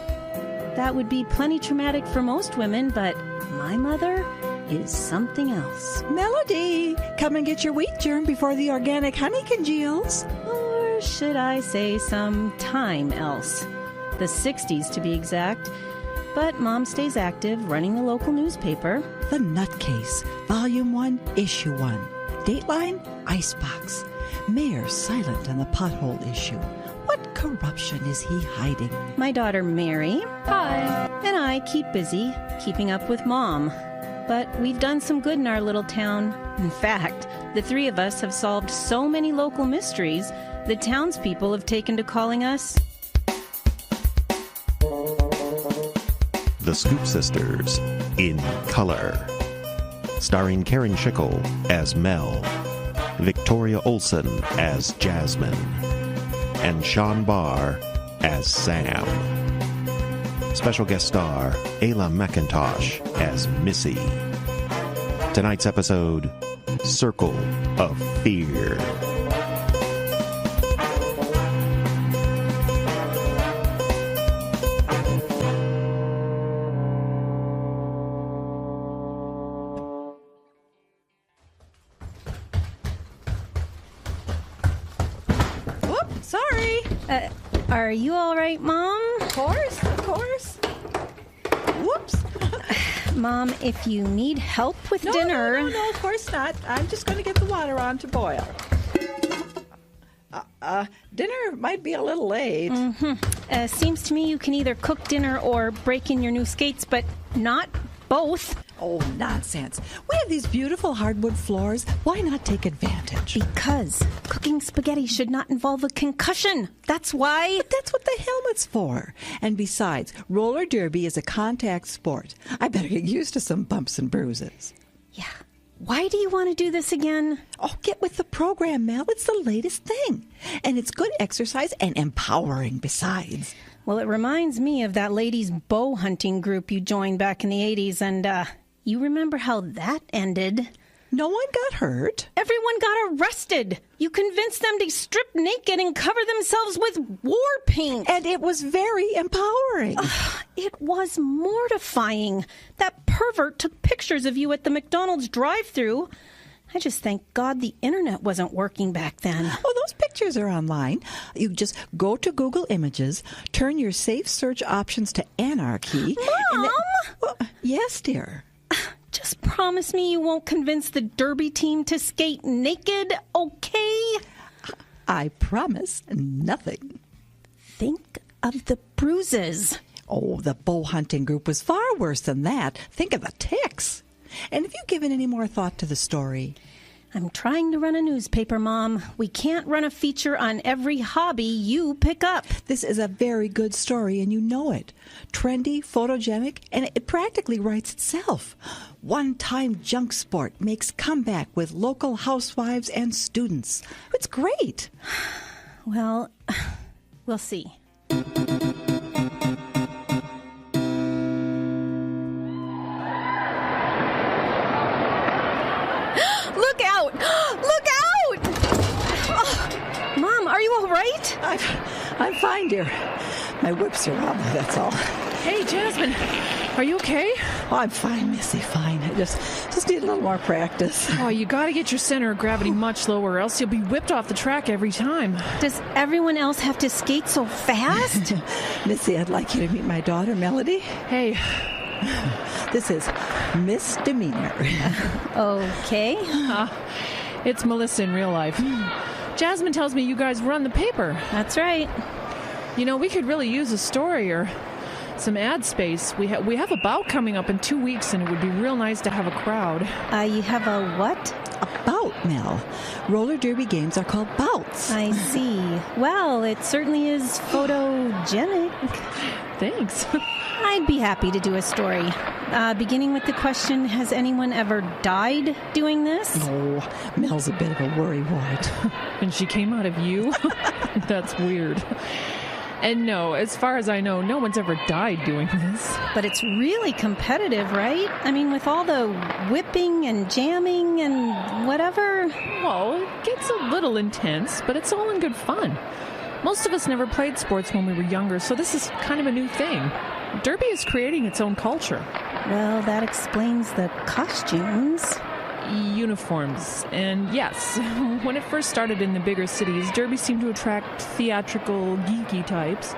That would be plenty traumatic for most women, but my mother is something else. Melody, come and get your wheat germ before the organic honey congeals. Or should I say some time else? The 60s to be exact. But Mom stays active, running the local newspaper. The Nutcase, Volume 1, Issue 1. Dateline, Icebox. Mayor silent on the pothole issue. What corruption is he hiding? My daughter Mary. Hi. And I keep busy, keeping up with Mom. But we've done some good in our little town. In fact, the three of us have solved so many local mysteries, the townspeople have taken to calling us The Scoop Sisters in color. Starring Karen Schickel as Mel, Victoria Olsen as Jasmine, and Sean Barr as Sam. Special guest star Ayla McIntosh as Missy. Tonight's episode, Circle of Fear. Sorry. Are you all right, Mom? Of course. Whoops. Mom, if you need help with dinner... No, of course not. I'm just going to get the water on to boil. Dinner might be a little late. Mm-hmm. Seems to me you can either cook dinner or break in your new skates, but not both. Oh, nonsense. We have these beautiful hardwood floors. Why not take advantage? Because cooking spaghetti should not involve a concussion. That's why. But that's what the helmet's for. And besides, roller derby is a contact sport. I better get used to some bumps and bruises. Yeah. Why do you want to do this again? Oh, get with the program, Mel. It's the latest thing. And it's good exercise and empowering besides. Well, it reminds me of that ladies' bow hunting group you joined back in the 80s, and you remember how that ended. No one got hurt. Everyone got arrested. You convinced them to strip naked and cover themselves with war paint. And it was very empowering. It was mortifying. That pervert took pictures of you at the McDonald's drive-thru. I just thank God the internet wasn't working back then. Oh, those pictures are online. You just go to Google Images, turn your safe search options to anarchy. Mom! Well, yes, dear. Just promise me you won't convince the Derby team to skate naked, okay? I promise nothing. Think of the bruises. Oh, the bow hunting group was far worse than that. Think of the ticks. And have you given any more thought to the story? I'm trying to run a newspaper, Mom. We can't run a feature on every hobby you pick up. This is a very good story, and you know it. Trendy, photogenic, and it practically writes itself. One-time junk sport makes comeback with local housewives and students. It's great. Well, we'll see. Look out! Look out! Oh, Mom, are you all right? I'm fine, dear. My whips are on, that's all. Hey, Jasmine, are you okay? Oh, I'm fine, Missy, fine. I just need a little more practice. Oh, you gotta get your center of gravity much lower, or else you'll be whipped off the track every time. Does everyone else have to skate so fast? Missy, I'd like you to meet my daughter, Melody. Hey. This is Misdemeanor. Okay. It's Melissa in real life. Jasmine tells me you guys run the paper. That's right. You know, we could really use a story or some ad space. We have a bout coming up in 2 weeks, and it would be real nice to have a crowd. You have a what? A bout, Mel. Roller derby games are called bouts. I see. Well, it certainly is photogenic. Thanks. I'd be happy to do a story. Beginning with the question, has anyone ever died doing this? No, Mel's a bit of a worrywart. And she came out of you? That's weird. And no, as far as I know, no one's ever died doing this. But it's really competitive, right? I mean, with all the whipping and jamming and whatever. Well, it gets a little intense, but it's all in good fun. Most of us never played sports when we were younger, so this is kind of a new thing. Derby is creating its own culture. Well, that explains the costumes. Uniforms. And yes, when it first started in the bigger cities, Derby seemed to attract theatrical, geeky types.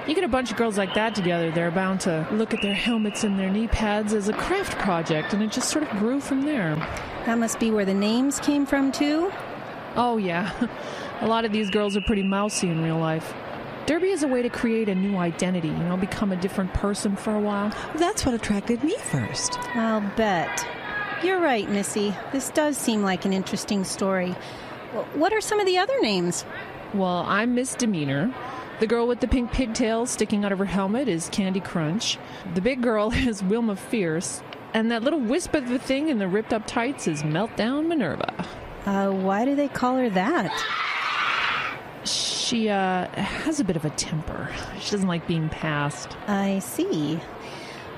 You get a bunch of girls like that together, they're bound to look at their helmets and their knee pads as a craft project, and it just sort of grew from there. That must be where the names came from, too? Oh, yeah. A lot of these girls are pretty mousy in real life. Derby is a way to create a new identity, become a different person for a while. That's what attracted me first. I'll bet. You're right, Missy. This does seem like an interesting story. What are some of the other names? Well, I'm Misdemeanor. The girl with the pink pigtails sticking out of her helmet is Candy Crunch. The big girl is Wilma Fierce. And that little wisp of a thing in the ripped up tights is Meltdown Minerva. Why do they call her that? She has a bit of a temper. She doesn't like being passed. I see.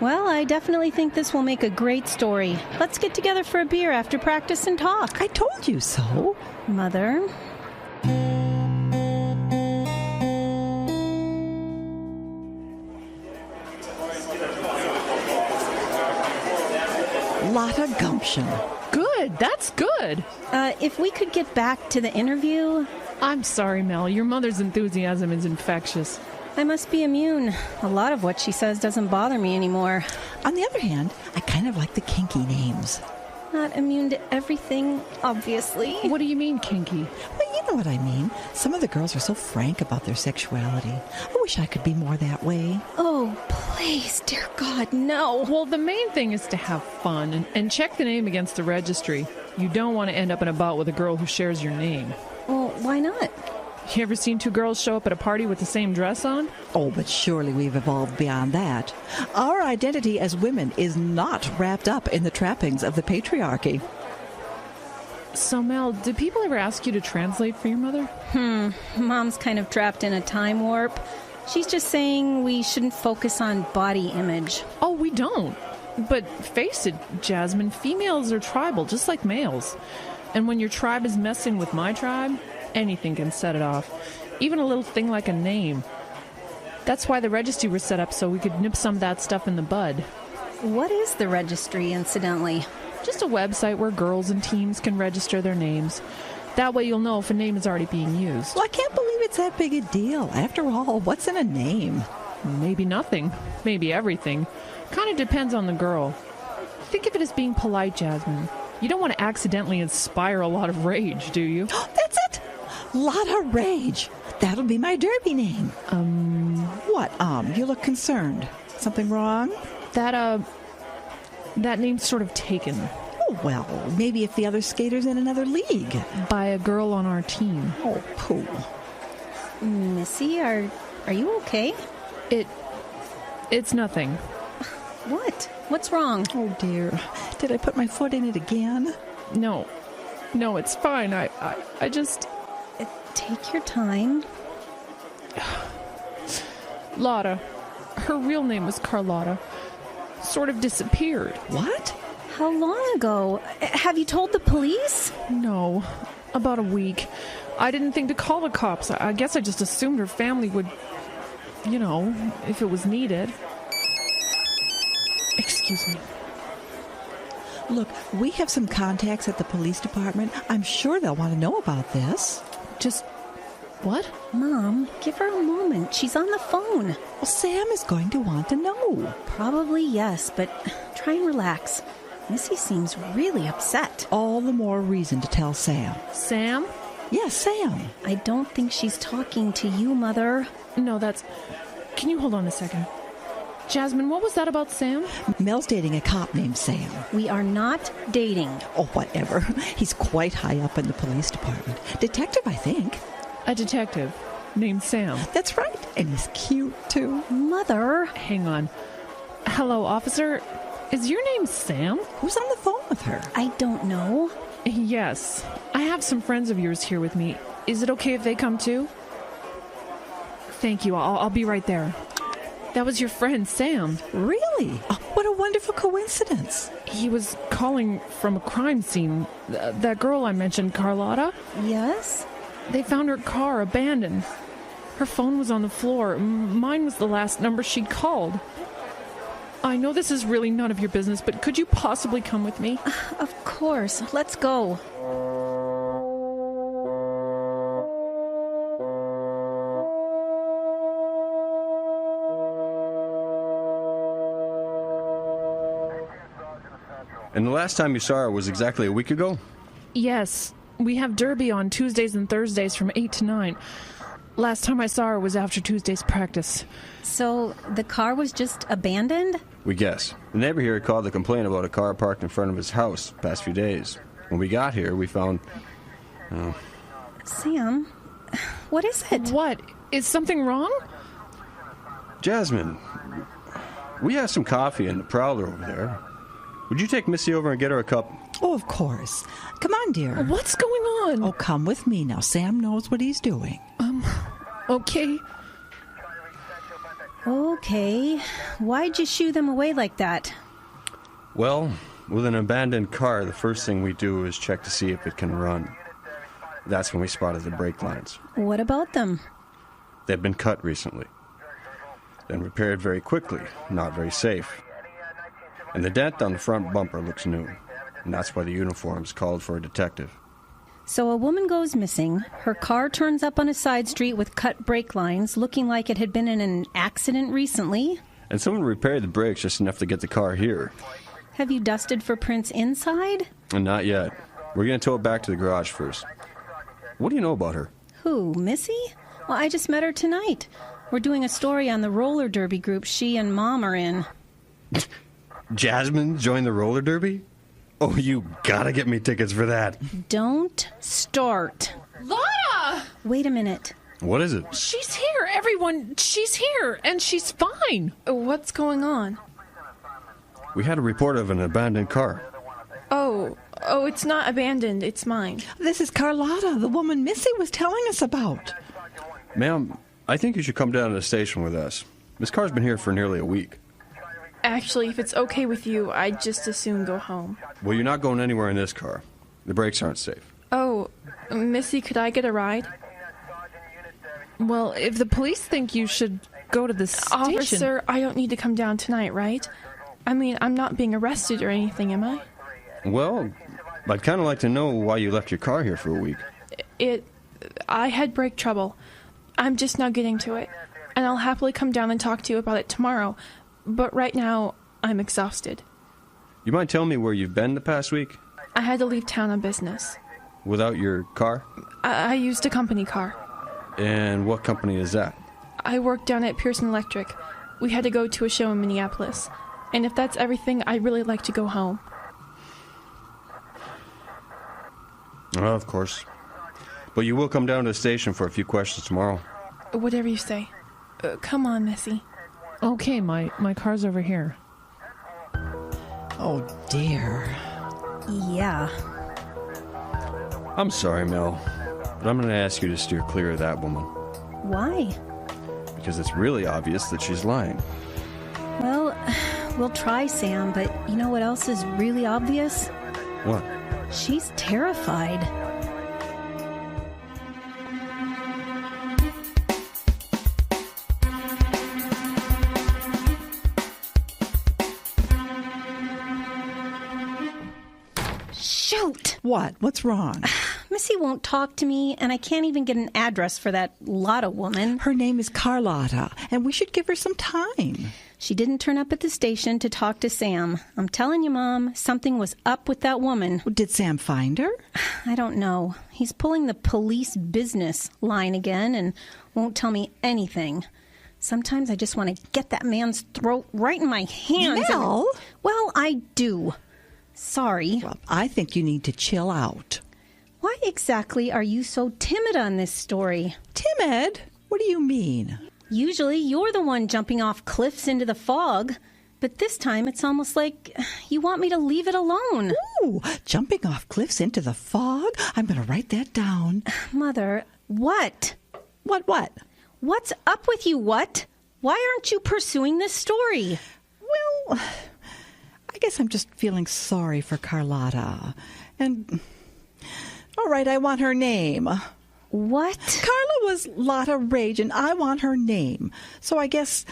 Well, I definitely think this will make a great story. Let's get together for a beer after practice and talk. I told you so. Mother. Lot of gumption. Good, that's good. If we could get back to the interview. I'm sorry, Mel. Your mother's enthusiasm is infectious. I must be immune. A lot of what she says doesn't bother me anymore. On the other hand, I kind of like the kinky names. Not immune to everything, obviously. What do you mean, kinky? Well, you know what I mean. Some of the girls are so frank about their sexuality. I wish I could be more that way. Oh, please, dear God, no. Well, the main thing is to have fun and check the name against the registry. You don't want to end up in a bout with a girl who shares your name. Well, why not? You ever seen two girls show up at a party with the same dress on? Oh, but surely we've evolved beyond that. Our identity as women is not wrapped up in the trappings of the patriarchy. So, Mel, did people ever ask you to translate for your mother? Mom's kind of trapped in a time warp. She's just saying we shouldn't focus on body image. Oh, we don't. But face it, Jasmine, females are tribal, just like males. And when your tribe is messing with my tribe, anything can set it off. Even a little thing like a name. That's why the registry was set up, so we could nip some of that stuff in the bud. What is the registry, incidentally? Just a website where girls and teens can register their names. That way you'll know if a name is already being used. Well, I can't believe it's that big a deal. After all, what's in a name? Maybe nothing. Maybe everything. Kind of depends on the girl. Think of it as being polite, Jasmine. You don't want to accidentally inspire a lot of rage, do you? That's it! Lot of rage. That'll be my derby name. What? You look concerned. Something wrong? That name's sort of taken. Oh, well, maybe if the other skater's in another league. By a girl on our team. Oh, pooh. Missy, are you okay? It's nothing. What? What's wrong? Oh, dear. Did I put my foot in it again? No, it's fine. I just... Take your time. Lotta. Her real name was Carlotta. Sort of disappeared. What? How long ago? Have you told the police? No. About a week. I didn't think to call the cops. I guess I just assumed her family would... if it was needed. Excuse me. Look, we have some contacts at the police department. I'm sure they'll want to know about this. Just... what? Mom, give her a moment. She's on the phone. Well, Sam is going to want to know. Probably yes, but try and relax. Missy seems really upset. All the more reason to tell Sam. Sam? Yes, Sam. I don't think she's talking to you, Mother. No, that's... Can you hold on a second? Jasmine, what was that about Sam? Mel's dating a cop named Sam. We are not dating. Oh, whatever. He's quite high up in the police department. Detective, I think. A detective named Sam. That's right. And he's cute, too. Mother. Hang on. Hello, officer. Is your name Sam? Who's on the phone with her? I don't know. Yes. I have some friends of yours here with me. Is it okay if they come too? Thank you. I'll be right there. That was your friend, Sam. Really? Oh, what a wonderful coincidence. He was calling from a crime scene. That girl I mentioned, Carlotta? Yes? They found her car abandoned. Her phone was on the floor. Mine was the last number she'd called. I know this is really none of your business, but could you possibly come with me? Of course. Let's go. And the last time you saw her was exactly a week ago? Yes. We have derby on Tuesdays and Thursdays from 8 to 9. Last time I saw her was after Tuesday's practice. So the car was just abandoned? We guess. The neighbor here called to complain about a car parked in front of his house the past few days. When we got here, we found... Sam, what is it? What? Is something wrong? Jasmine, we have some coffee in the prowler over there. Would you take Missy over and get her a cup? Oh, of course. Come on, dear. What's going on? Oh, come with me now. Sam knows what he's doing. Okay. Okay. Why'd you shoo them away like that? Well, with an abandoned car, the first thing we do is check to see if it can run. That's when we spotted the brake lines. What about them? They've been cut recently. Then repaired very quickly, not very safe. And the dent on the front bumper looks new. And that's why the uniform's called for a detective. So a woman goes missing. Her car turns up on a side street with cut brake lines, looking like it had been in an accident recently. And someone repaired the brakes just enough to get the car here. Have you dusted for prints inside? And not yet. We're going to tow it back to the garage first. What do you know about her? Who, Missy? Well, I just met her tonight. We're doing a story on the roller derby group she and Mom are in. Jasmine joined the roller derby? Oh, you gotta get me tickets for that. Don't start. Lotta! Wait a minute. What is it? She's here, everyone. She's here, and she's fine. What's going on? We had a report of an abandoned car. Oh, it's not abandoned. It's mine. This is Carlotta, the woman Missy was telling us about. Ma'am, I think you should come down to the station with us. This car's been here for nearly a week. Actually, if it's okay with you, I'd just as soon go home. Well, you're not going anywhere in this car. The brakes aren't safe. Oh, Missy, could I get a ride? Well, if the police think you should go to the station... Officer, I don't need to come down tonight, right? I mean, I'm not being arrested or anything, am I? Well, I'd kind of like to know why you left your car here for a week. I had brake trouble. I'm just now getting to it. And I'll happily come down and talk to you about it tomorrow. But right now, I'm exhausted. You mind telling me where you've been the past week? I had to leave town on business. Without your car? I used a company car. And what company is that? I worked down at Pearson Electric. We had to go to a show in Minneapolis. And if that's everything, I'd really like to go home. Oh, of course. But you will come down to the station for a few questions tomorrow. Whatever you say. Come on, Missy. Okay, my car's over here. Oh, dear. Yeah. I'm sorry, Mel, but I'm going to ask you to steer clear of that woman. Why? Because it's really obvious that she's lying. Well, we'll try, Sam, but you know what else is really obvious? What? She's terrified. Shoot! What? What's wrong? Missy won't talk to me, and I can't even get an address for that Lotta woman. Her name is Carlotta, and we should give her some time. She didn't turn up at the station to talk to Sam. I'm telling you, Mom, something was up with that woman. Did Sam find her? I don't know. He's pulling the police business line again and won't tell me anything. Sometimes I just want to get that man's throat right in my hands. Mel? Well, I do. Sorry. Well, I think you need to chill out. Why exactly are you so timid on this story? Timid? What do you mean? Usually you're the one jumping off cliffs into the fog, but this time it's almost like you want me to leave it alone. Ooh, jumping off cliffs into the fog? I'm going to write that down. Mother, what? What? What's up with you, what? Why aren't you pursuing this story? Well, I guess I'm just feeling sorry for Carlotta. And, all right, I want her name. What? Carla was Lotta Rage, and I want her name. So I guess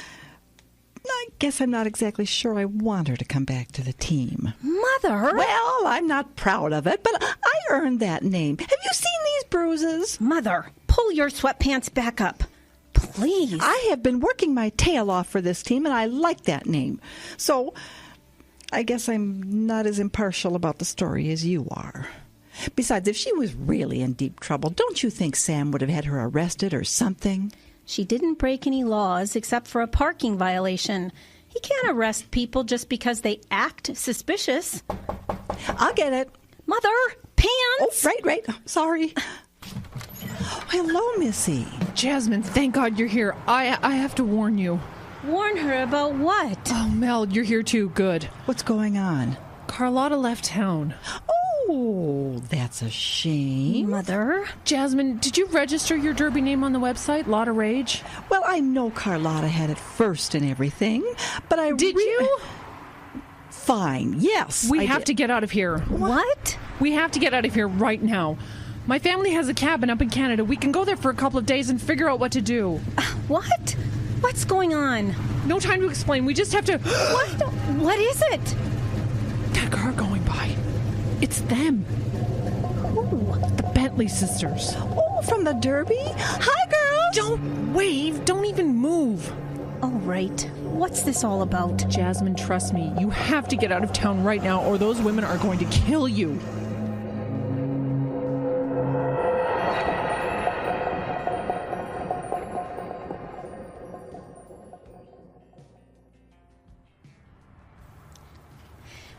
I'm not exactly sure I want her to come back to the team. Mother! Well, I'm not proud of it, but I earned that name. Have you seen these bruises? Mother, pull your sweatpants back up. Please. I have been working my tail off for this team, and I like that name. So I guess I'm not as impartial about the story as you are. Besides, if she was really in deep trouble, don't you think Sam would have had her arrested or something? She didn't break any laws except for a parking violation. He can't arrest people just because they act suspicious. I'll get it. Mother, pants! Oh, right. Sorry. Hello, Missy. Jasmine, thank God you're here. I have to warn you. Warn her about what? Oh, Mel, you're here too. Good. What's going on? Carlotta left town. Oh, that's a shame. Mother? Jasmine, did you register your derby name on the website, Lotta Rage? Well, I know Carlotta had it first and everything, but I... Did you? Fine, yes. We have to get out of here. What? We have to get out of here right now. My family has a cabin up in Canada. We can go there for a couple of days and figure out what to do. What? What's going on? No time to explain. We just have to... What is it? That car going by. It's them. Ooh. The Bentley sisters. Oh, from the Derby? Hi, girls! Don't wave. Don't even move. All right. What's this all about? Jasmine, trust me. You have to get out of town right now or those women are going to kill you.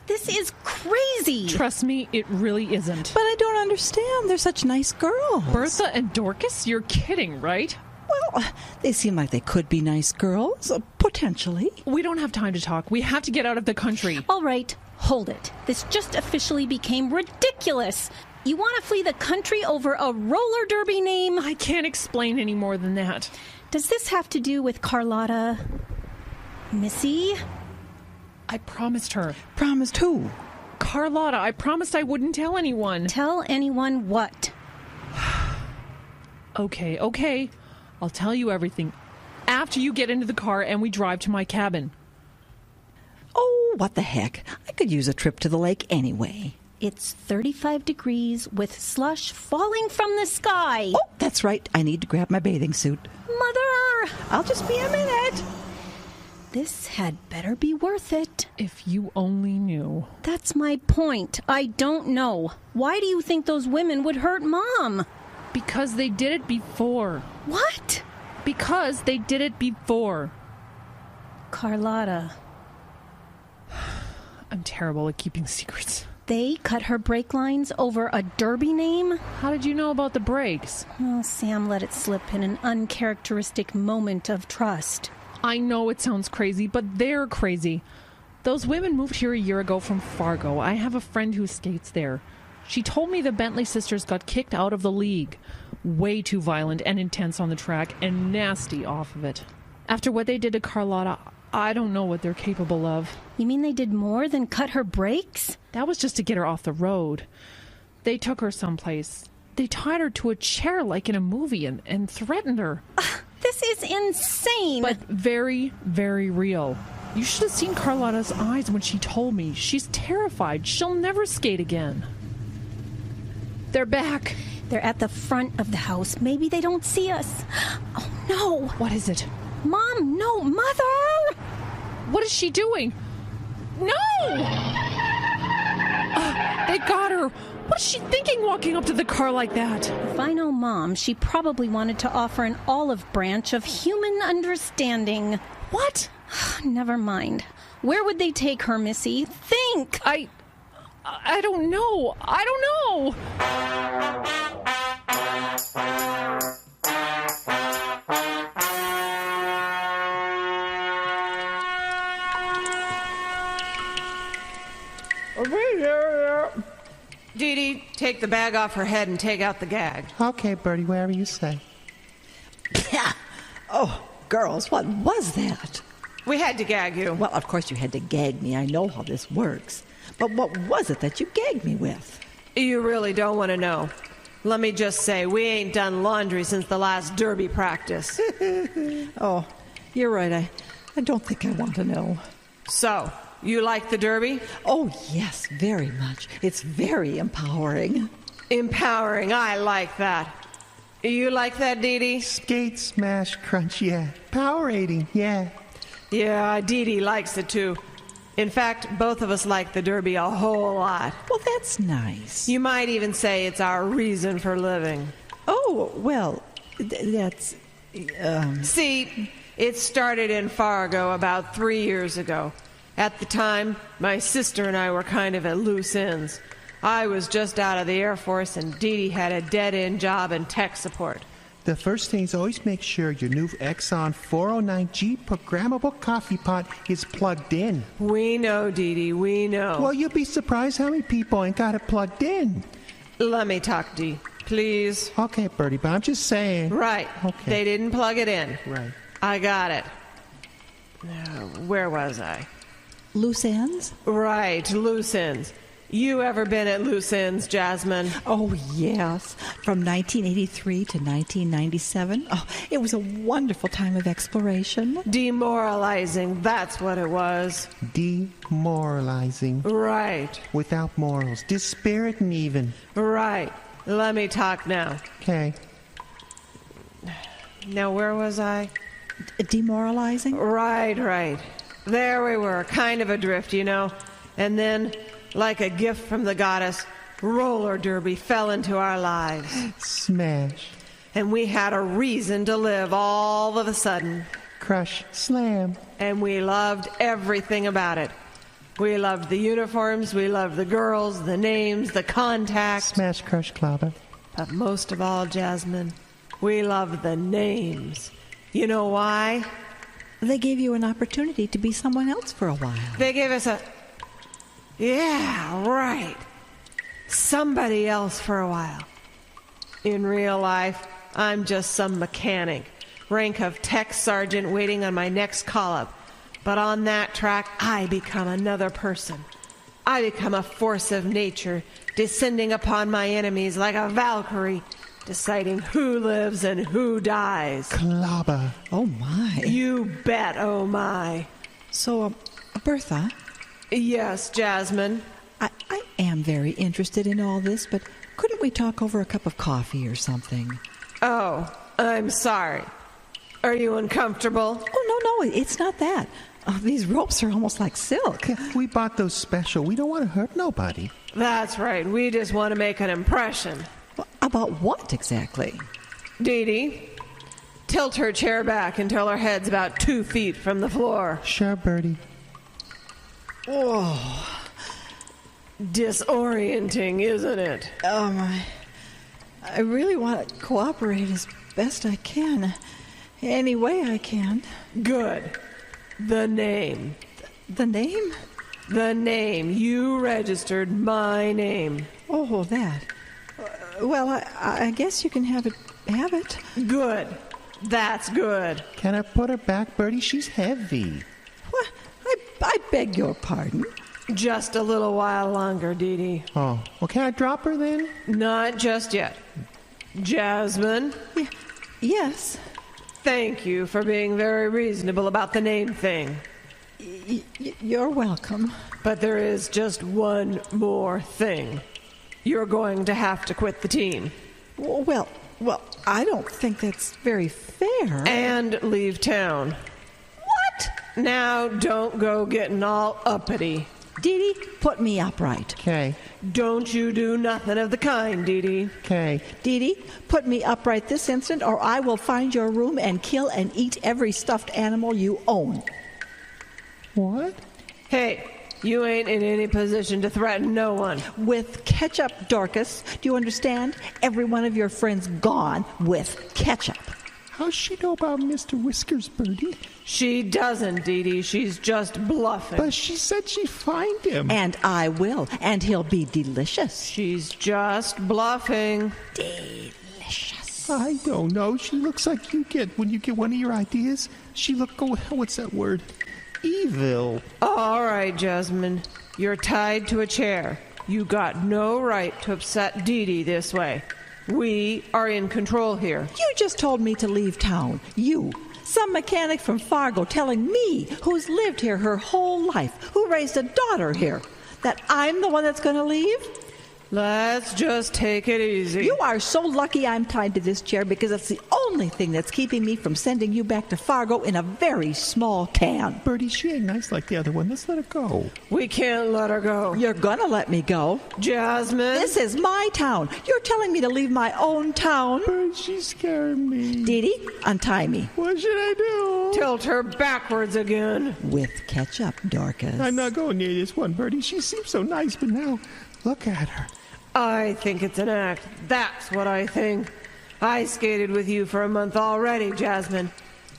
This is crazy. Trust me, it really isn't. But I don't understand. They're such nice girls. Bertha and Dorcas? You're kidding, right? Well, they seem like they could be nice girls, potentially. We don't have time to talk. We have to get out of the country. All right, hold it. This just officially became ridiculous. You want to flee the country over a roller derby name? I can't explain any more than that. Does this have to do with Carlotta? Missy? I promised her. Promised who? Carlotta, I promised I wouldn't tell anyone. Tell anyone what? Okay. I'll tell you everything after you get into the car and we drive to my cabin. Oh, what the heck. I could use a trip to the lake anyway. It's 35 degrees with slush falling from the sky. Oh, that's right. I need to grab my bathing suit. Mother! I'll just be a minute. This had better be worth it. If you only knew. That's my point. I don't know. Why do you think those women would hurt Mom? Because they did it before. What? Because they did it before. Carlotta. I'm terrible at keeping secrets. They cut her brake lines over a derby name? How did you know about the brakes? Oh, Sam let it slip in an uncharacteristic moment of trust. I know it sounds crazy, but they're crazy. Those women moved here a year ago from Fargo. I have a friend who skates there. She told me the Bentley sisters got kicked out of the league. Way too violent and intense on the track, and nasty off of it. After what they did to Carlotta, I don't know what they're capable of. You mean they did more than cut her brakes? That was just to get her off the road. They took her someplace. They tied her to a chair like in a movie and threatened her. This is insane. But very, very real. You should have seen Carlotta's eyes when she told me. She's terrified. She'll never skate again. They're back. They're at the front of the house. Maybe they don't see us. Oh, no. What is it? Mom, no. Mother! What is she doing? No! They got her. What is she thinking walking up to the car like that? If I know Mom, she probably wanted to offer an olive branch of human understanding. What? Never mind. Where would they take her, Missy? Think! I don't know. I don't know. Dee Dee, take the bag off her head and take out the gag. Okay, Bertie, wherever you say. Oh, girls, what was that? We had to gag you. Well, of course you had to gag me. I know how this works. But what was it that you gagged me with? You really don't want to know. Let me just say, we ain't done laundry since the last derby practice. Oh, you're right. I don't think I want to know. So, you like the derby? Oh, yes, very much. It's very empowering. Empowering, I like that. You like that, Dee Dee? Skate, smash, crunch, yeah. Powerating, yeah. Yeah, Dee Dee likes it too. In fact, both of us like the derby a whole lot. Well, that's nice. You might even say it's our reason for living. Oh, well, that's... See, it started in Fargo about 3 years ago. At the time, my sister and I were kind of at loose ends. I was just out of the Air Force, and Dee Dee had a dead-end job in tech support. The first thing is always make sure your new Exxon 409G programmable coffee pot is plugged in. We know, Dee Dee, we know. Well, you'll be surprised how many people ain't got it plugged in. Let me talk, Dee, please. Okay, Bertie, but I'm just saying. Right. Okay. They didn't plug it in. Right. I got it. Where was I? Loose ends? Right, loose ends. You ever been at loose ends, Jasmine? Oh, yes. From 1983 to 1997. Oh, it was a wonderful time of exploration. Demoralizing, that's what it was. Demoralizing. Right. Without morals. Dispiriting even. Right. Let me talk now. Okay. Now, where was I? Demoralizing? Right. There we were, kind of adrift, you know. And then, like a gift from the goddess, roller derby fell into our lives. Smash. And we had a reason to live all of a sudden. Crush. Slam. And we loved everything about it. We loved the uniforms, we loved the girls, the names, the contact. Smash, crush, clobber. But most of all, Jasmine, we loved the names. You know why? They gave you an opportunity to be someone else for a while. They gave us Yeah, right. Somebody else for a while. In real life, I'm just some mechanic, rank of tech sergeant waiting on my next call-up. But on that track, I become another person. I become a force of nature, descending upon my enemies like a Valkyrie, deciding who lives and who dies. Clobber. Oh, my. You bet, oh, my. So, Bertha? Yes, Jasmine? I am very interested in all this, but couldn't we talk over a cup of coffee or something? Oh, I'm sorry. Are you uncomfortable? Oh, no, it's not that. Oh, these ropes are almost like silk. We bought those special. We don't want to hurt nobody. That's right. We just want to make an impression. Well, about what exactly? Dee Dee, tilt her chair back until her head's about 2 feet from the floor. Sure, Bertie. Oh, disorienting, isn't it? Oh, my. I really want to cooperate as best I can. Any way I can. Good. The name. The name? The name. You registered my name. Oh, that. Well, I guess you can have it. Good. That's good. Can I put her back, Bertie? She's heavy. What? I beg your pardon. Just a little while longer, Dee Dee. Oh, well, can I drop her then? Not just yet. Jasmine? Yes? Thank you for being very reasonable about the name thing. You're welcome. But there is just one more thing. You're going to have to quit the team. Well, I don't think that's very fair. And leave town. What? Now, don't go getting all uppity. Dee Dee, put me upright. Okay. Don't you do nothing of the kind, Dee Dee. Okay. Dee Dee, put me upright this instant, or I will find your room and kill and eat every stuffed animal you own. What? Hey, you ain't in any position to threaten no one. With ketchup, Dorcas. Do you understand? Every one of your friends gone with ketchup. How's she know about Mr. Whiskers, Bertie? She doesn't, Dee Dee. She's just bluffing. But she said she'd find him. And I will, and he'll be delicious. She's just bluffing. Delicious. I don't know. She looks like you get when you get one of your ideas. She look, what's that word? Evil. All right, Jasmine. You're tied to a chair. You got no right to upset Dee Dee this way. We are in control here. You just told me to leave town. You. Some mechanic from Fargo telling me, who's lived here her whole life, who raised a daughter here, that I'm the one that's going to leave? Let's just take it easy. You are so lucky I'm tied to this chair because it's the only thing that's keeping me from sending you back to Fargo in a very small can. Bertie, she ain't nice like the other one. Let's let her go. We can't let her go. You're gonna let me go. Jasmine? This is my town. You're telling me to leave my own town? Bertie, she's scaring me. Dee Dee, untie me. What should I do? Tilt her backwards again. With ketchup, Dorcas. I'm not going near this one, Bertie. She seems so nice, but now, look at her. I think it's an act. That's what I think. I skated with you for a month already, Jasmine.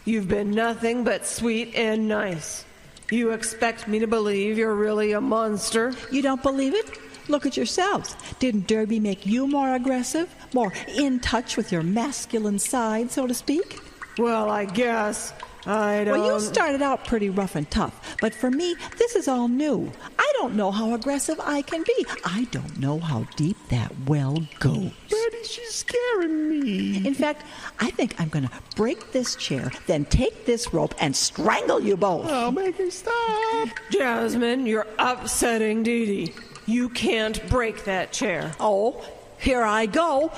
You've been nothing but sweet and nice. You expect me to believe you're really a monster? You don't believe it? Look at yourselves. Didn't Derby make you more aggressive? More in touch with your masculine side, so to speak? Well, I guess. I don't... Well, you started out pretty rough and tough, but for me, this is all new. I don't know how aggressive I can be. I don't know how deep that well goes. Bertie, she's scaring me. In fact, I think I'm going to break this chair, then take this rope and strangle you both. Oh, make her stop. Jasmine, you're upsetting Dee Dee. You can't break that chair. Oh, here I go.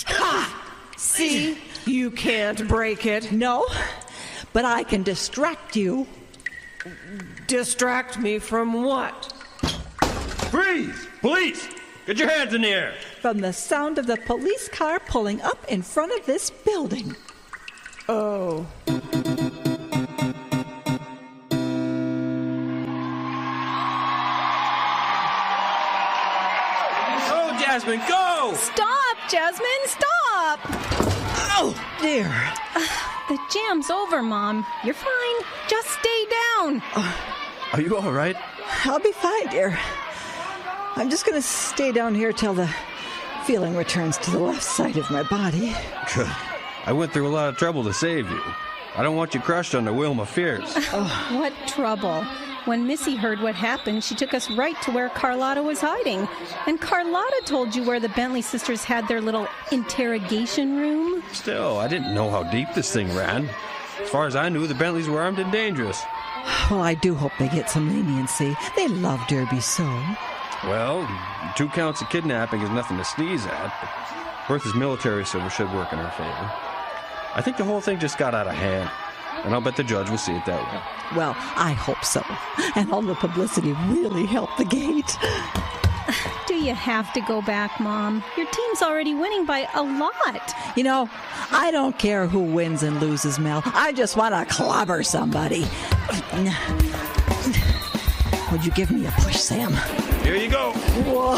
Ha! See? You can't break it. No, but I can distract you. Distract me from what? Freeze! Police! Get your hands in the air! From the sound of the police car pulling up in front of this building. Oh. Go, Jasmine, go! Stop, Jasmine, stop! Oh, dear. The jam's over, Mom. You're fine. Just stay down. Are you all right? I'll be fine, dear. I'm just going to stay down here till the feeling returns to the left side of my body. Good. I went through a lot of trouble to save you. I don't want you crushed under Wilma fears. What trouble. When Missy heard what happened, she took us right to where Carlotta was hiding. And Carlotta told you where the Bentley sisters had their little interrogation room? Still, I didn't know how deep this thing ran. As far as I knew, the Bentleys were armed and dangerous. Well, I do hope they get some leniency. They love Derby so. Well, 2 counts of kidnapping is nothing to sneeze at, but Bertha's military service should work in her favor. I think the whole thing just got out of hand, and I'll bet the judge will see it that way. Well, I hope so. And all the publicity really helped the gate. Do you have to go back, Mom? Your team's already winning by a lot. You know, I don't care who wins and loses, Mel. I just want to clobber somebody. Would you give me a push, Sam? Here you go. Whoa.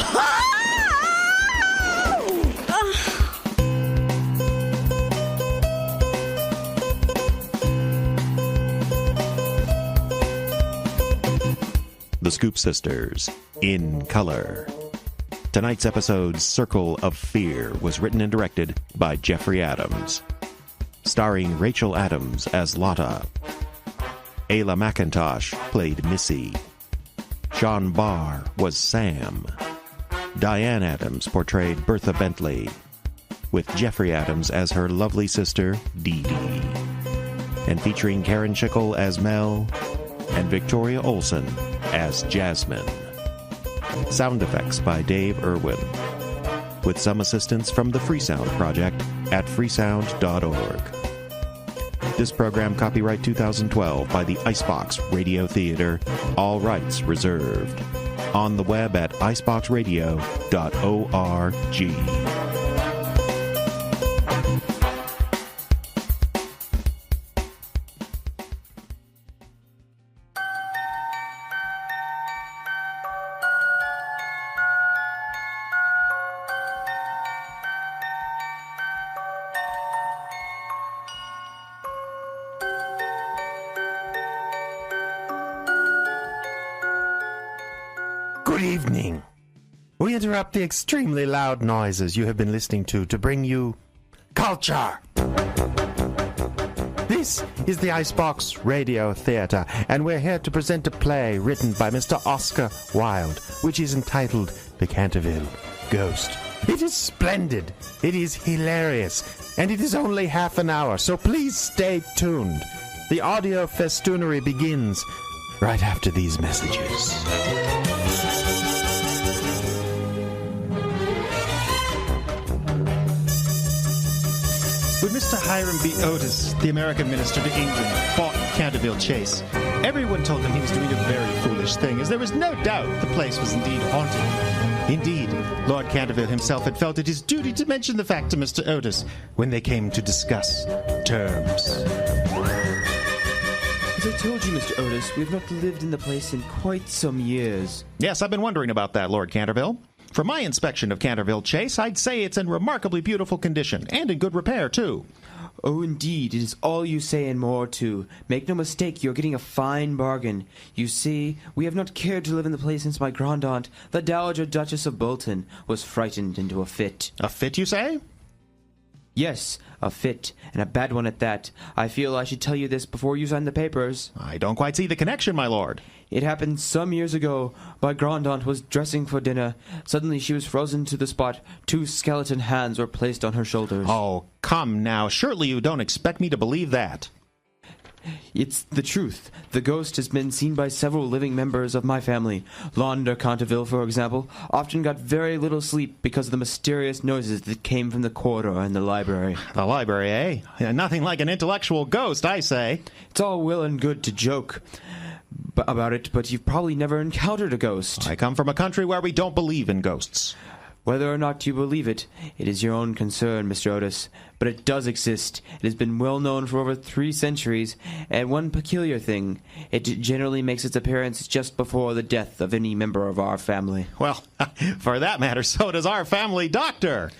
The Scoop Sisters, in color. Tonight's episode's Circle of Fear was written and directed by Jeffrey Adams. Starring Rachel Adams as Lotta. Ayla McIntosh played Missy. Sean Barr was Sam. Diane Adams portrayed Bertha Bentley, with Jeffrey Adams as her lovely sister, Dee Dee. And featuring Karen Schickel as Mel, and Victoria Olsen as Jasmine. Sound effects by Dave Irwin, with some assistance from the Freesound Project at freesound.org. This program copyright 2012 by the Icebox Radio Theater, all rights reserved. On the web at iceboxradio.org. Good evening. We interrupt the extremely loud noises you have been listening to bring you culture. This is the Icebox Radio Theater, and we're here to present a play written by Mr. Oscar Wilde, which is entitled The Canterville Ghost. It is splendid, it is hilarious, and it is only half an hour, so please stay tuned. The audio festoonery begins right after these messages. When Mr. Hiram B. Otis, the American minister to England, bought Canterville Chase, everyone told him he was doing a very foolish thing, as there was no doubt the place was indeed haunted. Indeed, Lord Canterville himself had felt it his duty to mention the fact to Mr. Otis when they came to discuss terms. As I told you, Mr. Otis, we have not lived in the place in quite some years. Yes, I've been wondering about that, Lord Canterville. From my inspection of Canterville Chase, I'd say it's in remarkably beautiful condition, and in good repair, too. Oh, indeed, it is all you say and more, too. Make no mistake, you're getting a fine bargain. You see, we have not cared to live in the place since my grand-aunt, the Dowager Duchess of Bolton, was frightened into a fit. A fit, you say? Yes, a fit, and a bad one at that. I feel I should tell you this before you sign the papers. I don't quite see the connection, my lord. It happened some years ago. My grand-aunt was dressing for dinner. Suddenly she was frozen to the spot. 2 skeleton hands were placed on her shoulders. Oh, come now. Surely you don't expect me to believe that. It's the truth. The ghost has been seen by several living members of my family. Launder Canterville, for example, often got very little sleep because of the mysterious noises that came from the corridor and the library. The library, eh? Nothing like an intellectual ghost, I say. It's all well and good to joke about it, but you've probably never encountered a ghost. I come from a country where we don't believe in ghosts. Whether or not you believe it, it is your own concern, Mr. Otis. But it does exist. It has been well known for over 3 centuries, and one peculiar thing, it generally makes its appearance just before the death of any member of our family. Well, for that matter, so does our family doctor.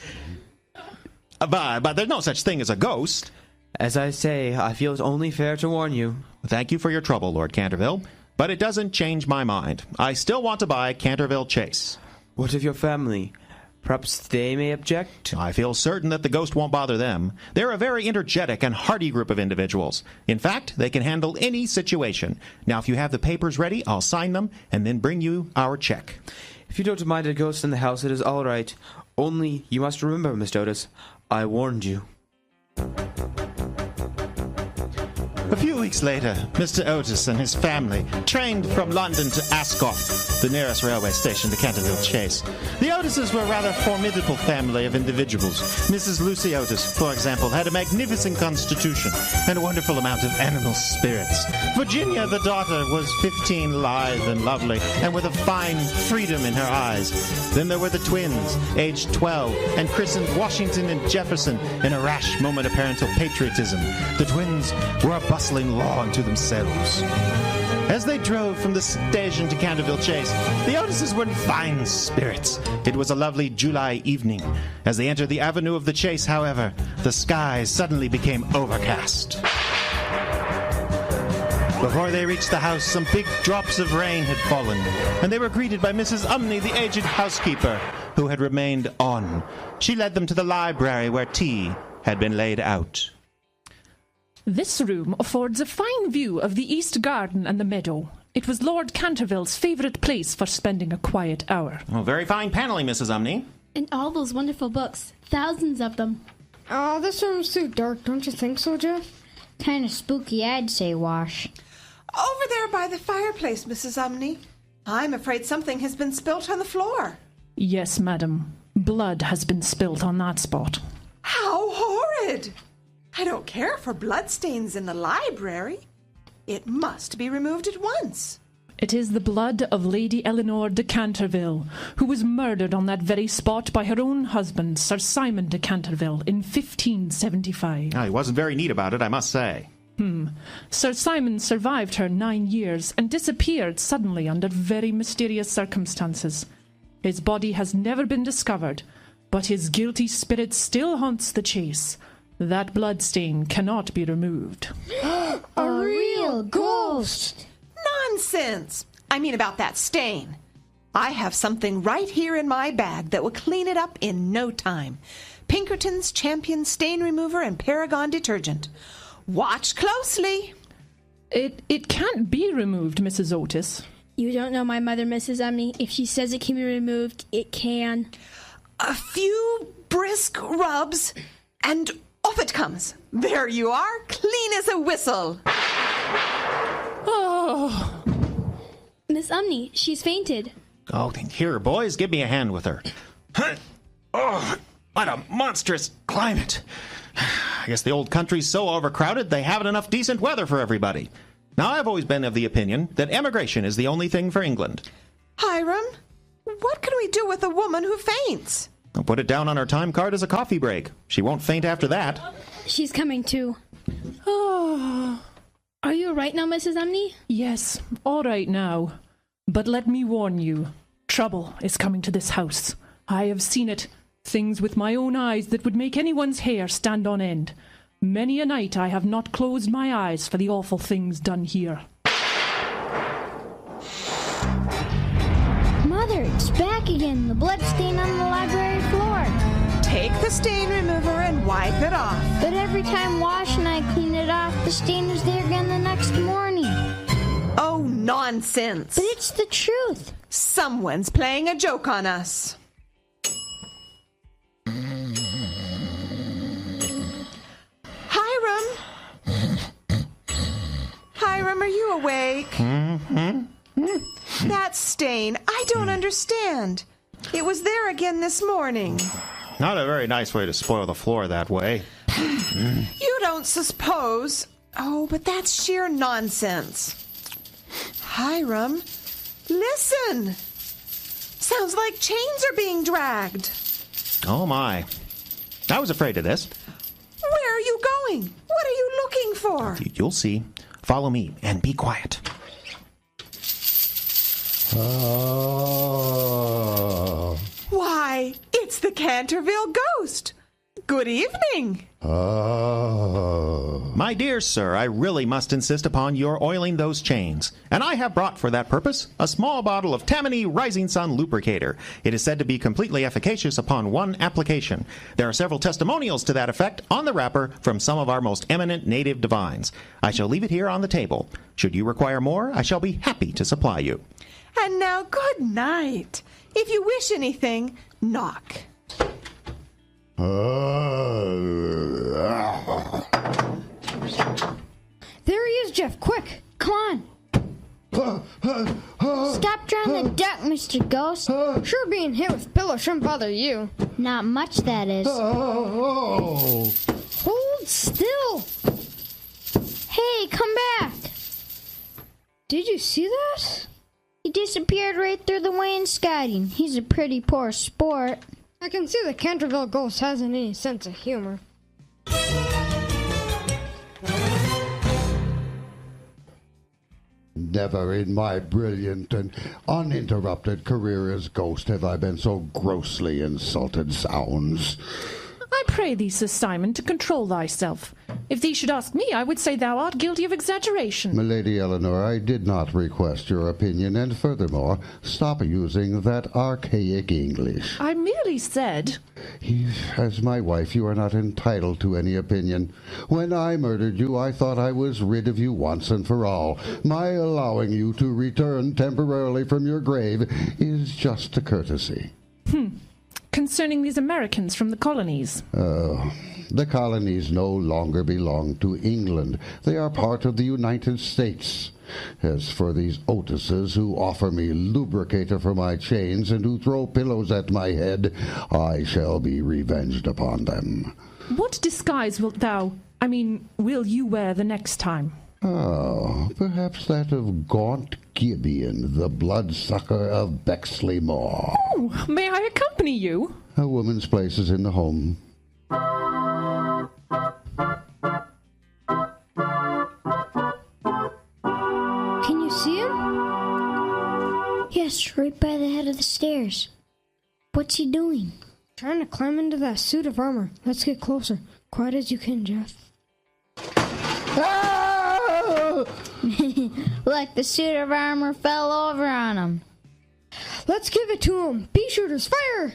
But there's no such thing as a ghost. As I say, I feel it's only fair to warn you. Thank you for your trouble, Lord Canterville, but it doesn't change my mind. I still want to buy Canterville Chase. What of your family? Perhaps they may object? I feel certain that the ghost won't bother them. They're a very energetic and hearty group of individuals. In fact, they can handle any situation. Now, if you have the papers ready, I'll sign them and then bring you our check. If you don't mind a ghost in the house, it is all right. Only, you must remember, Mr. Otis, I warned you. A few weeks later, Mr. Otis and his family trained from London to Ascot, the nearest railway station to Canterville Chase. The Otises were a rather formidable family of individuals. Mrs. Lucy Otis, for example, had a magnificent constitution and a wonderful amount of animal spirits. Virginia, the daughter, was 15, lithe and lovely, and with a fine freedom in her eyes. Then there were the twins, aged 12, and christened Washington and Jefferson in a rash moment of parental patriotism. The twins were a bustling law unto themselves. As they drove from the station to Canterville Chase, the Otises were in fine spirits. It was a lovely July evening. As they entered the avenue of the Chase, however, the skies suddenly became overcast. Before they reached the house, some big drops of rain had fallen, and they were greeted by Mrs. Umney, the aged housekeeper, who had remained on. She led them to the library where tea had been laid out. This room affords a fine view of the east garden and the meadow. It was Lord Canterville's favourite place for spending a quiet hour. Well, very fine paneling, Mrs. Umney. And all those wonderful books. Thousands of them. Oh, this room's too dark, don't you think so, Jeff? Kind of spooky, I'd say, Wash. Over there by the fireplace, Mrs. Umney. I'm afraid something has been spilt on the floor. Yes, madam. Blood has been spilt on that spot. How horrid! I don't care for bloodstains in the library. It must be removed at once. It is the blood of Lady Eleanor de Canterville, who was murdered on that very spot by her own husband, Sir Simon de Canterville, in 1575. He wasn't very neat about it, I must say. Sir Simon survived her 9 years and disappeared suddenly under very mysterious circumstances. His body has never been discovered, but his guilty spirit still haunts the Chase. That bloodstain cannot be removed. A real ghost! Nonsense! I mean about that stain. I have something right here in my bag that will clean it up in no time. Pinkerton's Champion Stain Remover and Paragon Detergent. Watch closely. It can't be removed, Mrs. Otis. You don't know my mother, Mrs. Umney. If she says it can be removed, it can. A few brisk rubs, and off it comes. There you are, clean as a whistle. Oh. Miss Umney, she's fainted. Oh, here, boys, give me a hand with her. Oh, what a monstrous climate. I guess the old country's so overcrowded they haven't enough decent weather for everybody. Now, I've always been of the opinion that emigration is the only thing for England. Hiram, what can we do with a woman who faints? I'll put it down on her time card as a coffee break. She won't faint after that. She's coming too. Oh. Are you all right now, Mrs. Umney? Yes, all right now. But let me warn you, trouble is coming to this house. I have seen it. Things with my own eyes that would make anyone's hair stand on end. Many a night I have not closed my eyes for the awful things done here. Mother, it's back again. The blood stain on the library floor. Take the stain remover and wipe it off. But every time Wash and I clean it off, the stain is there again the next morning. Oh, nonsense. But it's the truth. Someone's playing a joke on us. Hiram, are you awake? That stain, I don't understand. It was there again this morning. Not a very nice way to spoil the floor that way. You don't suppose. Oh, but that's sheer nonsense. Hiram, listen. Sounds like chains are being dragged. Oh, my. I was afraid of this. Where are you going? What are you looking for? You'll see. Follow me and be quiet. Why, it's the Canterville ghost. Good evening. Oh. My dear sir, I really must insist upon your oiling those chains. And I have brought for that purpose a small bottle of Tammany Rising Sun Lubricator. It is said to be completely efficacious upon one application. There are several testimonials to that effect on the wrapper from some of our most eminent native divines. I shall leave it here on the table. Should you require more, I shall be happy to supply you. And now, good night. If you wish anything, knock. There he is, Jeff. Quick, come on. Stop trying to duck, Mr. Ghost. Sure, being hit with pillow shouldn't bother you. Not much, that is. Hold still. Hey, come back. Did you see that? He disappeared right through the wainscoting. He's a pretty poor sport. I can see the Canterville Ghost hasn't any sense of humor. Never in my brilliant and uninterrupted career as Ghost have I been so grossly insulted. Sounds. I pray thee, Sir Simon, to control thyself. If thee should ask me, I would say thou art guilty of exaggeration. Milady Eleanor, I did not request your opinion, and furthermore, stop using that archaic English. I merely said... As my wife, you are not entitled to any opinion. When I murdered you, I thought I was rid of you once and for all. My allowing you to return temporarily from your grave is just a courtesy. Concerning these Americans from the colonies. The colonies no longer belong to England. They are part of the United States. As for these Otises who offer me lubricator for my chains and who throw pillows at my head, I shall be revenged upon them. What disguise will you wear the next time? Perhaps that of Gaunt Gibeon, the bloodsucker of Bexley Moor. Oh, may I accompany you? A woman's place is in the home. Can you see him? Yes, right by the head of the stairs. What's he doing? Trying to climb into that suit of armor. Let's get closer. Quiet as you can, Jeff. Look, the suit of armor fell over on him. Let's give it to him. Bee shooters, fire!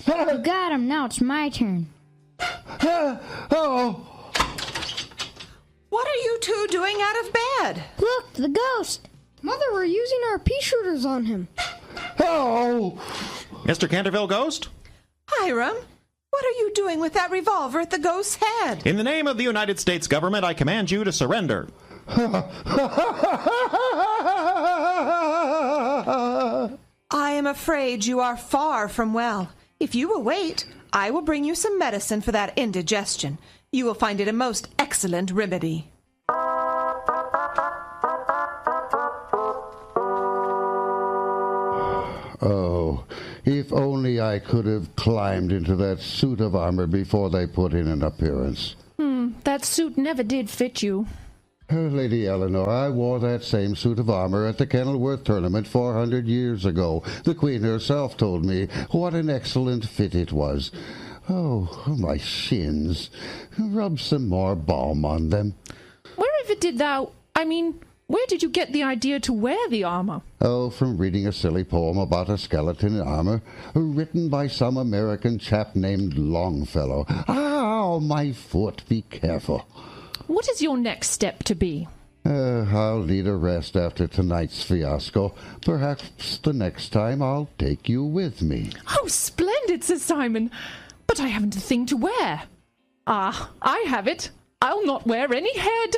You got him. Now it's my turn. What are you two doing out of bed? Look, the ghost. Mother, we're using our pea shooters on him. Mr. Canterville Ghost? Hiram, what are you doing with that revolver at the ghost's head? In the name of the United States government, I command you to surrender. I am afraid you are far from well. If you will wait, I will bring you some medicine for that indigestion. You will find it a most excellent remedy. Oh, if only I could have climbed into that suit of armor before they put in an appearance. That suit never did fit you. Lady Eleanor, I wore that same suit of armor at the Kenilworth tournament 400 years ago. The Queen herself told me what an excellent fit it was. Oh, my shins. Rub some more balm on them. Where did you get the idea to wear the armor? Oh, from reading a silly poem about a skeleton in armor, written by some American chap named Longfellow. Ow, my foot, be careful. What is your next step to be? I'll need a rest after tonight's fiasco. Perhaps the next time I'll take you with me. Oh, splendid, Sir Simon. But I haven't a thing to wear. Ah, I have it. I'll not wear any head.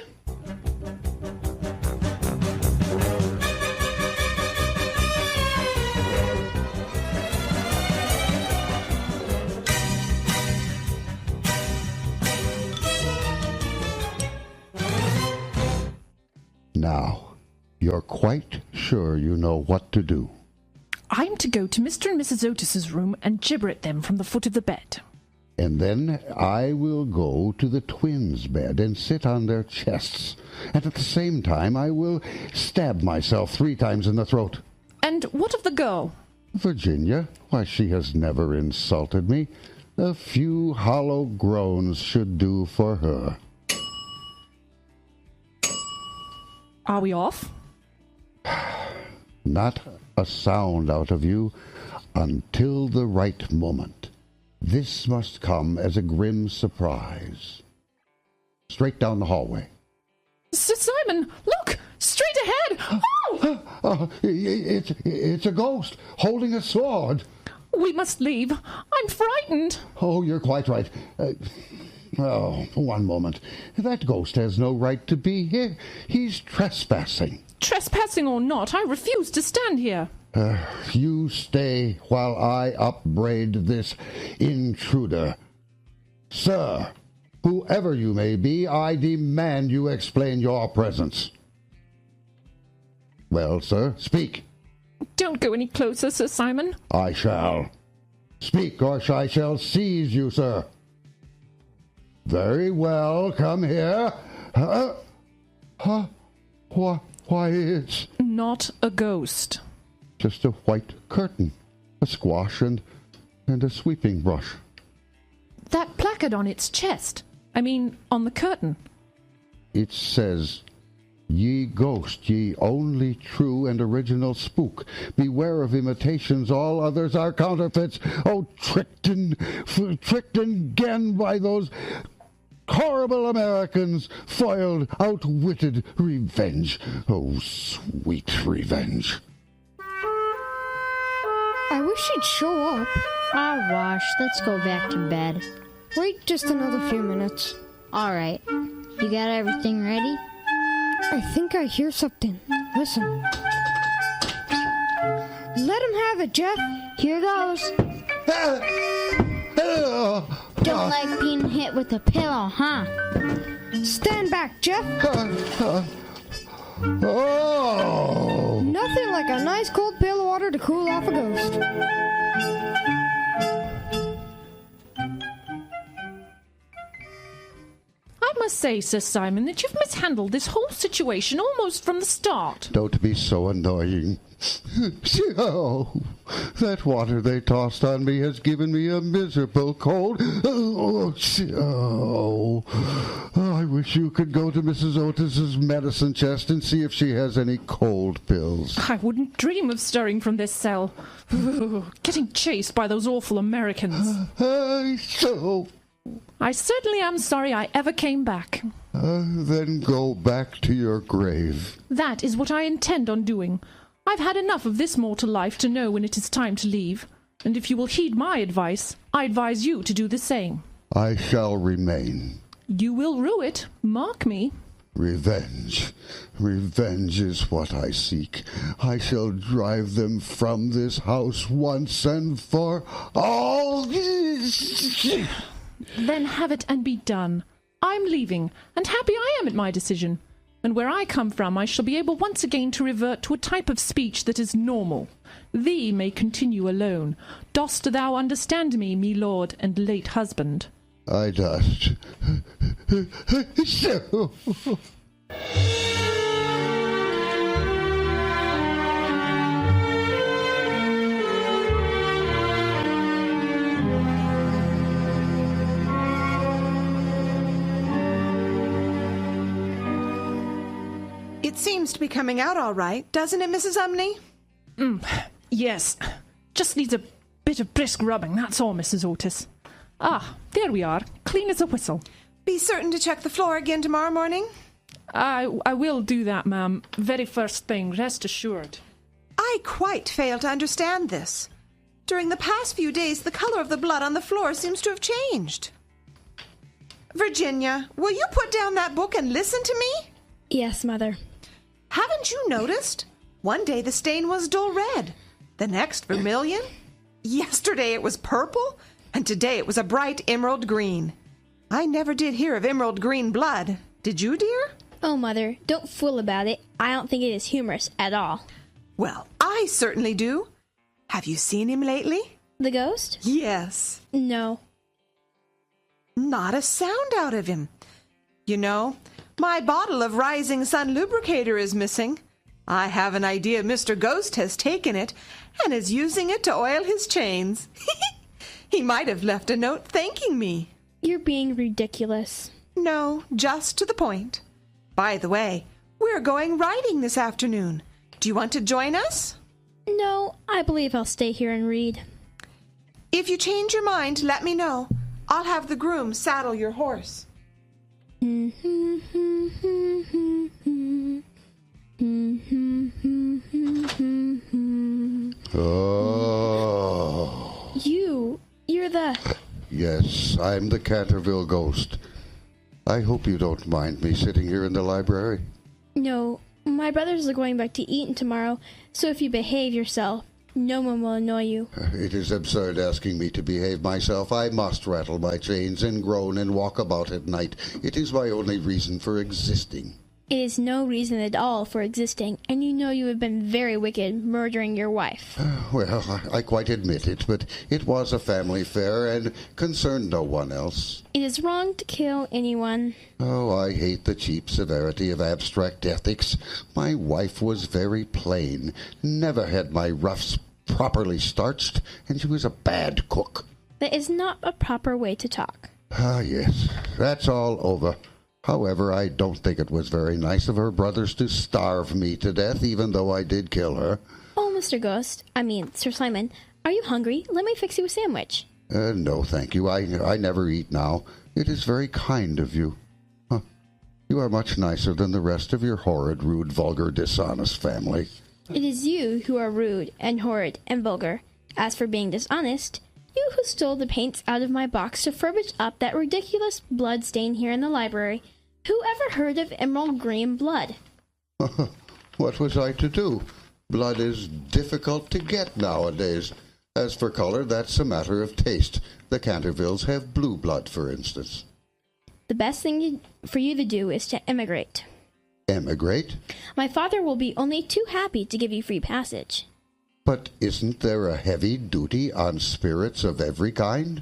Now, you're quite sure you know what to do. I'm to go to Mr. and Mrs. Otis's room and gibber at them from the foot of the bed. And then I will go to the twins' bed and sit on their chests. And at the same time, I will stab myself 3 times in the throat. And what of the girl? Virginia? Why, she has never insulted me. A few hollow groans should do for her. Are we off? Not a sound out of you until the right moment. This must come as a grim surprise. Straight down the hallway. Sir Simon, look! Straight ahead! Oh! It's a ghost holding a sword. We must leave. I'm frightened. Oh, you're quite right. One moment. That ghost has no right to be here. He's trespassing. Trespassing or not, I refuse to stand here. You stay while I upbraid this intruder. Sir, whoever you may be, I demand you explain your presence. Well, sir, speak. Don't go any closer, Sir Simon. I shall. Speak, or I shall seize you, sir. Very well, come here. Why, it's... Not a ghost. Just a white curtain, a squash, and a sweeping brush. That placard on its chest. I mean, on the curtain. It says, "Ye ghost, ye only true and original spook. Beware of imitations, all others are counterfeits. Oh, tricked again by those horrible Americans, foiled, outwitted revenge. Oh, sweet revenge." I wish she'd show up. Wash, let's go back to bed. Wait just another few minutes. All right. You got everything ready? I think I hear something. Listen. Let him have it, Jeff. Here goes. Don't like being hit with a pillow, huh? Stand back, Jeff. Oh! Nothing like a nice cold pail of water to cool off a ghost. I must say, Sir Simon, that you've mishandled this whole situation almost from the start. Don't be so annoying. Oh, that water they tossed on me has given me a miserable cold. Oh, I wish you could go to Mrs. Otis's medicine chest and see if she has any cold pills. I wouldn't dream of stirring from this cell. Getting chased by those awful Americans. I certainly am sorry I ever came back. Then go back to your grave. That is what I intend on doing. I've had enough of this mortal life to know when it is time to leave. And if you will heed my advice, I advise you to do the same. I shall remain. You will rue it, mark me. Revenge. Revenge is what I seek. I shall drive them from this house once and for all. Then have it and be done. I'm leaving, and happy I am at my decision. And where I come from, I shall be able once again to revert to a type of speech that is normal. Thee may continue alone. Dost thou understand me, me lord and late husband? I dost. It seems to be coming out all right, doesn't it, Mrs. Umney? Yes. Just needs a bit of brisk rubbing, that's all, Mrs. Otis. Ah, there we are, clean as a whistle. Be certain to check the floor again tomorrow morning. I will do that, ma'am. Very first thing, rest assured. I quite fail to understand this. During the past few days, the color of the blood on the floor seems to have changed. Virginia, will you put down that book and listen to me? Yes, Mother. Haven't you noticed? One day the stain was dull red, the next vermilion. Yesterday it was purple, and today it was a bright emerald green. I never did hear of emerald green blood. Did you, dear? Oh, Mother, don't fool about it. I don't think it is humorous at all. Well, I certainly do. Have you seen him lately? The ghost? Yes. No. Not a sound out of him. You know, my bottle of Rising Sun lubricator is missing. I have an idea Mr. Ghost has taken it and is using it to oil his chains. He might have left a note thanking me. You're being ridiculous. No, just to the point. By the way, we're going riding this afternoon. Do you want to join us? No, I believe I'll stay here and read. If you change your mind, let me know. I'll have the groom saddle your horse. Oh. You're the... Yes, I'm the Canterville ghost. I hope you don't mind me sitting here in the library. No, my brothers are going back to Eton tomorrow, so if you behave yourself, no one will annoy you. It is absurd asking me to behave myself. I must rattle my chains and groan and walk about at night. It is my only reason for existing. It is no reason at all for existing, and you know you have been very wicked murdering your wife. Well, I quite admit it, but it was a family affair and concerned no one else. It is wrong to kill anyone. Oh, I hate the cheap severity of abstract ethics. My wife was very plain, never had my ruffs properly starched, and she was a bad cook. That is not a proper way to talk. Ah, yes, that's all over. However, I don't think it was very nice of her brothers to starve me to death, even though I did kill her. Oh, Sir Simon, are you hungry? Let me fix you a sandwich. No, thank you. I never eat now. It is very kind of you. Huh. You are much nicer than the rest of your horrid, rude, vulgar, dishonest family. It is you who are rude and horrid and vulgar. As for being dishonest, you who stole the paints out of my box to furbish up that ridiculous blood stain here in the library. Who ever heard of emerald green blood? What was I to do? Blood is difficult to get nowadays. As for color, that's a matter of taste. The Cantervilles have blue blood, for instance. The best thing for you to do is to emigrate. Emigrate? My father will be only too happy to give you free passage. But isn't there a heavy duty on spirits of every kind?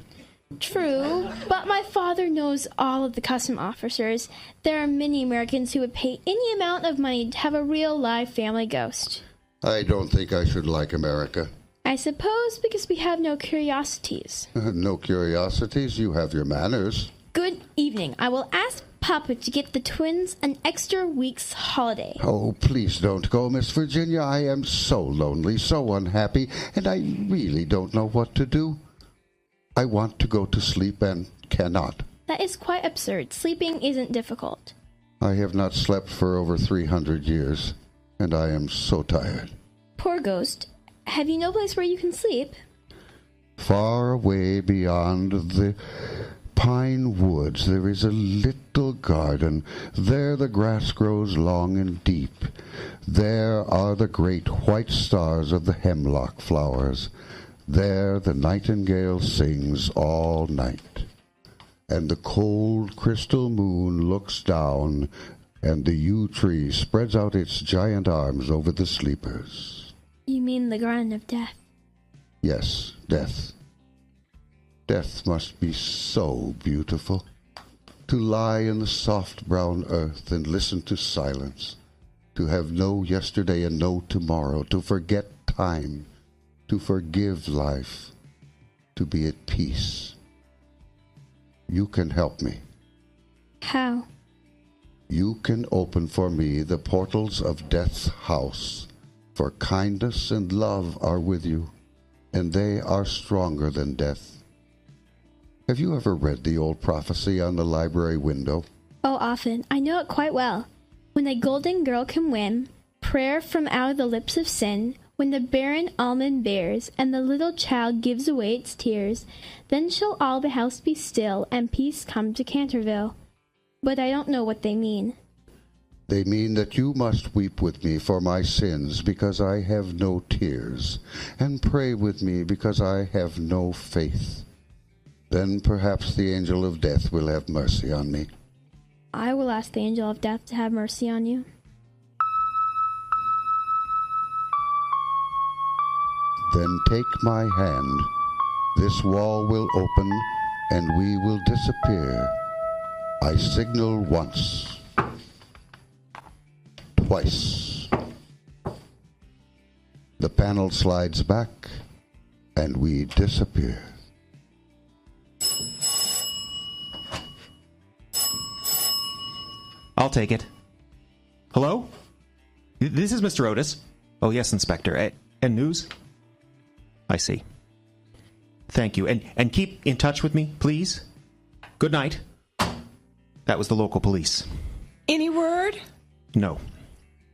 True, but my father knows all of the custom officers. There are many Americans who would pay any amount of money to have a real live family ghost. I don't think I should like America. I suppose because we have no curiosities. No curiosities? You have your manners. Good evening. I will ask Papa to get the twins an extra week's holiday. Oh, please don't go, Miss Virginia. I am so lonely, so unhappy, and I really don't know what to do. I want to go to sleep and cannot. That is quite absurd. Sleeping isn't difficult. I have not slept for over 300 years, and I am so tired. Poor ghost. Have you no place where you can sleep? Far away beyond the pine woods there is a little garden. There the grass grows long and deep. There are the great white stars of the hemlock flowers. There the nightingale sings all night, and the cold crystal moon looks down, and the yew tree spreads out its giant arms over the sleepers. You mean the garden of death? Yes, death. Death must be so beautiful. To lie in the soft brown earth and listen to silence, to have no yesterday and no tomorrow, to forget time, to forgive life, to be at peace. You can help me. How? You can open for me the portals of Death's house, for kindness and love are with you, and they are stronger than death. Have you ever read the old prophecy on the library window? Oh, often. I know it quite well. When a golden girl can win, prayer from out the lips of sin, when the barren almond bears, and the little child gives away its tears, then shall all the house be still, and peace come to Canterville. But I don't know what they mean. They mean that you must weep with me for my sins, because I have no tears, and pray with me, because I have no faith. Then perhaps the angel of death will have mercy on me. I will ask the angel of death to have mercy on you. Then take my hand. This wall will open, and we will disappear. I signal once. Twice. The panel slides back, and we disappear. take it. Hello? This is Mr. Otis. Oh, yes, Inspector. And news? I see. Thank you. And keep in touch with me, please. Good night. That was the local police. Any word? No.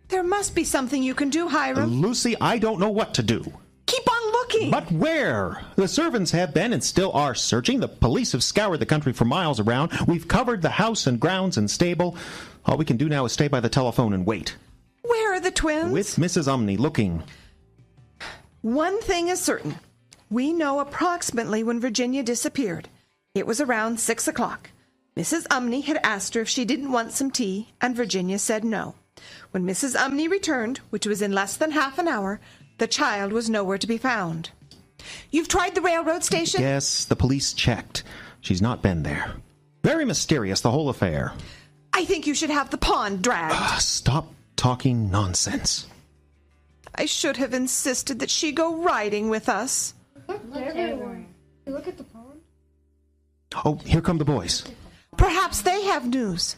There must be something you can do, Hiram. Lucy, I don't know what to do. Keep on looking. But where? The servants have been and still are searching. The police have scoured the country for miles around. We've covered the house and grounds and stable. All we can do now is stay by the telephone and wait. Where are the twins? With Mrs. Umney looking. One thing is certain. We know approximately when Virginia disappeared. It was around 6 o'clock. Mrs. Umney had asked her if she didn't want some tea, and Virginia said no. When Mrs. Umney returned, which was in less than half an hour, the child was nowhere to be found. You've tried the railroad station? Yes, the police checked. She's not been there. Very mysterious, the whole affair. I think you should have the pond dragged. Stop talking nonsense. I should have insisted that she go riding with us. Look everywhere. Look at the pond. Oh, here come the boys. Perhaps they have news.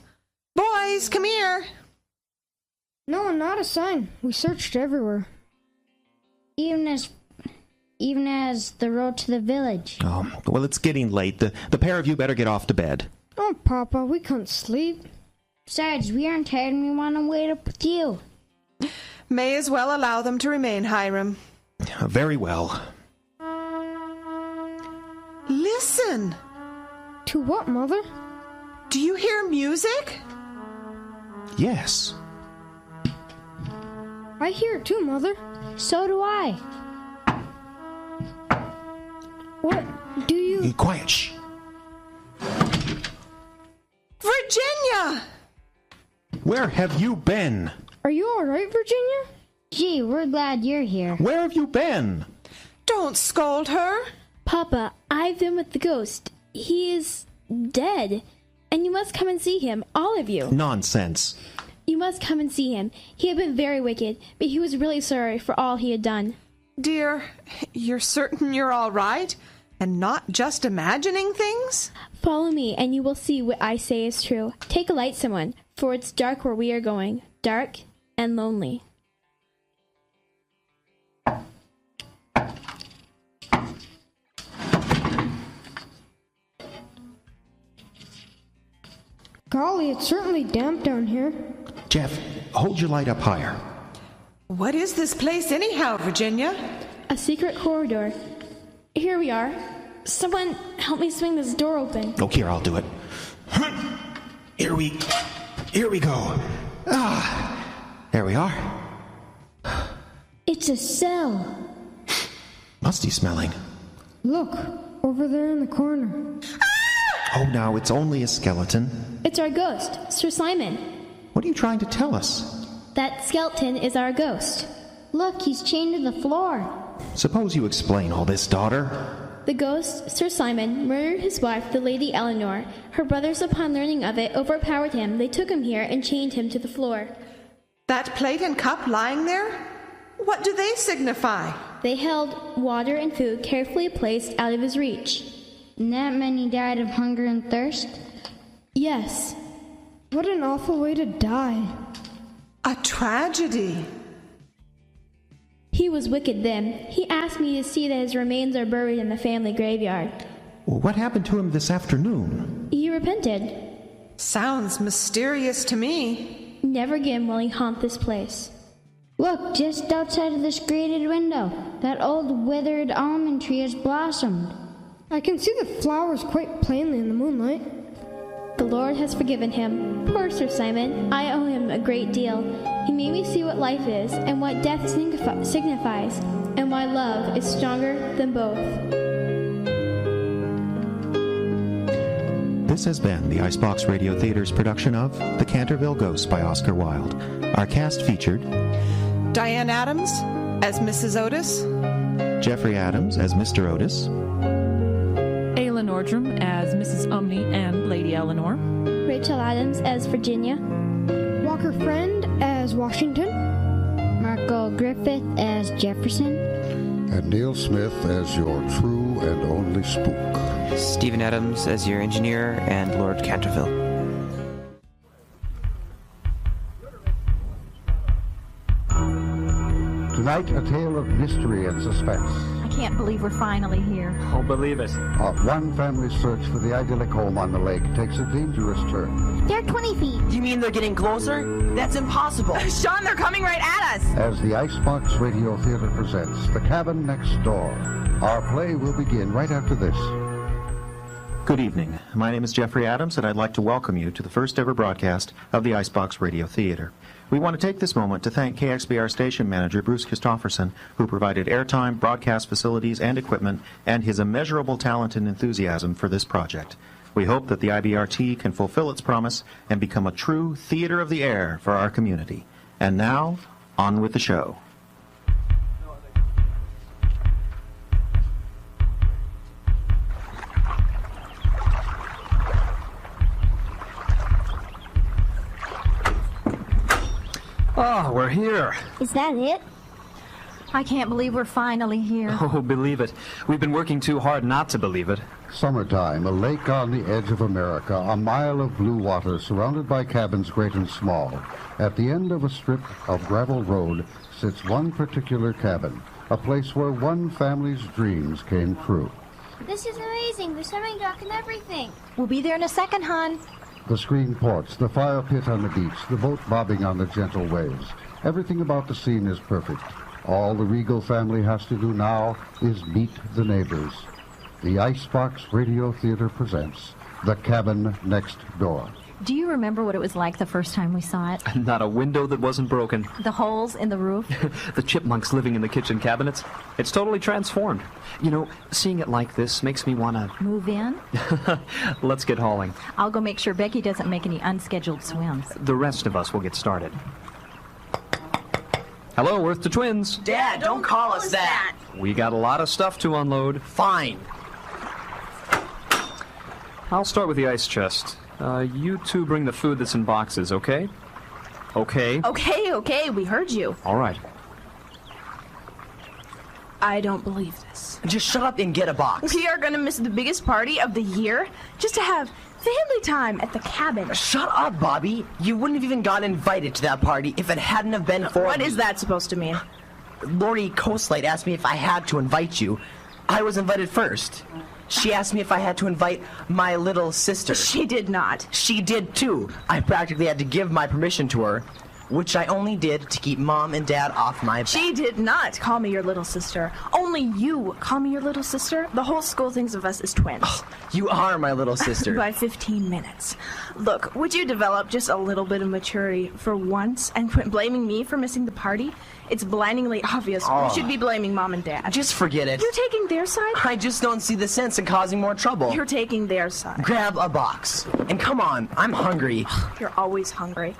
Boys, come here. No, not a sign. We searched everywhere. Even as the road to the village. Oh, well, it's getting late. The pair of you better get off to bed. Oh, Papa, we couldn't sleep. Besides, we aren't tired and we want to wait up with you. May as well allow them to remain, Hiram. Very well. Listen. To what, Mother? Do you hear music? Yes. I hear it too, Mother. So do I. What do you... Quiet, shh. Virginia! Where have you been? Are you all right, Virginia? Gee, we're glad you're here. Where have you been? Don't scold her. Papa, I've been with the ghost. He is dead. And you must come and see him, all of you. Nonsense. You must come and see him. He had been very wicked, but he was really sorry for all he had done. Dear, you're certain you're all right? And not just imagining things? Follow me, and you will see what I say is true. Take a light, someone, for it's dark where we are going. Dark and lonely. Golly, it's certainly damp down here. Jeff, hold your light up higher. What is this place anyhow, Virginia? A secret corridor. Here we are. Someone help me swing this door open. Oh, here, I'll do it. Here we go. There we are. It's a cell. Musty smelling. Look, over there in the corner. Oh, now it's only a skeleton. It's our ghost, Sir Simon. What are you trying to tell us? That skeleton is our ghost. Look, he's chained to the floor. Suppose you explain all this, daughter. The ghost, Sir Simon, murdered his wife, the Lady Eleanor. Her brothers, upon learning of it, overpowered him. They took him here and chained him to the floor. That plate and cup lying there? What do they signify? They held water and food carefully placed out of his reach. And that many died of hunger and thirst? Yes. What an awful way to die. A tragedy. He was wicked then. He asked me to see that his remains are buried in the family graveyard. What happened to him this afternoon? He repented. Sounds mysterious to me. Never again will he haunt this place. Look, just outside of this grated window, that old withered almond tree has blossomed. I can see the flowers quite plainly in the moonlight. The Lord has forgiven him. Poor Sir Simon, I owe him a great deal. He made me see what life is, and what death signifies, and why love is stronger than both. This has been the Icebox Radio Theater's production of The Canterville Ghost by Oscar Wilde. Our cast featured Diane Adams as Mrs. Otis, Jeffrey Adams as Mr. Otis, Ayla Nordstrom as Mrs. Umney and Lady Eleanor, Rachel Adams as Virginia, Walker Friend as Washington, Marco Griffith as Jefferson, and Neil Smith as your true and only spook. Stephen Adams as your engineer and Lord Canterville. Tonight, a tale of mystery and suspense. I can't believe we're finally here. Oh, believe it. One family's search for the idyllic home on the lake takes a dangerous turn. They're 20 feet. You mean they're getting closer? That's impossible. Sean, they're coming right at us. As the Icebox Radio Theater presents The Cabin Next Door, our play will begin right after this. Good evening. My name is Jeffrey Adams, and I'd like to welcome you to the first ever broadcast of the Icebox Radio Theater. We want to take this moment to thank KXBR station manager Bruce Christofferson, who provided airtime, broadcast facilities, and equipment, and his immeasurable talent and enthusiasm for this project. We hope that the IBRT can fulfill its promise and become a true theater of the air for our community. And now, on with the show. Oh, we're here. Is that it? I can't believe we're finally here. Oh, believe it. We've been working too hard not to believe it. Summertime, a lake on the edge of America, a mile of blue water surrounded by cabins great and small. At the end of a strip of gravel road sits one particular cabin, a place where one family's dreams came true. This is amazing. The swimming dock and everything. We'll be there in a second, hon. The screen porch, the fire pit on the beach, the boat bobbing on the gentle waves. Everything about the scene is perfect. All the Regal family has to do now is meet the neighbors. The Icebox Radio Theater presents The Cabin Next Door. Do you remember what it was like the first time we saw it? Not a window that wasn't broken. The holes in the roof? The chipmunks living in the kitchen cabinets. It's totally transformed. You know, seeing it like this makes me want to... Move in? Let's get hauling. I'll go make sure Becky doesn't make any unscheduled swims. The rest of us will get started. Hello, Earth to Twins. Dad, don't call us that. We got a lot of stuff to unload. Fine. I'll start with the ice chest. You two bring the food that's in boxes, okay? Okay. Okay, we heard you. All right. I don't believe this. Just shut up and get a box. We are going to miss the biggest party of the year just to have family time at the cabin. Shut up, Bobby. You wouldn't have even gotten invited to that party if it hadn't have been for... What is that supposed to mean? Lori Coastlight asked me if I had to invite you. I was invited first. She asked me if I had to invite my little sister. She did not. She did too. I practically had to give my permission to her, which I only did to keep Mom and Dad off my back. She did not call me your little sister. Only you call me your little sister. The whole school thinks of us as twins. Oh, you are my little sister. By 15 minutes. Look, would you develop just a little bit of maturity for once and quit blaming me for missing the party? It's blindingly obvious. Oh. You should be blaming Mom and Dad. Just forget it. You're taking their side? I just don't see the sense in causing more trouble. You're taking their side. Grab a box. And come on, I'm hungry. You're always hungry.